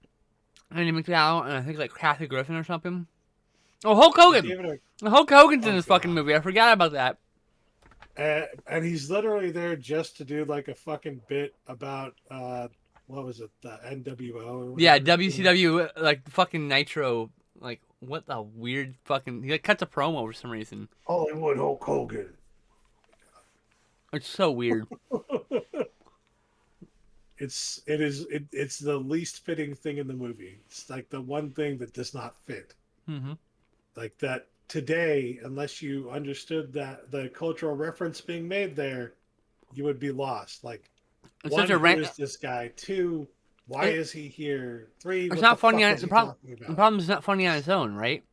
Andy McDowell, and I think like Kathy Griffin or something. Oh, Hulk Hogan. David, Hulk Hogan's in oh this fucking god. movie. I forgot about that. And he's literally there just to do like a fucking bit about what was it, the NWO or Yeah, whatever. WCW, like fucking Nitro. Like, what the weird fucking. He like cuts a promo for some reason. Hollywood Hulk Hogan. It's so weird. It's the least fitting thing in the movie. It's like the one thing that does not fit. Mm-hmm. Like that today, unless you understood that the cultural reference being made there, you would be lost. Like, It's such one, a who rant. is this guy? Two, why It, is he here? Three, it's what the not funny fuck on is the he problem. talking The about? problem is not funny on its own, right?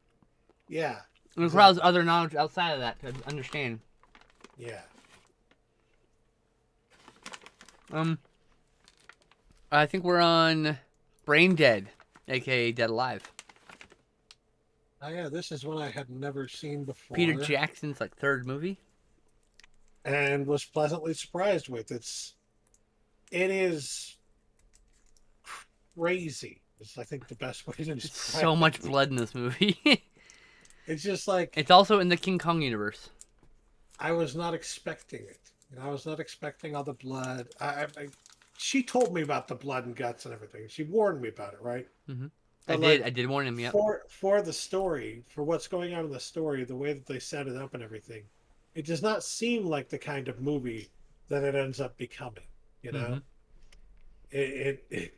Yeah, It requires exactly. other knowledge outside of that to understand. Yeah. Um, I think we're on Brain Dead, aka Dead Alive. Oh yeah, this is one I had never seen Peter before Jackson's like third movie. and was pleasantly surprised with. It is crazy. Is I think the best way to It's describe so it. much blood in this movie. It's just like It's also in the King Kong universe. I was not expecting it. I was not expecting all the blood. She told me about the blood and guts and everything. She warned me about it, right? Mm-hmm. I But did. like I did warn him. Yep. for the story, for what's going on in the story, the way that they set it up and everything, it does not seem like the kind of movie that it ends up becoming. You Mm-hmm. know, it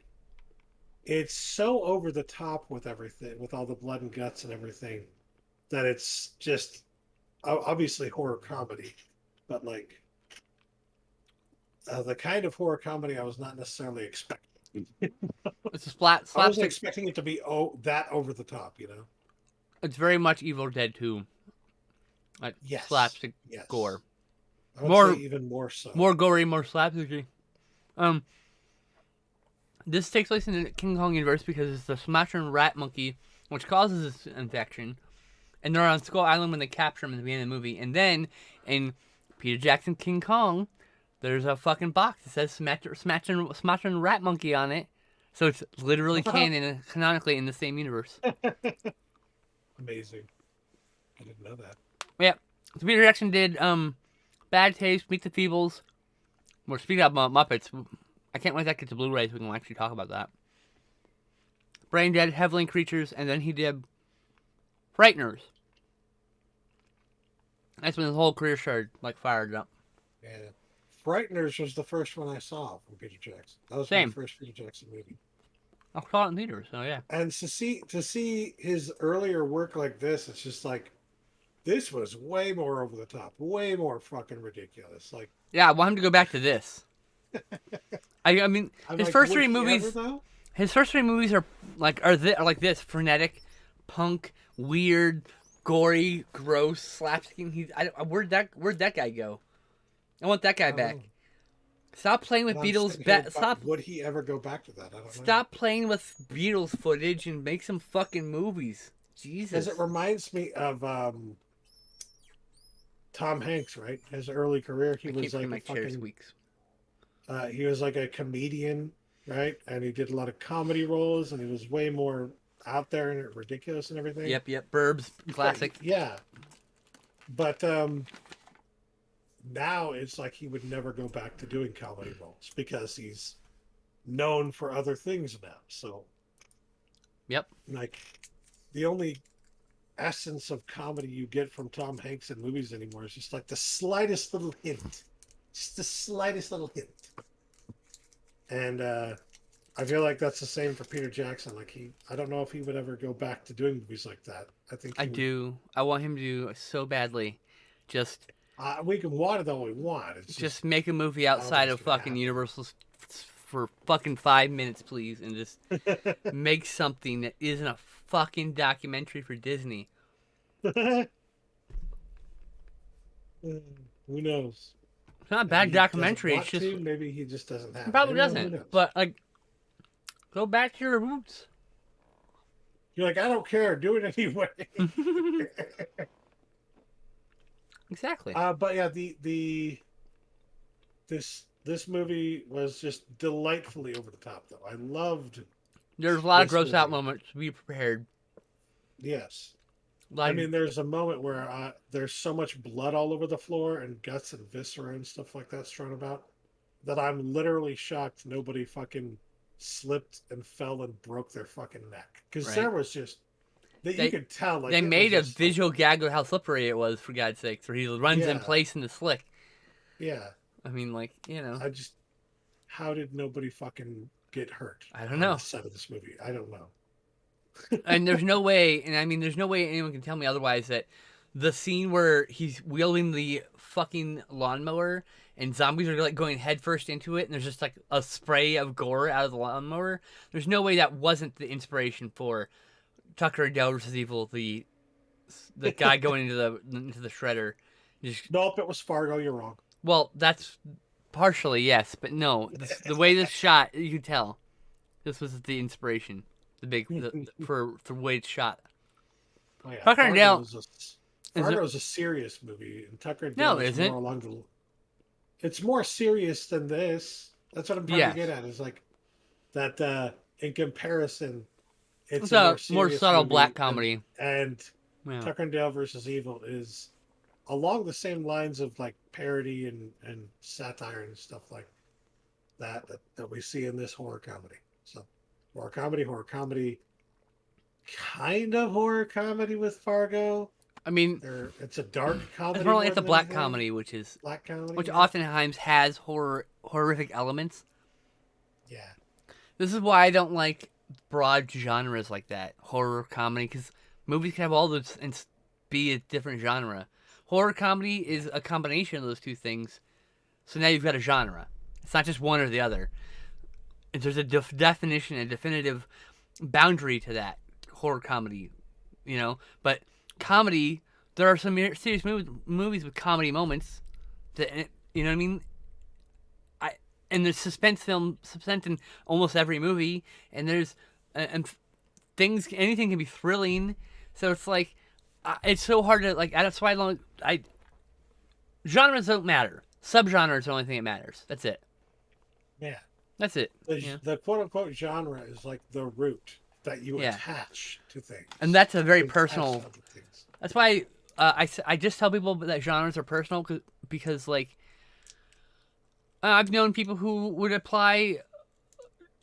it's so over the top with everything, with all the blood and guts and everything, that it's just obviously horror comedy, but like the kind of horror comedy I was not necessarily expecting. It's a I wasn't slapstick. expecting it to be that over the top, you know. It's very much Evil Dead 2. Like Yes, slapstick yes. gore. I would say More, even more so. more gory, more slapsticky. Um, this takes place in the King Kong universe because it's the Sumatran rat monkey which causes this infection, and they're on Skull Island when they capture him in the beginning of the movie. And then in Peter Jackson King Kong, there's a fucking box that says Sumatran rat monkey on it. So it's literally canon and canonically in the same universe. Amazing. I didn't know that. Yeah. So Peter Jackson did Bad Taste, Meet the Feebles. We're speaking about Muppets. I can't wait that gets to Blu-ray so we can actually talk about that. Brain Dead, Heavenly Creatures, and then he did Frighteners. That's when his whole career started, like, fired up. Yeah. Frighteners was the first one I saw from Peter Jackson. That was my Same. first Peter Jackson movie. I saw it in theaters, so yeah. And to see his earlier work like this, it's just like this was way more over the top, way more fucking ridiculous. Like Yeah, I want him to go back to this. I mean, I'm his like, first would three he ever movies, though? his first three movies are like this: frenetic, punk, weird, gory, gross, slapstick. Where'd that guy go? I want that guy I don't know. back. Stop playing with And I'm Beatles. sitting here, Stop. would he ever go back to that? I don't know. Stop playing with Beatles footage and make some fucking movies. Because Jesus. it reminds me of Tom Hanks, right? His early career, he I keep was forgetting like a my chair fucking, squeaks. he was like a comedian, right? And he did a lot of comedy roles, and he was way more out there and ridiculous and everything. Yep. Burbs, classic. Yeah, but now it's like he would never go back to doing comedy roles because he's known for other things now. So, Yep. like, the only essence of comedy you get from Tom Hanks in movies anymore is just like the slightest little hint, just the slightest little hint. And I feel like that's the same for Peter Jackson. Like I don't know if he would ever go back to doing movies like that. I think I he would. do. I want him to do so badly. Just We can want it all we want. It's just just make a movie I don't think outside it's of gonna fucking Universal for fucking 5 minutes, please, and just happen. make something that isn't a fucking documentary for Disney. Who knows? It's not a Maybe bad he doesn't documentary. It's want just to. Maybe he just doesn't have it it. probably You know, who doesn't. knows? But like, go back to your roots. You're like, I don't care. Do it anyway. Exactly. But yeah, this movie was just delightfully over the top, though. I loved There's a lot of this gross out movie. moments. Be prepared. Yes. I Like, mean, there's a moment where there's so much blood all over the floor and guts and viscera and stuff like that strewn about that I'm literally shocked nobody fucking slipped and fell and broke their fucking neck. Because right? there was just that you They could tell, like they it was made a just like, visual gag of how slippery it was. For God's sakes, where he runs in yeah, place in the slick. yeah. I mean, like, you know, I just, how did nobody fucking get hurt I don't on the know. set of this movie? I don't know. And there's no way, and I mean, there's no way anyone can tell me otherwise that the scene where he's wielding the fucking lawnmower and zombies are like going headfirst into it, and there's just like a spray of gore out of the lawnmower. There's no way that wasn't the inspiration for Tucker and Dale versus Evil, the guy going into the shredder. Just, Nope, it was Fargo. You're wrong. well, that's partially yes, but no, the way this shot, you could tell this was the inspiration, for the way it's shot. Oh yeah, Tucker and Dale is Fargo is a serious movie, and Tucker and no, Dale it is more isn't. along the. It's more serious than this. That's what I'm trying to Yes, get at. Is like that in comparison, it's it's a more a more serious subtle black movie, comedy. and Yeah. Tucker and Dale versus Evil is along the same lines of like parody and satire and stuff like that we see in this horror comedy. So horror comedy, kind of horror comedy with Fargo. I mean, It's a dark it's comedy more more like the than black anything. comedy, Black comedy, which yeah. oftentimes has horrific elements. Yeah. This is why I don't like broad genres like that, horror comedy, because movies can have all those and be a different genre. Horror comedy is a combination of those two things, so now you've got a genre. It's not just one or the other. And there's a definition, a definitive boundary to that horror comedy, But comedy, there are some serious movies with comedy moments. That, you know what I mean? And there's suspense in almost every movie, and there's and anything can be thrilling. So it's like it's so hard to like. That's why genres don't matter. Subgenres are the only thing that matters. That's it. Yeah. That's it. Yeah. The quote unquote genre is like the root that you Yeah. attach to things. And that's a very You attach personal. to other things. That's why I just tell people that genres are personal because like I've known people who would apply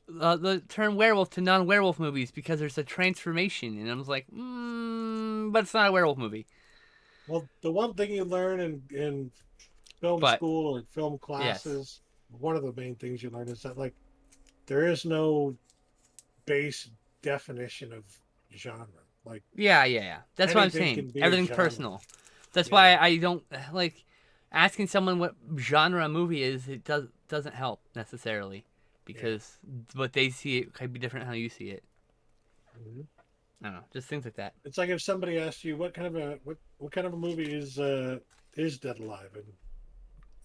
the term werewolf to non-werewolf movies because there's a transformation, and I was like, but it's not a werewolf movie. Well, the one thing you learn in film But school or film classes, one of the main things you learn is that like there is no base definition of genre. Like yeah. That's what I'm anything saying. can be a Everything's genre. personal. That's Yeah. why I don't like asking someone what genre a movie is. It doesn't help necessarily because what they see it could be different than how you see it. Mm-hmm. I don't know, just things like that. It's like if somebody asked you what kind of a movie is Dead Alive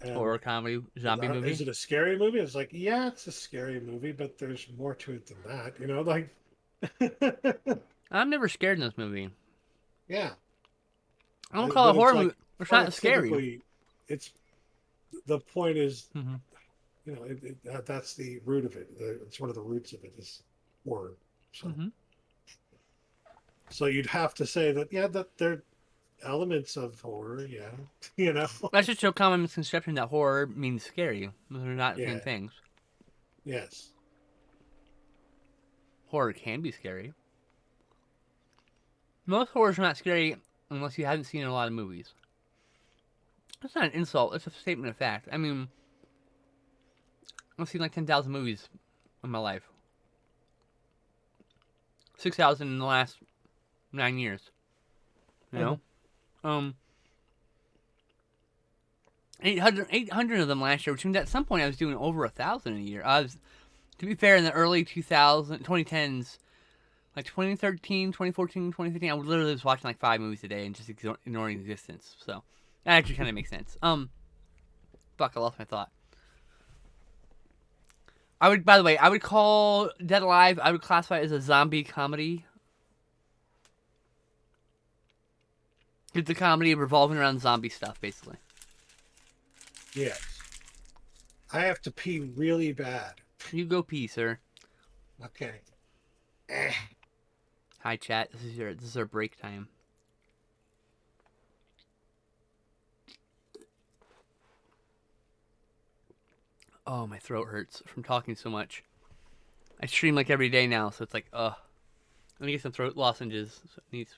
and Horror comedy, zombie movie. is it a scary movie? It's like, yeah, it's a scary movie, but there's more to it than that. You know, like I'm never scared in this movie. yeah. I don't call it a But horror like, movie. It's not scary. It's the point is, Mm-hmm. you know, that's the root of it. It's one of the roots of it is horror. So, Mm-hmm. so you'd have to say that, yeah, that there are elements of horror, yeah, you know. That's just a common misconception that horror means scary. They're not the same Yeah. things. Yes. Horror can be scary. Most horror's not scary unless you haven't seen a lot of movies. That's not an insult. It's a statement of fact. I mean, I've seen like 10,000 movies in my life. 6,000 in the last 9 years. You know? 800 of them last year, which means at some point I was doing over 1,000 a year. To be fair, in the early 2010s, like 2013, 2014, 2015, I would literally was watching like 5 movies a day and just ignoring existence. So that actually kind of makes sense. Fuck, I lost my thought. By the way, I would call Dead Alive, I would classify it as a zombie comedy. It's a comedy revolving around zombie stuff, basically. Yes. I have to pee really bad. You go pee, sir. Okay. Hi, chat. This is our break time. Oh, my throat hurts from talking so much. I stream like every day now, so it's like, ugh. Let me get some throat lozenges. So it needs...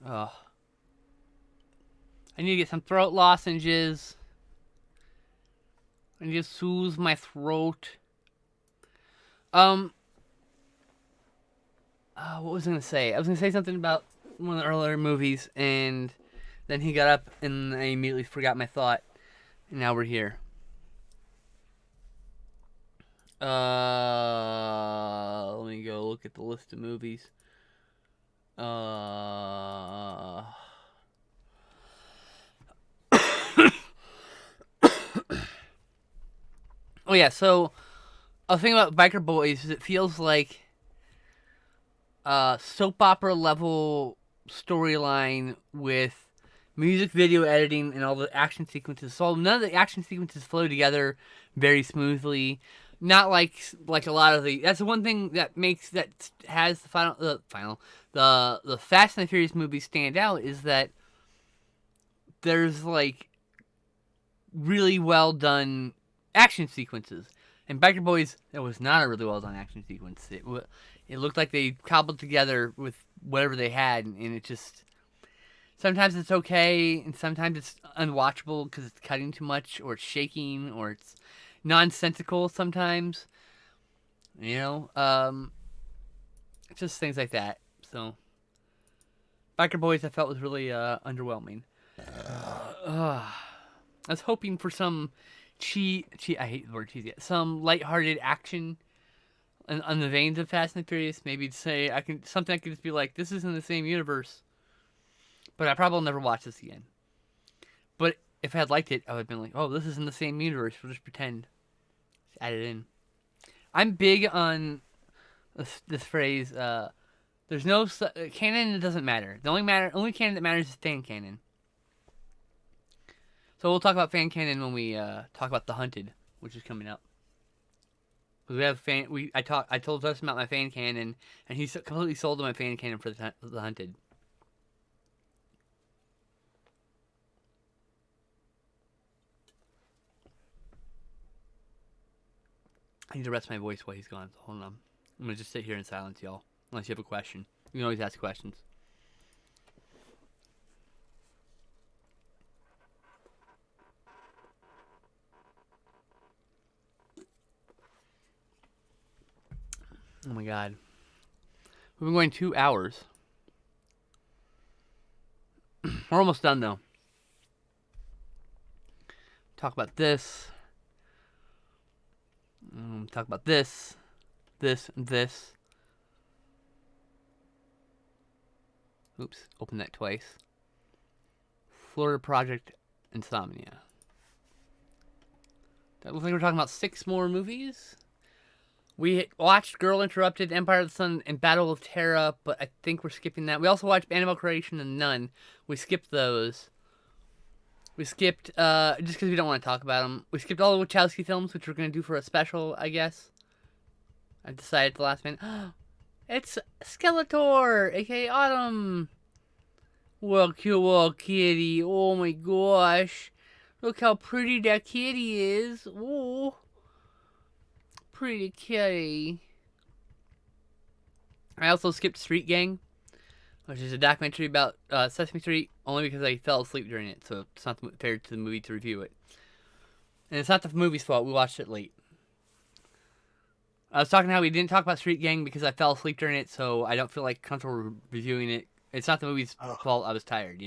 Ugh. I need to get some throat lozenges. I need to soothe my throat. What was I gonna say? I was gonna say something about one of the earlier movies, and then he got up, and I immediately forgot my thought. And now we're here. Let me go look at the list of movies. Oh yeah, so a thing about Biker Boyz is it feels like soap opera level storyline with music video editing and all the action sequences. So none of the action sequences flow together very smoothly. Not like a lot of the. That's the one thing that has the Fast and the Furious movies stand out is that there's like really well done action sequences. And Biker Boyz, it was not a really well done action sequence. It looked like they cobbled together with whatever they had, and it just sometimes it's okay, and sometimes it's unwatchable because it's cutting too much, or it's shaking, or it's nonsensical sometimes. Just things like that. So, Biker Boyz, I felt was really underwhelming. I was hoping for some I hate the word cheesy. Some lighthearted action on the veins of Fast and the Furious. Maybe to say I could just be like, this is in the same universe. But I probably will never watch this again. But if I had liked it, I would have been like, oh, this is in the same universe. We'll just pretend. Just add it in. I'm big on this phrase. There's no canon. It doesn't matter. The only canon that matters is fan canon. So we'll talk about fan canon when we talk about The Hunted, which is coming up. We have I told Justin about my fan canon, and he's completely sold on my fan canon for The Hunted. I need to rest my voice while he's gone. So hold on. I'm gonna just sit here in silence, y'all. Unless you have a question, you can always ask questions. Oh my god. We've been going 2 hours. We're almost done though. Talk about this. Talk about this, and this. Oops, open that twice. Florida Project, Insomnia. That looks like we're talking about 6 more movies. We watched Girl Interrupted, Empire of the Sun, and Battle of Terra, but I think we're skipping that. We also watched Animal Creation and Nun. We skipped those. We skipped, just because we don't want to talk about them. We skipped all the Wachowski films, which we're going to do for a special, I guess. I decided at the last minute. It's Skeletor, aka Autumn. Well, cute little kitty. Oh my gosh. Look how pretty that kitty is. Ooh. Pretty kitty. I also skipped Street Gang, which is a documentary about Sesame Street, only because I fell asleep during it, so it's not fair to the movie to review it. And it's not the movie's fault, we watched it late. I was talking how we didn't talk about Street Gang because I fell asleep during it, so I don't feel like comfortable reviewing it. It's not the movie's fault, I was tired,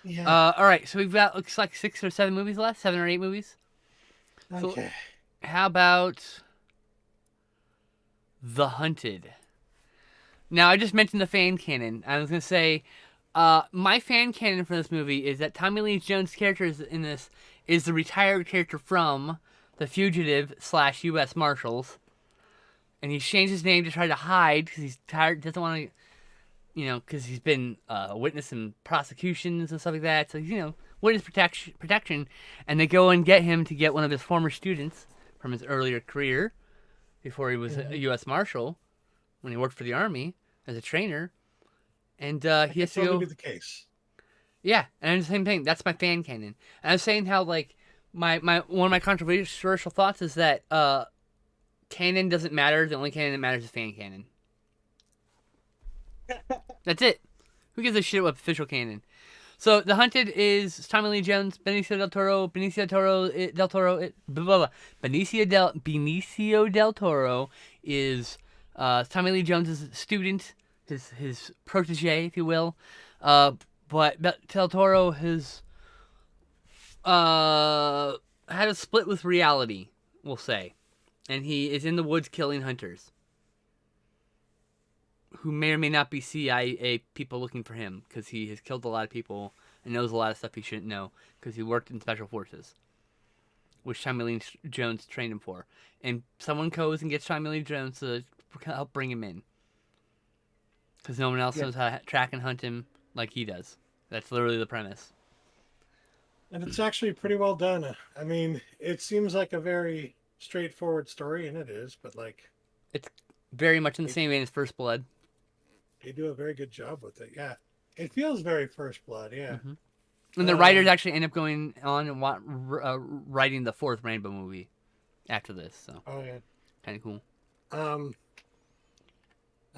Yeah. Alright, so we've got, looks like 6 or 7 movies left, 7 or 8 movies. Okay. So, how about The Hunted. Now, I just mentioned the fan canon. I was going to say, my fan canon for this movie is that Tommy Lee Jones' character in this is the retired character from The Fugitive / U.S. Marshals. And he's changed his name to try to hide because he's tired, doesn't want to, because he's been witnessing prosecutions and stuff like that. So, witness protection. And they go and get him to get one of his former students from his earlier career before he was a U.S. Marshal, when he worked for the Army as a trainer. And he has to go. Be the case. Yeah, and the same thing. That's my fan canon. And I was saying how, like, my one of my controversial thoughts is that canon doesn't matter. The only canon that matters is fan canon. That's it. Who gives a shit about official canon? So The Hunted is Tommy Lee Jones, Benicio del Toro, Benicio del Toro is Tommy Lee Jones' student, his protege, if you will. But Del Toro has had a split with reality, we'll say. And he is in the woods killing hunters who may or may not be CIA people looking for him, because he has killed a lot of people and knows a lot of stuff he shouldn't know because he worked in special forces, which Tommy Lee Jones trained him for. And someone goes and gets Tommy Lee Jones to help bring him in, because no one else knows how to track and hunt him like he does. That's literally the premise. And it's actually pretty well done. I mean, it seems like a very straightforward story, and it is, but like, it's very much in the same vein as First Blood. They do a very good job with it. Yeah, it feels very First Blood. Yeah, and the writers actually end up going on and writing the fourth Rainbow movie after this. So, kind of cool. I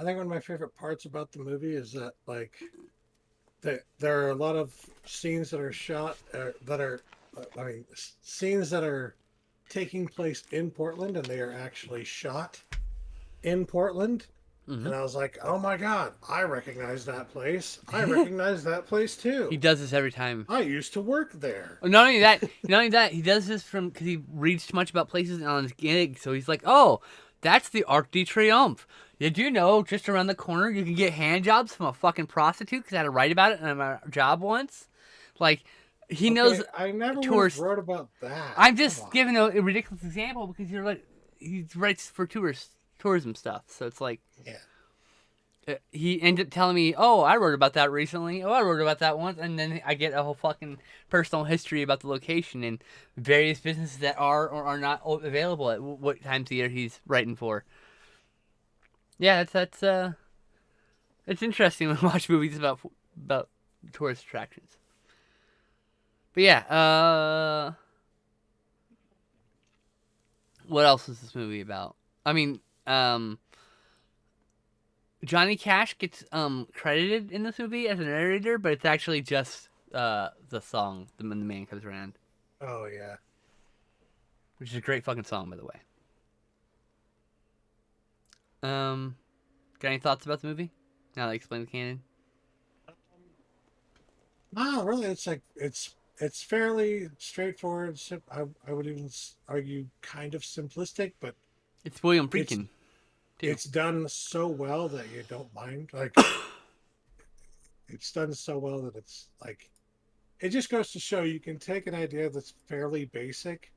think one of my favorite parts about the movie is that, like, there are a lot of scenes that are shot scenes that are taking place in Portland, and they are actually shot in Portland. And I was like, oh my God, I recognize that place. I recognize that place too. He does this every time. I used to work there. Not only that, he does this because he reads too much about places on his gig. So he's like, oh, that's the Arc de Triomphe. Did you know just around the corner you can get hand jobs from a fucking prostitute? Because I had to write about it in my job once. Like, he knows. I never wrote about that. I'm just giving a ridiculous example because he writes for tourism stuff. So it's like, he ended up telling me, oh, I wrote about that recently. Oh, I wrote about that once. And then I get a whole fucking personal history about the location and various businesses that are or are not available at what times of the year he's writing for. Yeah, that's it's interesting when we watch movies about tourist attractions. But yeah, what else is this movie about? I mean, Johnny Cash gets credited in this movie as a narrator, but it's actually just the song when the man comes around. Oh yeah, which is a great fucking song, by the way. Got any thoughts about the movie? Now that I explained the canon. No, really, it's like it's fairly straightforward. I would even argue kind of simplistic, but it's William Friedkin. It's done so well that you don't mind. Like, it's done so well that it's like, it just goes to show you can take an idea that's fairly basic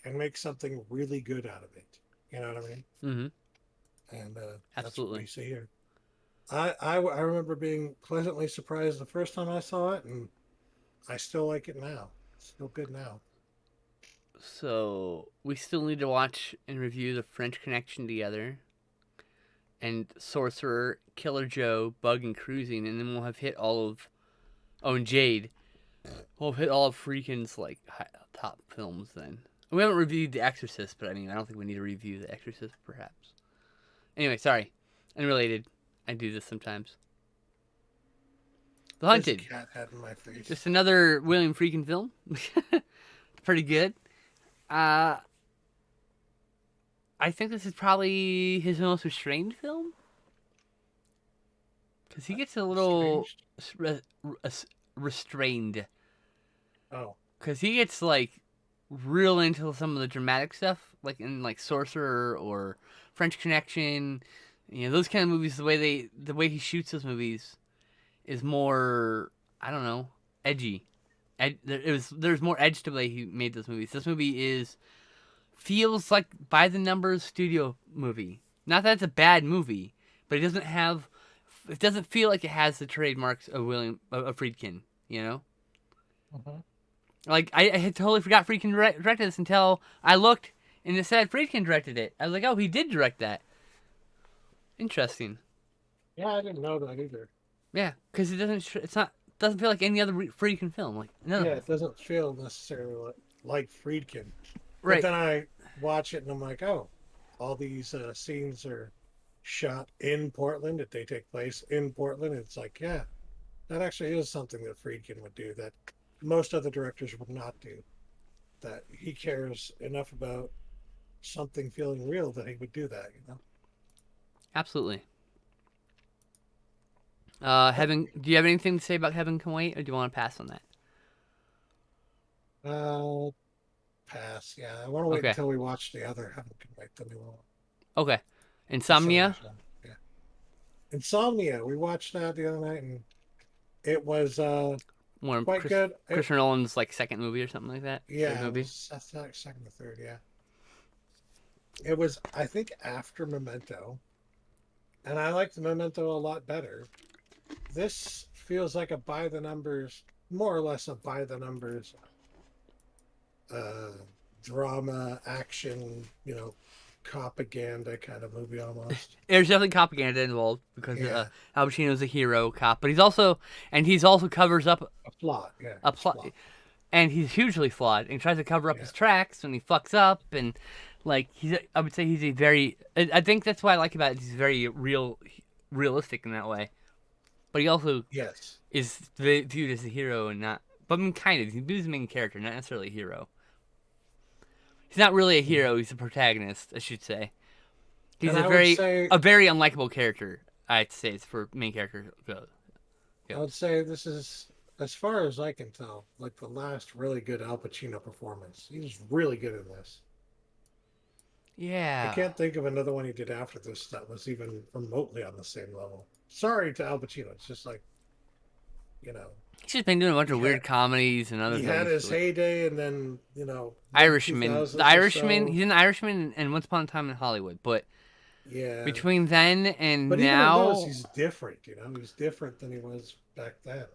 and make something really good out of it. You know what I mean? Mm-hmm. And absolutely, that's what we see here. I remember being pleasantly surprised the first time I saw it, and I still like it now. It's still good now. So we still need to watch and review The French Connection together, and Sorcerer, Killer Joe, Bug, and Cruising, and then we'll have hit all of... Oh, and Jade. We'll have hit all of Friedkin's, like, top films then. We haven't reviewed The Exorcist, but I mean, I don't think we need to review The Exorcist, perhaps. Anyway, sorry. Unrelated. I do this sometimes. The Hunted. There's a cat head in my face. Just another William Friedkin film. Pretty good. I think this is probably his most restrained film. Because he gets a little restrained. Oh. Because he gets, like, real into some of the dramatic stuff. Like in, like, Sorcerer or French Connection, those kind of movies. The way he shoots those movies is more, I don't know, edgy. There's more edge to the way he made those movies. This movie feels like by the numbers studio movie. Not that it's a bad movie, but it doesn't feel like it has the trademarks of Friedkin. Uh-huh. Like I had totally forgot Friedkin directed this until I looked and it said Friedkin directed it. I was like, oh, he did direct that. Interesting. Yeah, I didn't know that either. Yeah, because doesn't feel like any other Friedkin film. Like none of Yeah, them. it doesn't feel necessarily like Friedkin. But Right. then I watch it and I'm like, oh, all these scenes are shot in Portland. That they take place in Portland. It's like, yeah, that actually is something that Friedkin would do that most other directors would not do. That he cares enough about something feeling real that he would do that, Absolutely. But, Heaven. Do you have anything to say about Heaven Can Wait, or do you want to pass on that? uh, pass. Yeah, I want to wait Okay. until we watch the other Heaven Can Wait, the new one. Okay. Insomnia. Insomnia. Yeah. Insomnia. We watched that the other night and it was One of quite good. Christopher Nolan's like second movie or something like that. Third Yeah, it movie. was that's like second or third, yeah. It was I think after Memento, and I liked Memento a lot better. This feels like a by the numbers, more or less a by the numbers uh drama, action, propaganda kind of movie almost. There's definitely propaganda involved because Yeah. Al Pacino's a hero cop, but he's also covers up A plot, yeah, a it's plot, plot. and he's hugely flawed and tries to cover up Yeah. his tracks when he fucks up, and like I would say he's a very. I think that's what I like about it. He's very realistic in that way, but he also Yes. is viewed as a hero and not. But I mean, kind of. He's the main character, not necessarily a hero. He's not really a Mhm. hero. He's a protagonist, I should say. He's And a I would very say a very unlikable character. I'd say it's for main character I goes. would say this is, as far as I can tell, like the last really good Al Pacino performance. He was really good in this. I Yeah, can't think of another one he did after this that was even remotely on the same level. Sorry to Al Pacino. It's just like, you know, he's just been doing a bunch he of had weird comedies and other he had things. his heyday and then, mid Irishman, the 2000s or Irishman. so. He's an Irishman and Once Upon a Time in Hollywood. But Yeah. between then and But even in those, now, he's different, He's different than he was back then.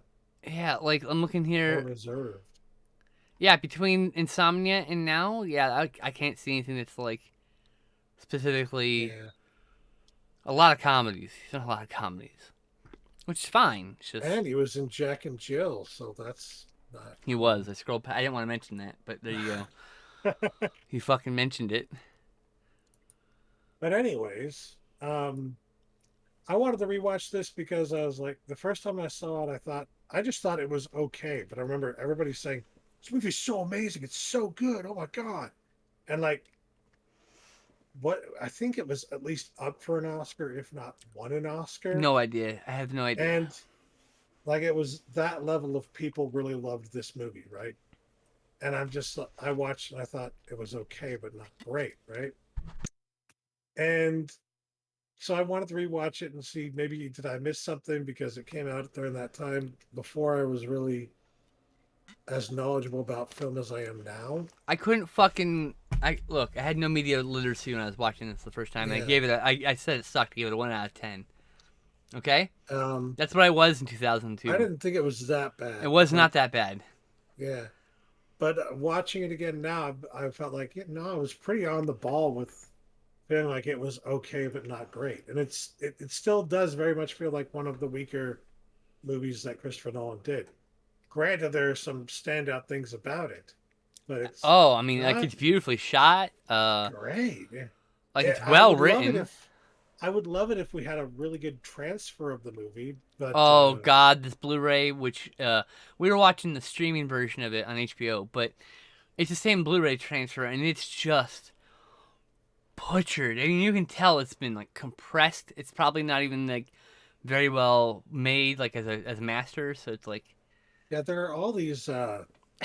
yeah, like I'm looking More here. reserved. Yeah, between Insomnia and now, yeah, I can't see anything that's like specifically Yeah. a lot of comedies. He's done a lot of comedies, which is fine. It's just And he was in Jack and Jill, so that's not he was. I scrolled. I didn't want to mention that, but there you go. cool. He fucking mentioned it. But anyways, I wanted to rewatch this because I was like, the first time I saw it, I just thought it was okay. But I remember everybody saying, "This movie's so amazing, it's so good, oh my god!" And like, what I think it was at least up for an Oscar, if not won an Oscar. No idea. I have no idea. And like, it was that level of people really loved this movie, right? And I watched and I thought it was okay, but not great, right? And so I wanted to rewatch it and see maybe did I miss something because it came out during that time before I was really as knowledgeable about film as I am now. I couldn't fucking. I look. I had no media literacy when I was watching this the first time. I Yeah. gave it. I said it sucked. I gave it a 1 out of 10. Okay, Um, that's what I was in 2002. I didn't think it was that It bad, was but not that bad. yeah. But watching it again now, I felt like I was pretty on the ball with feeling like it was okay but not great, and it still does very much feel like one of the weaker movies that Christopher Nolan did. Granted, there are some standout things about it, but it's Oh, I mean, like not it's beautifully shot. great. Yeah. Like Yeah, it's well written. I would love it if we had a really good transfer of the movie, but Oh God, this Blu-ray, which we were watching the streaming version of it on HBO, but it's the same Blu-ray transfer, and it's just butchered. I mean, you can tell it's been like compressed. It's probably not even like very well made, like as a master. So it's like, yeah, there are all these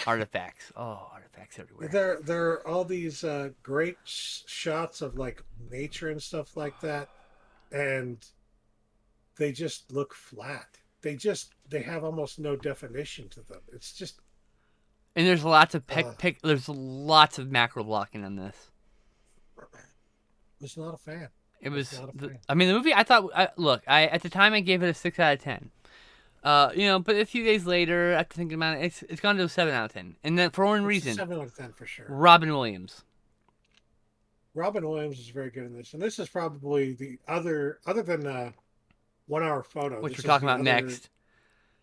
Artifacts. Oh, artifacts everywhere. There are all these great shots of like nature and stuff like that, and they just look flat. They have almost no definition to them. It's just And there's lots of uh, there's lots of macro blocking on this. was not a fan. It Was was not a the, fan. I mean the movie I thought look, I at the time I gave it a 6 out of 10. But a few days later, after thinking about it, it's gone to a 7 out of 10. And then for one It's a reason, 7 out of 10 for sure. Robin Williams, Robin Williams is very good in this, and this is probably the other than 1 Hour Photo. which This we're is talking the about other. next.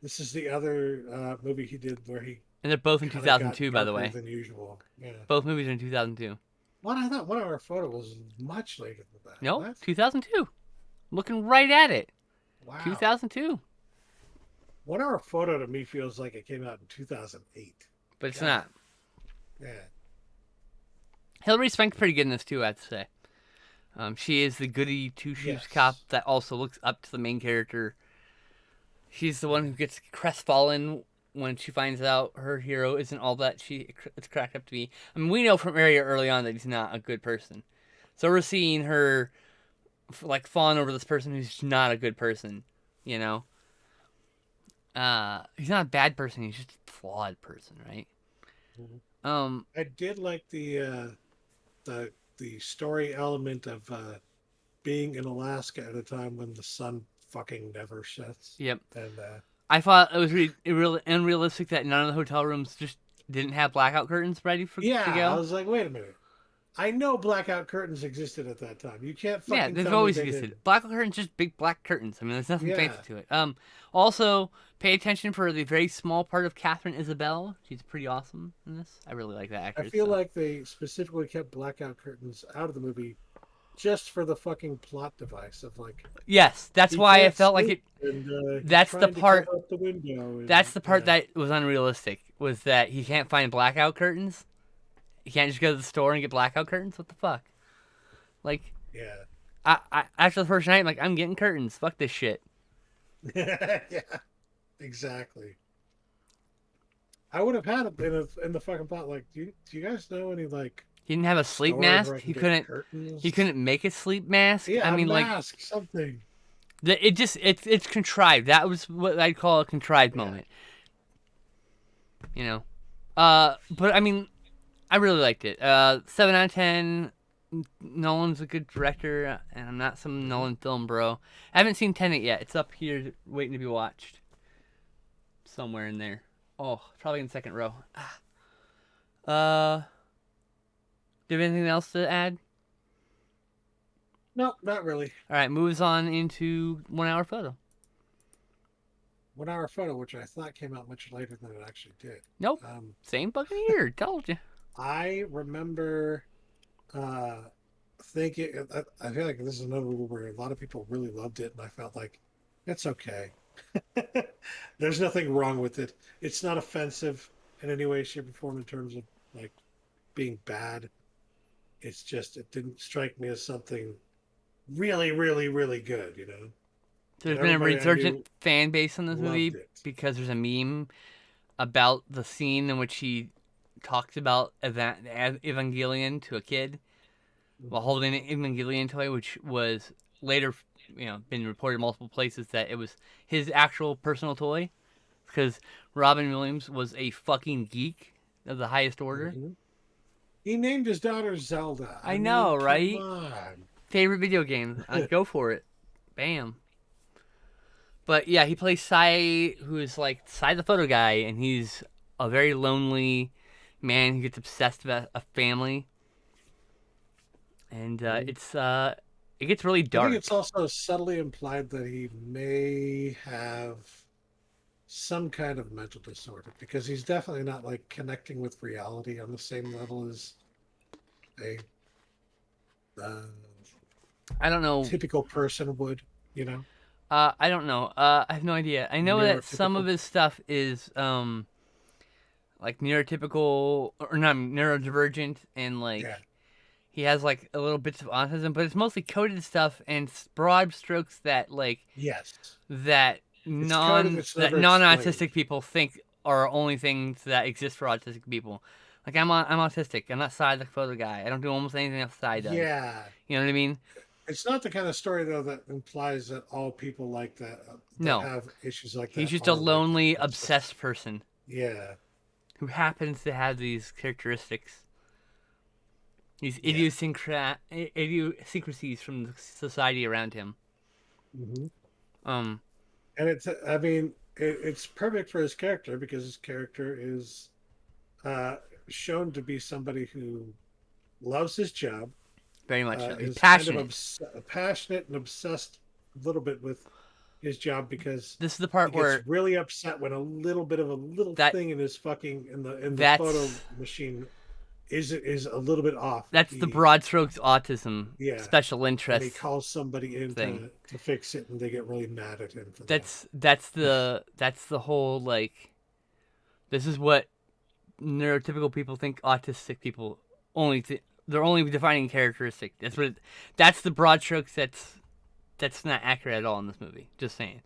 This is the other movie he did where he And they're both in kind of got 2002, by the darker way. than usual. Yeah. Both movies are in 2002. What I thought 1 Hour Photo was much later than that. No, What? 2002. Looking right at it. Wow. 2002. 1 Hour Photo to me feels like it came out in 2008. But it's God. not. Yeah. Hilary Swank's pretty good in this, too, I have to say. She is the goody two-shoes Yes. cop that also looks up to the main character. She's the one who gets crestfallen when she finds out her hero isn't all that it's cracked up to be. I mean, we know from Arya early on that he's not a good person. So we're seeing her, like, fawn over this person who's not a good person, you know? He's not a bad person, he's just a flawed person, right? Mhm. I did like the story element of being in Alaska at a time when the sun fucking never sets. Yep. And I thought it was really unrealistic that none of the hotel rooms just didn't have blackout curtains ready to yeah, go. I was like, wait a minute. I know blackout curtains existed at that time. You can't fucking Yeah, they've tell me always they existed. didn't. Blackout curtains, just big black curtains. I mean, there's nothing fancy Yeah. to it. Also, pay attention for the very small part of Catherine Isabel. She's pretty awesome in this. I really like that I actress. feel like they specifically kept blackout curtains out of the movie just for the fucking plot device of like. Yes, that's He why I can't felt like sleep, it. and, he's That's the trying to part. cover up the window. And, That's the part yeah. that was unrealistic. Was that he can't find blackout curtains? He can't just go to the store and get blackout curtains? What the fuck? Like, Yeah. I after the first night, I'm like, I'm getting curtains. Fuck this shit. Yeah. Exactly. I would have had it in the fucking plot. Like, do you guys know any like He didn't have a sleep stores where mask. I can He get couldn't. curtains? He couldn't make a sleep mask. Yeah, I a mean, like, mask, something. it's contrived. That was what I'd call a contrived Yeah. moment. You know, but I mean, I really liked it. 7 out of 10. Nolan's a good director, and I'm not some Nolan film bro. I haven't seen Tenet yet. It's up here waiting to be watched. Somewhere in there. Oh, probably in the second row. Do you have anything else to add? No, not really. All right, moves on into 1 Hour Photo. 1 Hour Photo, which I thought came out much later than it actually did. Nope. Same fucking year. Told you. I remember thinking, I feel like this is another movie where a lot of people really loved it, and I felt like it's okay. There's nothing wrong with it. It's not offensive in any way, shape, or form in terms of like being bad. It's just it didn't strike me as something really, really, really good. You know. There's And been a everybody I resurgent knew fan base on this movie loved it. because there's a meme about the scene in which he talks about Evangelion to a kid while holding an Evangelion toy, which was later, been reported multiple places that it was his actual personal toy, because Robin Williams was a fucking geek of the highest order. Mhm. He named his daughter Zelda. I know, mean, right? Come on. Favorite video game. I'd go for it. Bam. But yeah, he plays Sai, who is like Sai the photo guy, and he's a very lonely man who gets obsessed with a family. And it gets really I dark. think it's also subtly implied that he may have some kind of mental disorder because he's definitely not like connecting with reality on the same level as a I don't know. typical person would, you know? I don't know. I have no idea. I know that some of Neurotypical. his stuff is like neurotypical or not neurodivergent, and like Yeah. he has like a little bits of autism, but it's mostly coded stuff and broad strokes that like Yes. that It's coded, it's never non-autistic explained. people think are only things that exist for autistic people. Like I'm autistic. I'm not Sai the photo guy. I don't do almost anything else Sai does. Yeah. You know what I mean? It's not the kind of story though that implies that all people like that that No, have issues like he's that just a are like that. lonely, It's just obsessed person yeah, who happens to have these characteristics, these yeah. idiosyncrasies from the society around him. Hmm. Um, And it's I mean it's perfect for his character because his character is uh, shown to be somebody who loves his job, very much so. He's is kind of passionate. passionate and obsessed a little bit with his job because This is the he part gets where really upset when a little bit of a little that thing in his fucking in the photo that's machine is a little bit off. that's the broad strokes autism Yeah, special and he interest calls somebody in thing. to fix it, and they get really mad at him for that. That's the whole like this is what neurotypical people think autistic people they're only defining characteristic. That's the broad strokes that's not accurate at all in this movie. Just saying.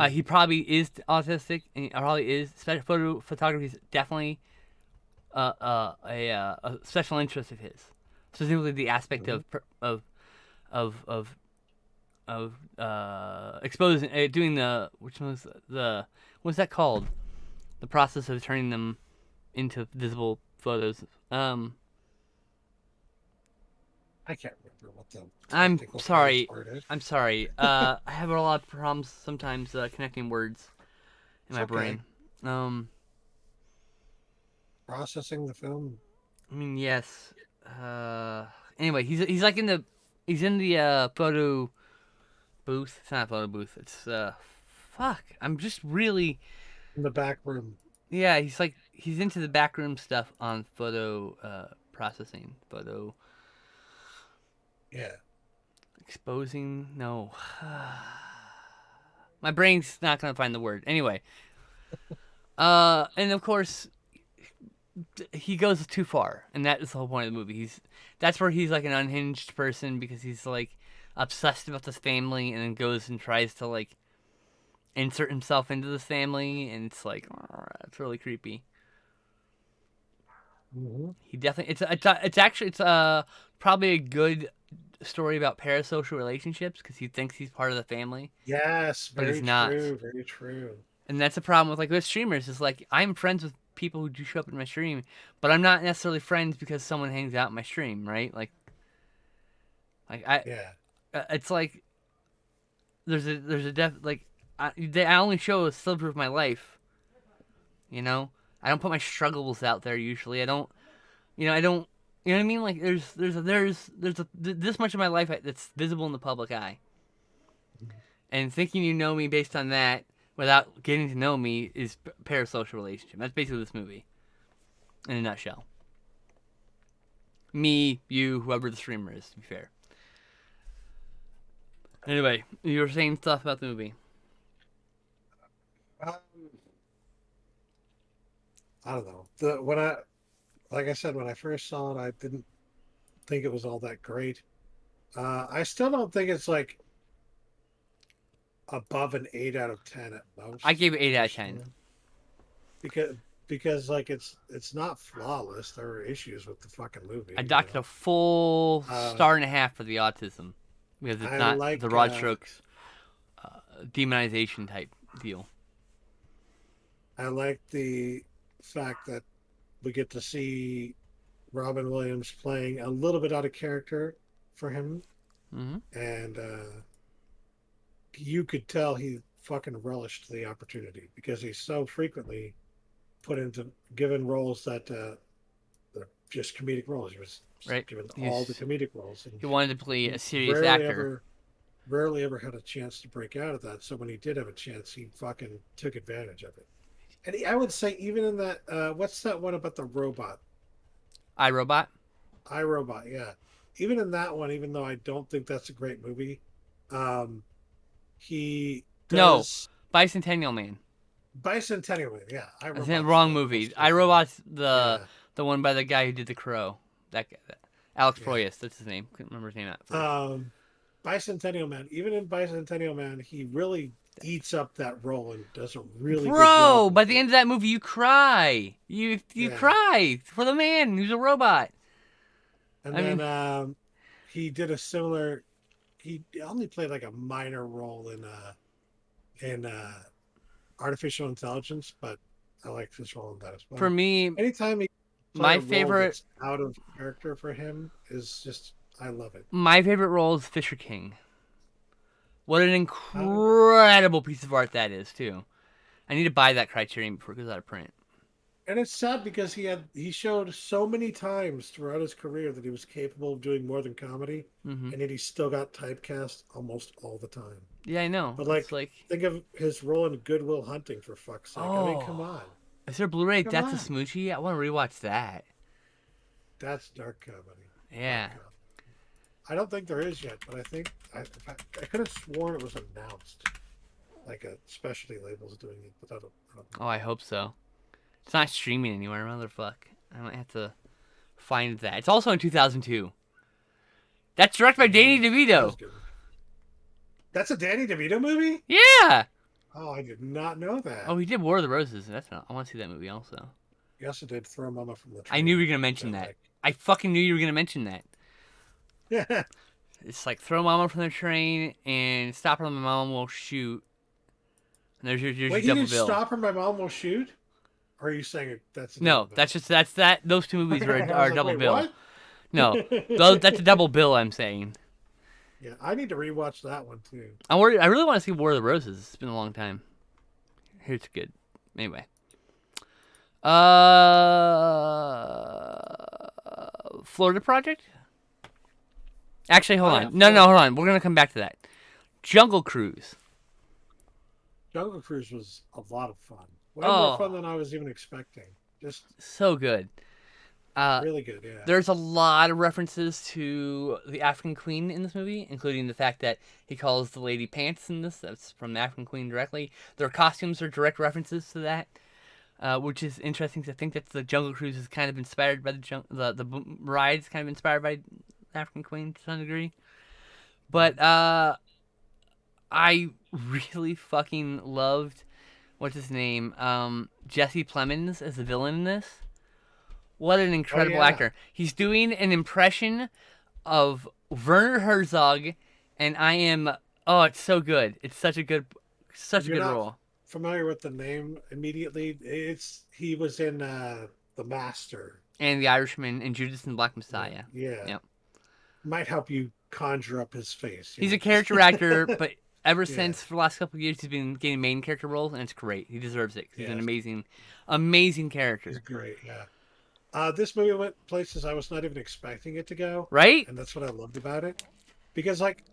He Mhm. probably is autistic, and he probably is. Photography is definitely a special interest of his. Specifically, the aspect Mhm. of exposing, doing the which was the what's that called? The process of turning them into visible photos. I can't remember what the I'm technical phrase sorry. for it is. I'm sorry. I have a lot of problems sometimes connecting words in It's my okay. brain. Um, Processing the film. I mean, yes. Anyway, he's like he's in the photo booth. It's not a photo booth. It's fuck. I'm just really In the back room. yeah. He's into the backroom stuff on photo processing, photo Yeah. exposing. No, my brain's not gonna find the word. Anyway, and of course he goes too far, and that is the whole point of the movie. That's where he's like an unhinged person because he's like obsessed about this family, and then goes and tries to like insert himself into this family, and it's like it's really creepy. Hmm. He definitely it's actually it's probably a good story about parasocial relationships because he thinks he's part of the family, Yes, but he's very not. true. Very true. And that's a problem with streamers. Is like I'm friends with people who do show up in my stream, but I'm not necessarily friends because someone hangs out in my stream, right? Like Yeah. it's like there's a like I only show a sliver of my life, you know. I don't put my struggles out there usually. I don't. You know what I mean? Like this much of my life that's visible in the public eye, and thinking you know me based on that without getting to know me is parasocial relationship. That's basically this movie in a nutshell. Me, you, whoever the streamer is. To be fair. Anyway, you were saying stuff about the movie. Um, I don't know. The when I like I said when I first saw it, I didn't think it was all that great. I still don't think it's like above an 8 out of 10 at I most, gave it 8 out of 10. personally, because like it's not flawless. There are issues with the fucking I movie, docked a full Uh, star and a half for the autism because it's I not the like broad strokes demonization type deal. the fact that we get to see Robin Williams playing a little bit out of character for him, Hmm. and you could tell he fucking relished the opportunity because he's so frequently put into given roles that they're just comedic roles. He was Right? given all the He's comedic roles, and he wanted to play a he serious actor. rarely ever had a chance to break out of that. So when he did have a chance, he fucking took advantage of it. And I would say even in that, what's that one about the robot? iRobot? iRobot, yeah. Even in that one, even though I don't think that's a great movie, um, he No, does Bicentennial Man. Bicentennial Man. Yeah, I think the iRobot's wrong the movie. most different. iRobot's Yeah, the one by the guy who did The Crow. That guy, Alex yeah. Proyas. That's his name. Couldn't remember his name at first. Bicentennial Man. Even in Bicentennial Man, he really eats up that role and does a really good job Bro, by with the it. end of that movie, you cry. You Yeah. cry for the man who's a robot. And I then mean, he did a similar. He only played like a minor role in artificial intelligence, but I like his role in that as for well. me, Anytime he play my a role favorite that's out of character for him is just I love it. my favorite role is Fisher King. What an Uh, incredible piece of art that is, too. I need to buy that Criterion before it goes out of print. and it's sad because he showed so many times throughout his career that he was capable of doing more than comedy, Hmm. and yet he still got typecast almost all the time. Yeah, I know. But It's like, like, think of his role in Goodwill Hunting for fuck's sake. I mean, come oh, on, is there a Blu-ray? come That's a on. smoochie. I want to rewatch that. That's dark comedy. Dark Yeah. comedy. I don't think there is yet, but I could have sworn it was announced, like a specialty label's doing it, but I don't Oh, know. I hope so. It's not streaming anywhere, motherfuck. I might have to find that. It's also in 2002. That's directed by Danny That was DeVito. good. That's a Danny DeVito movie? Yeah. Oh, I did not know that. Oh, he did War of the Roses. That's not. I want to see that movie also. Yes, it did. Throw Mama from the I knew you Train, were gonna which I mention that. like. I fucking knew you were gonna mention that. Yeah. It's like throw mama from the train and stop her, my mom will shoot. And there's your Wait, he double did bill. Stop or My Mom Will Shoot? Or are you saying that's a double No, bill? that's that. Those two movies are I are was a like, double wait, bill. what? No, those that's a double bill. I'm saying. Yeah, I need to rewatch that one too. I'm worried. I really want to see War of the Roses. It's been a long time. Here's good. Anyway. Florida Project. Actually, hold Oh on. yeah, No, Florida. hold on. We're gonna come back to that. Jungle Cruise. Jungle Cruise was a lot of fun. Way more Oh, fun than I was even expecting. Just so good. Uh, really good, yeah. there's a lot of references to the African Queen in this movie, including the fact that he calls the lady pants in this. That's from the African Queen directly. Their costumes are direct references to that, which is interesting to think that the Jungle Cruise is kind of inspired by the ride's kind of inspired by African Queen to some degree. But I really fucking loved what's his name, Jesse Plemons as the villain in this. What an Oh incredible yeah. actor! He's doing an impression of Werner Herzog, and I am. Oh, it's so good! It's such a You're good not role. familiar with the name immediately. It's he was in The Master. And the Irishman and Judas and the Black Messiah. Yeah. Yep. Might help you conjure up his face, He's a just character actor, but ever yeah. since for the last couple of years, he's been getting main character roles, and it's great. He deserves it. 'Cause he's an Yes. amazing, amazing He's character. great, yeah. This movie went places I was not even expecting it to go, Right? and that's what I loved about it. Because like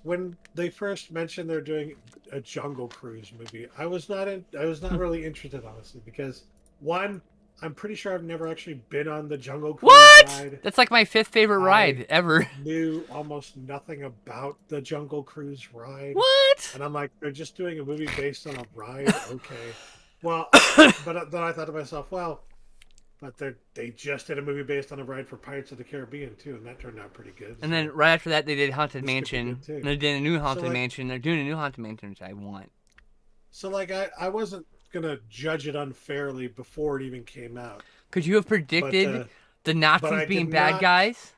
when they first mentioned they're doing a Jungle Cruise movie, I was not really interested honestly because one, I'm pretty sure I've never actually been on the Jungle Cruise What? ride. That's like my fifth favorite I ride ever. knew almost nothing about the Jungle Cruise ride. What? And I'm like, they're just doing a movie based on a ride? Okay. Well, but then I thought to myself, well, but they just did a movie based on a ride for Pirates of the Caribbean too, and that turned out pretty good. And So then right after that, they did Haunted this could be Mansion. good too. And they did a new So Haunted like, Mansion. They're doing a new Haunted Mansion, which I want. so like I wasn't gonna judge it unfairly before it even came out, Could you have but predicted the but Nazis I being did bad not. guys?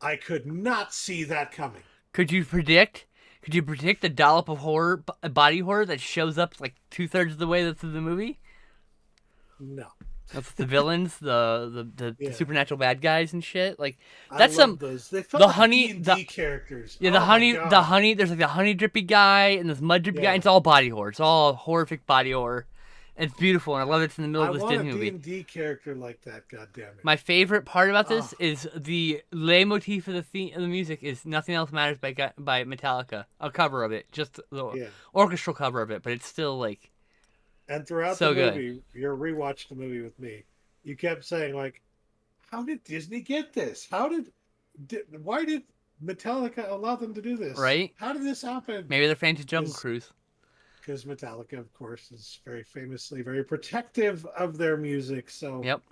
I could not see that coming. Could you predict? Could you predict the dollop of horror, body horror that shows up like 2/3 of the way through the movie? No. That's the villains, the Yeah, supernatural bad guys and shit. Like I that's love some those. They felt the like honey D and the D characters. yeah Oh my the god. honey. There's like the honey drippy guy and this mud drippy guy. Yeah. It's all body horror. It's all horrific body horror. It's beautiful and I love it's in the middle I of this want a Disney movie. D&D character like that, god damn it. My favorite part about Oh, this is the leitmotif of the theme of the music is "Nothing Else Matters" by Metallica. A cover of it, just the yeah. orchestral cover of it, but it's still like And throughout the so good. movie, you rewatched the movie with me. You kept saying like, "How did Disney get this? Why did Metallica allow them to do this? Right? How did this happen?" Maybe they're fans of Jungle Because Cruise. Metallica, of course, is very famously very protective of their music. So Yep.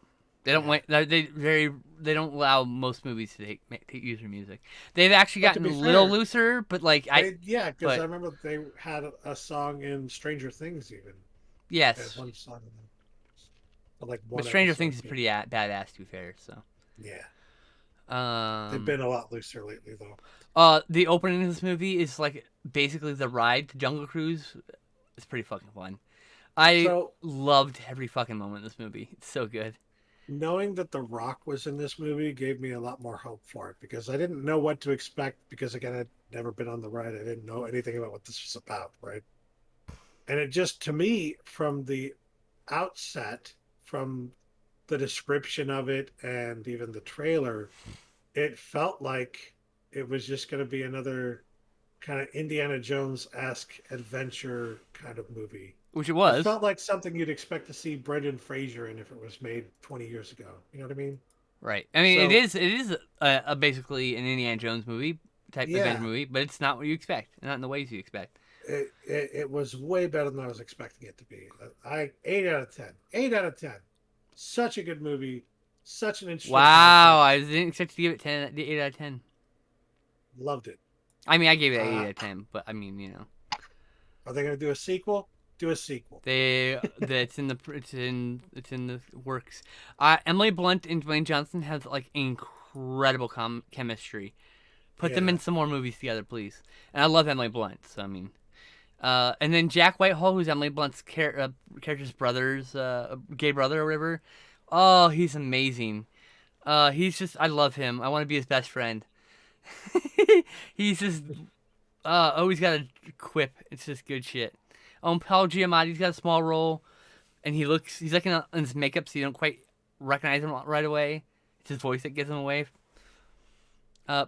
They don't Yeah. want they don't allow most movies to use their music. They've actually But to gotten a be little fair, looser, but like yeah, because I but remember they had a song in Stranger Things even. They had yes, one song in like but one Stranger episode. Things is But pretty badass to be fair. So yeah, they've um been a lot looser lately though. the opening of this movie is like basically the ride to Jungle Cruise. It's pretty fucking fun. I So loved every fucking moment of this movie. It's so good. knowing that The Rock was in this movie gave me a lot more hope for it because I didn't know what to expect because again I'd never been on the ride. I didn't know anything about what this was about, right? And it just to me from the outset, from the description of it and even the trailer, it felt like it was just going to be another kind of Indiana Jones esque adventure kind of movie. Which it It was. felt like something you'd expect to see Brendan Fraser in if it was made 20 years ago. You know what I mean? Right. I mean, So, it is a basically an Indiana Jones movie type adventure yeah, movie, but it's not what you expect, not in the ways you expect. it was way better than I was expecting it to be. 8 out of 10. 8 out of 10. Such a good movie. Such an interesting Wow, concept. I didn't expect to give it 8 out of 10. Loved it. I mean, I gave it 8 Uh, out of 10, but I mean, you know, are they going to do a sequel? Do a sequel. it's in the works. Emily Blunt and Dwayne Johnson have like incredible chemistry. Put them Yeah. in some more movies together, please. And I love Emily Blunt, so I mean, and then Jack Whitehall, who's Emily Blunt's character's brother's gay brother or whatever. Oh, he's amazing. He's just I love him. I want to be his best friend. He's just always got a quip. It's just good shit. Paul Giamatti's got a small role, and he's like in his makeup, so you don't quite recognize him right away. It's his voice that gives him away.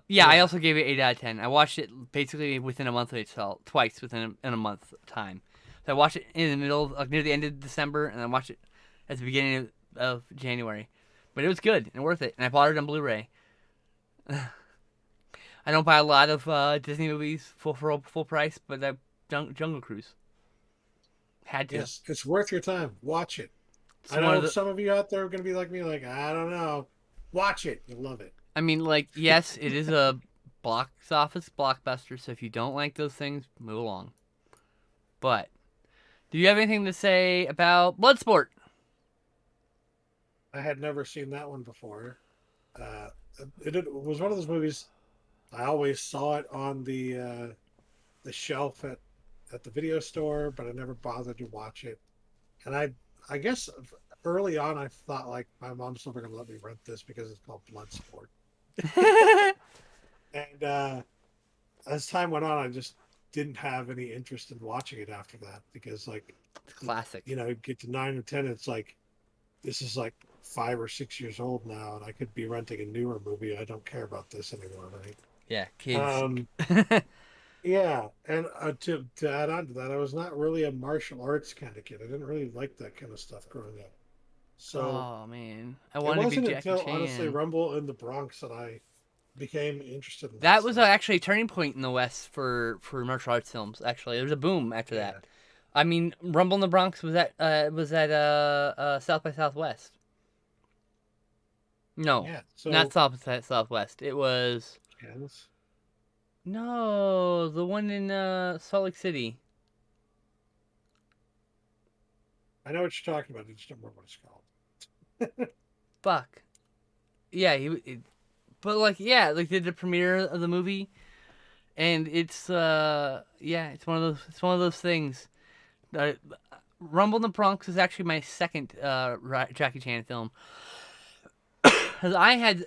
Yeah, I Yeah. also gave it 8 out of 10. I watched it basically within a month of itself, twice in a month time. So I watched it in the middle, like near the end of December, and I watched it at the beginning of January. But it was good and worth it, and I bought it on Blu-ray. I don't buy a lot of Disney movies full price, but that Jungle Cruise had to. Yes. It's worth your time. Watch it. It's I one of know the. some of you out there are going to be like me, like, I don't know. Watch it. You'll love it. I mean, like, yes, it is a box office blockbuster. So if you don't like those things, move along. But do you have anything to say about Bloodsport? I had never seen that one before. Uh, it was one of those movies. I always saw it on the shelf at the video store, but I never bothered to watch it. And I guess early on I thought like my mom's never going to let me rent this because it's called Bloodsport. And as time went on, I just didn't have any interest in watching it after that because like It's classic. get to 9 or 10, it's like this is like 5 or 6 years old now, and I could be renting a newer movie. I don't care about this anymore, right? Yeah, kids. Um, yeah, and to add on to that, I was not really a martial arts kind of kid. I didn't really like that kind of stuff growing up. So Oh man, I it wanted to be wasn't Jackie until honestly Chan. Rumble in the Bronx that I became interested in that That was stuff. actually a turning point in the West for martial arts films. Actually, there was a boom after Yeah, that. I mean, Rumble in the Bronx was at South by Southwest. No, yeah. not So South by Southwest. It was Janice, no the one in Salt Lake City. I know what you're talking about. I just don't remember what it's called. Fuck. Yeah, but like yeah, like did the premiere of the movie, and it's yeah, it's one of those things. Uh, Rumble in the Bronx is actually my second Jackie Chan film. Because I had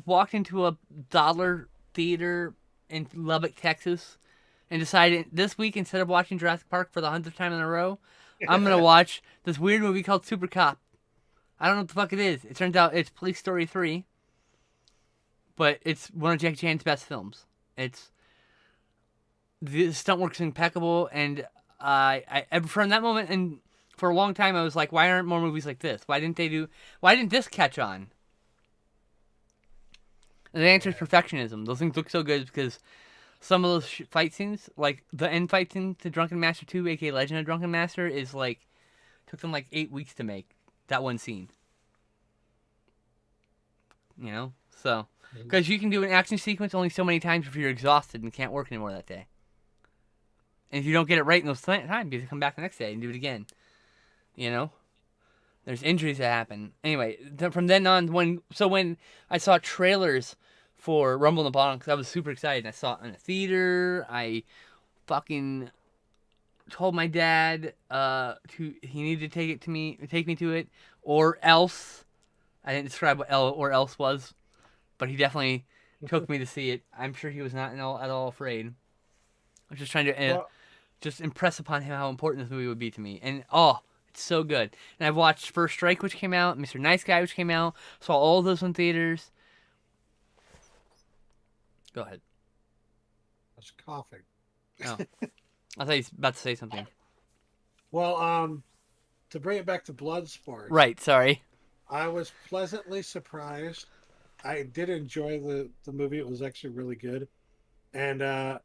walked into a dollar theater in Lubbock, Texas, and decided this week instead of watching Jurassic Park for the 100th time in a row, I'm gonna watch this weird movie called Super Cop. I don't know what the fuck it is. It turns out it's Police Story 3, but it's one of Jackie Chan's best films. It's the stunt work's impeccable, and from that moment and for a long time I was like, why aren't more movies like this? Why didn't this catch on? And the answer is Yeah. perfectionism. Those things look so good because some of those fight scenes, like the end fight scene to Drunken Master 2, aka Legend of Drunken Master, is like took them like 8 weeks to make that one scene. You know, so because you can do an action sequence only so many times before you're exhausted and can't work anymore that day. And if you don't get it right in those times, you have to come back the next day and do it again. You know, there's injuries that happen. Anyway, from then on, when I saw trailers for Rumble in the Bottom, because I was super excited. I saw it in a theater. I fucking told my dad he needed to take me to it, or else. I didn't describe what or else was, but he definitely took me to see it. I'm sure he was not at all afraid. I was just trying to just impress upon him how important this movie would be to me. And it's so good. And I've watched First Strike, which came out, Mr. Nice Guy, which came out. Saw all of those in theaters. Go ahead. I was coughing. Oh, I thought you were about to say something. Well, to bring it back to Bloodsport. Right. Sorry. I was pleasantly surprised. I did enjoy the movie. It was actually really good, and a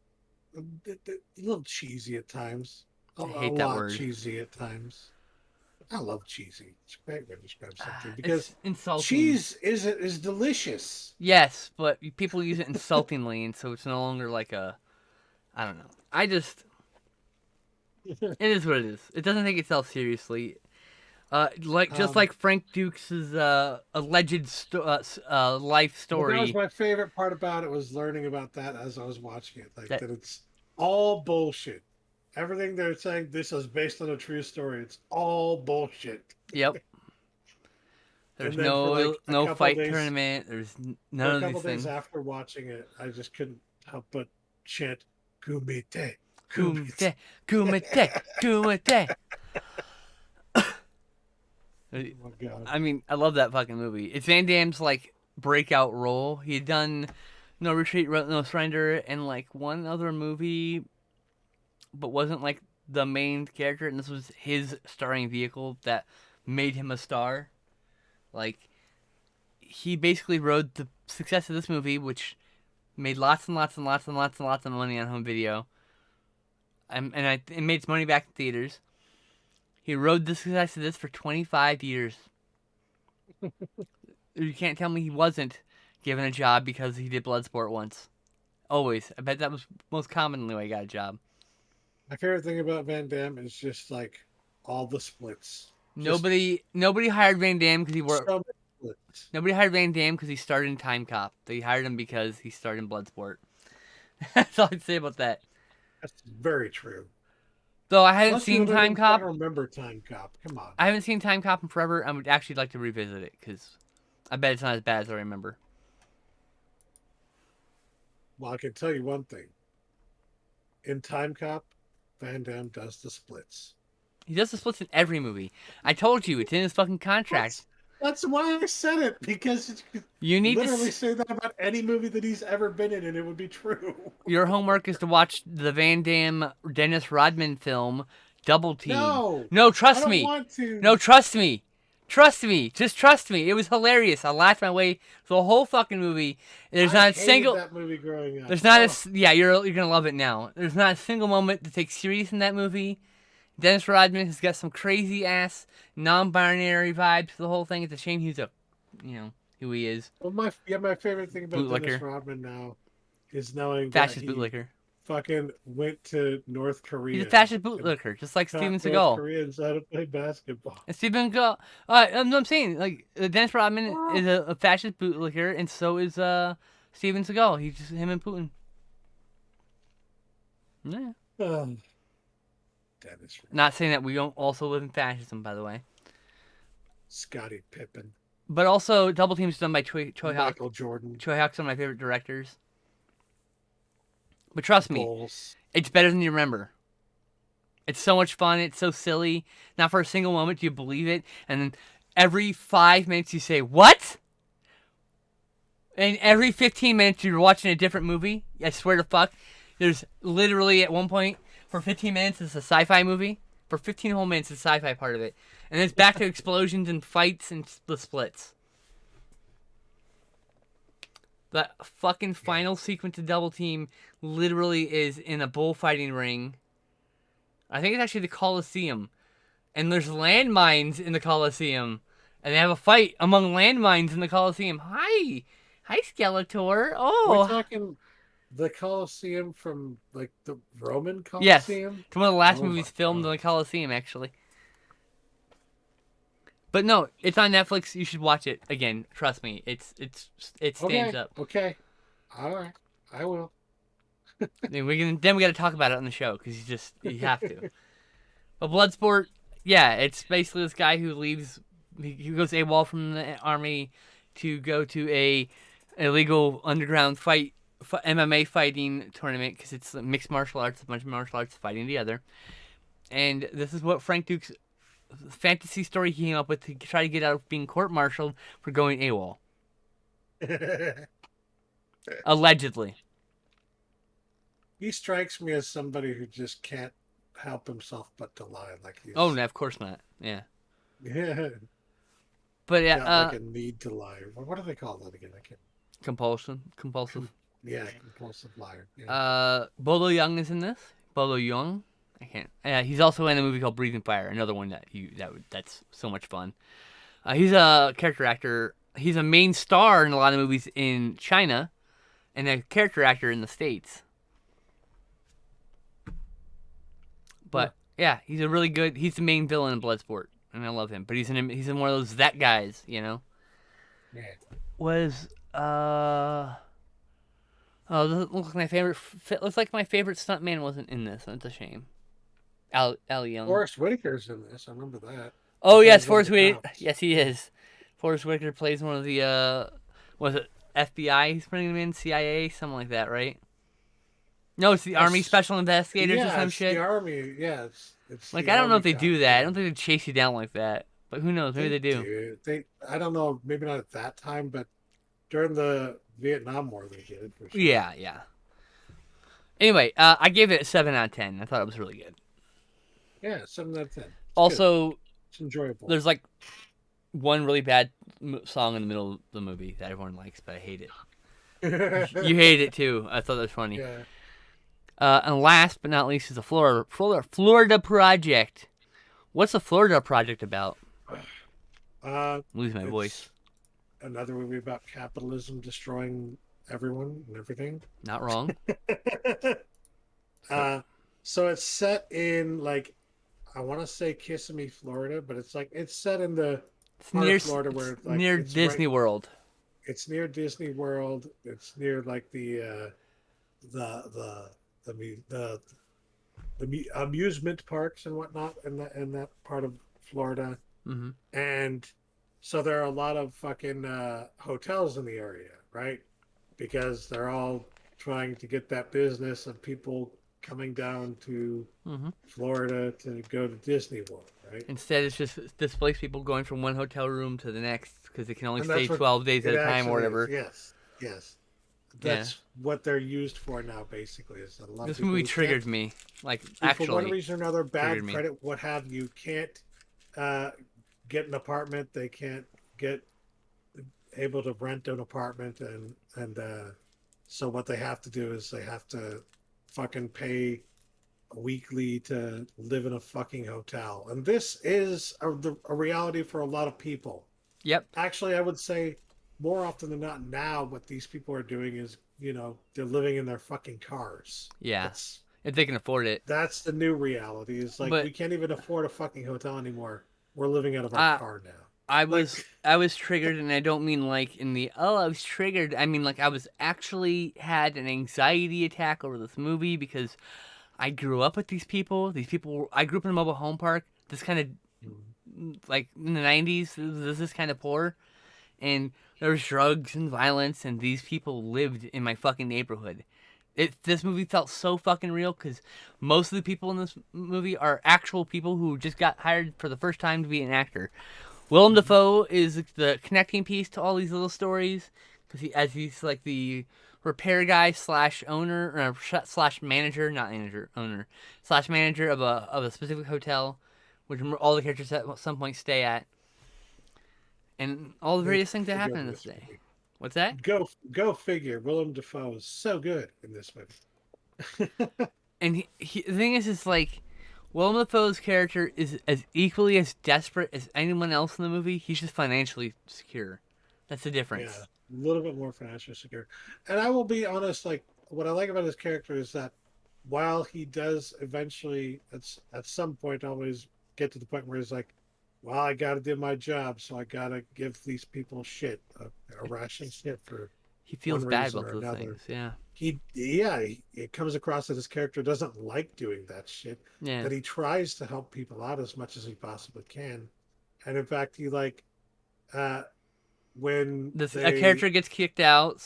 little cheesy at times. I hate that word. Cheesy at times. I love cheesy. It's a great way to describe something because it's insulting. Cheese is delicious. Yes, but people use it insultingly, and so it's no longer like a. I don't know. It is what it is. It doesn't take itself seriously. Like Frank Dukes' alleged life story. That was my favorite part about it, was learning about that as I was watching it. Like that it's all bullshit. Everything they're saying, this is based on a true story. It's all bullshit. Yep. There's no fight tournament. There's none of these things. A couple days after watching it, I just couldn't help but chant "Kumite, Kumite, Kumite, Kumite." Oh my God. I mean, I love that fucking movie. It's Van Damme's like breakout role. He had done No Retreat, No Surrender, and like one other movie, but wasn't like the main character. And this was his starring vehicle that made him a star. Like, he basically rode the success of this movie, which made lots and lots and lots and lots and lots of money on home video, it made its money back in theaters. He rode the success of this for 25 years. You can't tell me he wasn't given a job because he did Bloodsport once. Always. I bet that was most commonly why he got a job. My favorite thing about Van Damme is just like all the splits. Nobody hired Van Damme because he worked. Nobody hired Van Damme because he started in Time Cop. They hired him because he started in Bloodsport. That's all I'd say about that. That's very true. Though I haven't seen Time Cop. I don't remember Time Cop. Come on. I haven't seen Time Cop in forever. I would actually like to revisit it because I bet it's not as bad as I remember. Well, I can tell you one thing. In Time Cop, Van Damme does the splits. He does the splits in every movie. I told you, it's in his fucking contract. That's why I said it, because you need literally say that about any movie that he's ever been in, and it would be true. Your homework is to watch the Van Damme Dennis Rodman film, Double Team. No, trust me. I don't want to. No, trust me. Trust me. Just trust me. It was hilarious. I laughed my way through the whole fucking movie. There's not a single. That movie growing up. There's not a. Yeah, you're gonna love it now. There's not a single moment to take serious in that movie. Dennis Rodman has got some crazy ass non-binary vibes to the whole thing. It's a shame he's who he is. Well, my favorite thing about Dennis Rodman now is knowing fascist that he bootlicker fucking went to North Korea. He's a fascist bootlicker, just like Steven Seagal. North Koreans how to play basketball. And Steven Seagal, I'm saying, like, Dennis Rodman is a fascist bootlicker, and so is Steven Seagal. He's just him and Putin. Yeah. Dennis. Not saying that we don't also live in fascism, by the way. Scottie Pippen. But also, Double Team's done by Choi Hawk. Michael Jordan. Choi Hawk's one of my favorite directors. But trust me, it's better than you remember. It's so much fun. It's so silly. Not for a single moment do you believe it. And then every 5 minutes you say, what? And every 15 minutes you're watching a different movie. I swear to fuck. There's literally at one point, for 15 minutes, it's a sci-fi movie. For 15 whole minutes, it's the sci-fi part of it. And then it's back to explosions and fights and the splits. The fucking final sequence of Double Team literally is in a bullfighting ring. I think it's actually the Coliseum. And there's landmines in the Coliseum. And they have a fight among landmines in the Coliseum. Hi, Skeletor. Are we Oh, talking the Colosseum from like the Roman yes. Colosseum? It's one of the last Oh movies my filmed in the god. Coliseum, actually. But no, it's on Netflix. You should watch it again. Trust me, it stands Okay, up. okay. All right. I will. And we got to talk about it on the show because you have to. But Bloodsport, yeah, it's basically this guy who leaves. He goes AWOL from the army to go to a illegal underground MMA fighting tournament because it's mixed martial arts, a bunch of martial arts fighting together. And this is what Frank Duke's fantasy story he came up with to try to get out of being court-martialed for going AWOL. Allegedly. He strikes me as somebody who just can't help himself but to lie. Like Oh, he's no, of course not. Yeah. yeah, But yeah, got like a need to lie. What do they call that again? I can't. compulsive. Yeah, compulsive liar. Yeah. Bolo Young is in this. Bolo Young. I can't. He's also in a movie called Breathing Fire, another one that's so much fun. He's a character actor. He's a main star in a lot of movies in China, and a character actor in the States. Huh. But yeah, he's a really good. He's the main villain in Bloodsport, and I love him. But he's in one of those that guys, you know. Yeah. Was oh, this looks like my favorite. Looks like my favorite stuntman wasn't in this. That's a shame. Al Young. Forrest Whitaker's in this. I remember that. He Oh yes, plays one of Forrest the Whitaker. cops. Yes, he is. Forrest Whitaker plays one of the was it FBI? He's putting him in CIA, something like that, right? No, it's the Army It's, Special Investigators or yeah, some it's the shit. army. Yeah, it's Like the I don't know army if they do cops. that. I Yeah, don't think they chase you down like that. But who knows? Maybe they they do. do. They. I don't know. Maybe not at that time, but during the Vietnam War, they did for sure. Yeah, yeah. Anyway, I gave it a 7 out of 10. I thought it was really good. Yeah, 7 out of 10. It's good. Also, It's enjoyable. there's like one really bad song in the middle of the movie that everyone likes, but I hate it. You hate it too. I thought that was funny. Yeah. And last but not least is the Florida Project. What's the Florida Project about? Uh, I'm losing my voice. it's another movie about capitalism destroying everyone and everything. Not wrong. So, uh, so it's set in like I want to say Kissimmee, Florida, but it's set in the it's part near of Florida where like near it's right. Disney World. It's near Disney World. It's near like the the amusement parks and whatnot in that part of Florida. Mm-hmm. And so there are a lot of fucking hotels in the area, right? Because they're all trying to get that business of people coming down to Mm-hmm. Florida to go to Disney World, right? Instead, it's just displaced people going from one hotel room to the next because they can only And stay that's what 12 days at it a time or actually is. whatever. Yes, yes. Yeah. That's what they're used for now, basically. Is a lot of This people movie who can't, triggered me. Like, who for one actually reason or another, triggered bad me. credit, what have you, can't uh, get an apartment. They can't get able to rent an apartment, and so what they have to do is they have to fucking pay weekly to live in a fucking hotel. And this is a reality for a lot of people. Yep. Actually, I would say more often than not now, what these people are doing is, they're living in their fucking cars. Yeah. That's If they can afford it. that's the new reality. Is like But we can't even afford a fucking hotel anymore. We're living out of our I car now. I Like, was triggered, and I don't mean like in the I was triggered. I mean like I was actually had an anxiety attack over this movie because I grew up with these people. I grew up in a mobile home park. This kind of like in the 90s. This is kind of poor, and there was drugs and violence, and these people lived in my fucking neighborhood. This movie felt so fucking real because most of the people in this movie are actual people who just got hired for the first time to be an actor. Willem Dafoe is the connecting piece to all these little stories because he's like the repair guy slash owner or slash manager, not manager, owner slash manager of a specific hotel, which all the characters at some point stay at, and all the various things that so happen good in in this this day. movie. What's that? Go figure. Willem Dafoe is so good in this movie. And the thing is like Willem Dafoe's character is as equally as desperate as anyone else in the movie. He's just financially secure. That's the Yeah, difference. a little bit more financially secure. And I will be honest, like what I like about his character is that while he does eventually at some point always get to the point where he's like, well, I got to do my job, so I got to give these people shit, a ration shit for He one feels bad reason about or those another. things. Yeah. It comes across that his character doesn't like doing that shit, Yeah. that he tries to help people out as much as he possibly can. And in fact, he like, uh, when A they, character gets kicked out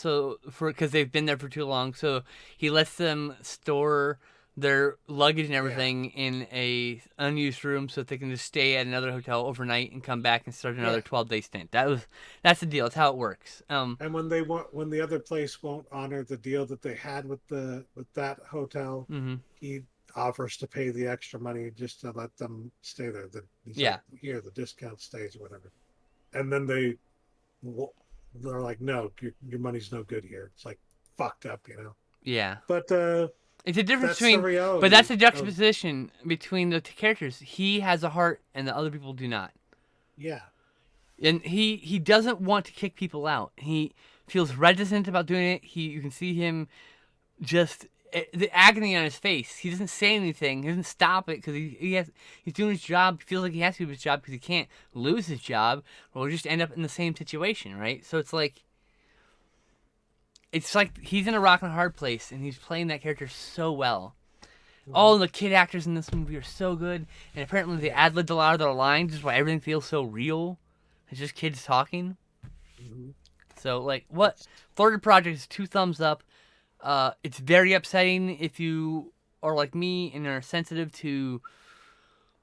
because they've been there for too long, so he lets them store their luggage and yeah, everything in a unused room so that they can just stay at another hotel overnight and come back and start yeah. another 12-day stint. That's the deal. That's how it works. And when the other place won't honor the deal that they had with that hotel, Mhm. he offers to pay the extra money just to let them stay there. He's like, Yeah. here, the discount stays or whatever. And then they're like, no, your money's no good here. It's like fucked up, you know. Yeah. But It's a difference that's the between, but that's reality the of juxtaposition between the two characters. He has a heart, and the other people do not. yeah. And he doesn't want to kick people out. He feels reticent about doing it. You can see him just the agony on his face. He doesn't say anything. He doesn't stop it because he's doing his job. He feels like he has to do his job because he can't lose his job, or he'll just end up in the same situation, right? So it's like he's in a rock and a hard place, and he's playing that character so well. Mhm. All the kid actors in this movie are so good, and apparently they Yeah. ad-libbed a lot of their lines, just why everything feels so real. It's just kids talking. Mhm. So like, what It's Florida Project is 2 thumbs up. It's very upsetting if you are like me and are sensitive to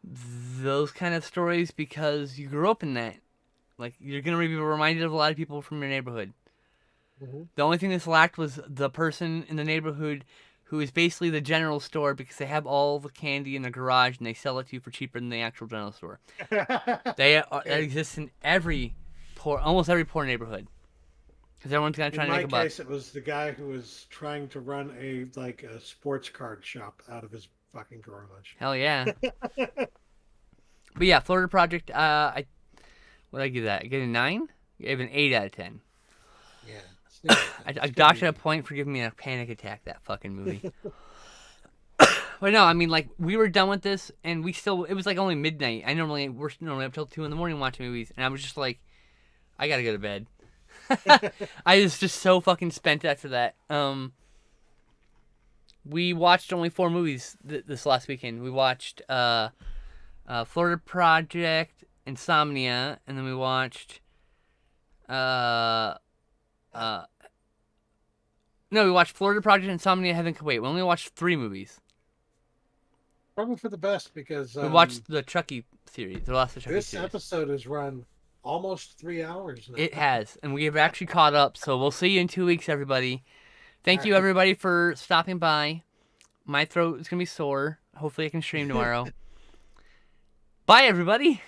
those kind of stories because you grew up in that. Like, you're gonna be reminded of a lot of people from your neighborhood. mhm. The only thing this lacked was the person in the neighborhood who is basically the general store because they have all the candy in the garage and they sell it to you for cheaper than the actual general store. That Okay. exists in almost every poor neighborhood because everyone's gonna try In to make my a buck. case, it was the guy who was trying to run a sports card shop out of his fucking garage. Hell yeah. But yeah, Florida Project. What did I give that? I gave it a 9. I gave it an 8 out of 10. Yeah, Sneaky thing. I It's good docked it a movie. point for giving me a panic attack. That fucking movie. But no, I mean, like, we were done with this, and it was like only midnight. We're normally up till 2 in the morning watching movies, and I was just like, I gotta go to bed. I was just so fucking spent after that. We watched only 4 movies this last weekend. We watched Florida Project, Insomnia, and then we watched uh uh no, we watched Florida Project, Insomnia, Heaven Can Wait. We only watched 3 movies. Probably for the best because We watched the Chucky series, the last of the Chucky this series. episode has run almost 3 hours It now. has, and we have actually caught up. So we'll see you in 2 weeks, everybody. All Thank you, right. everybody, for stopping by. My throat is gonna be sore. Hopefully, I can stream tomorrow. Bye, everybody.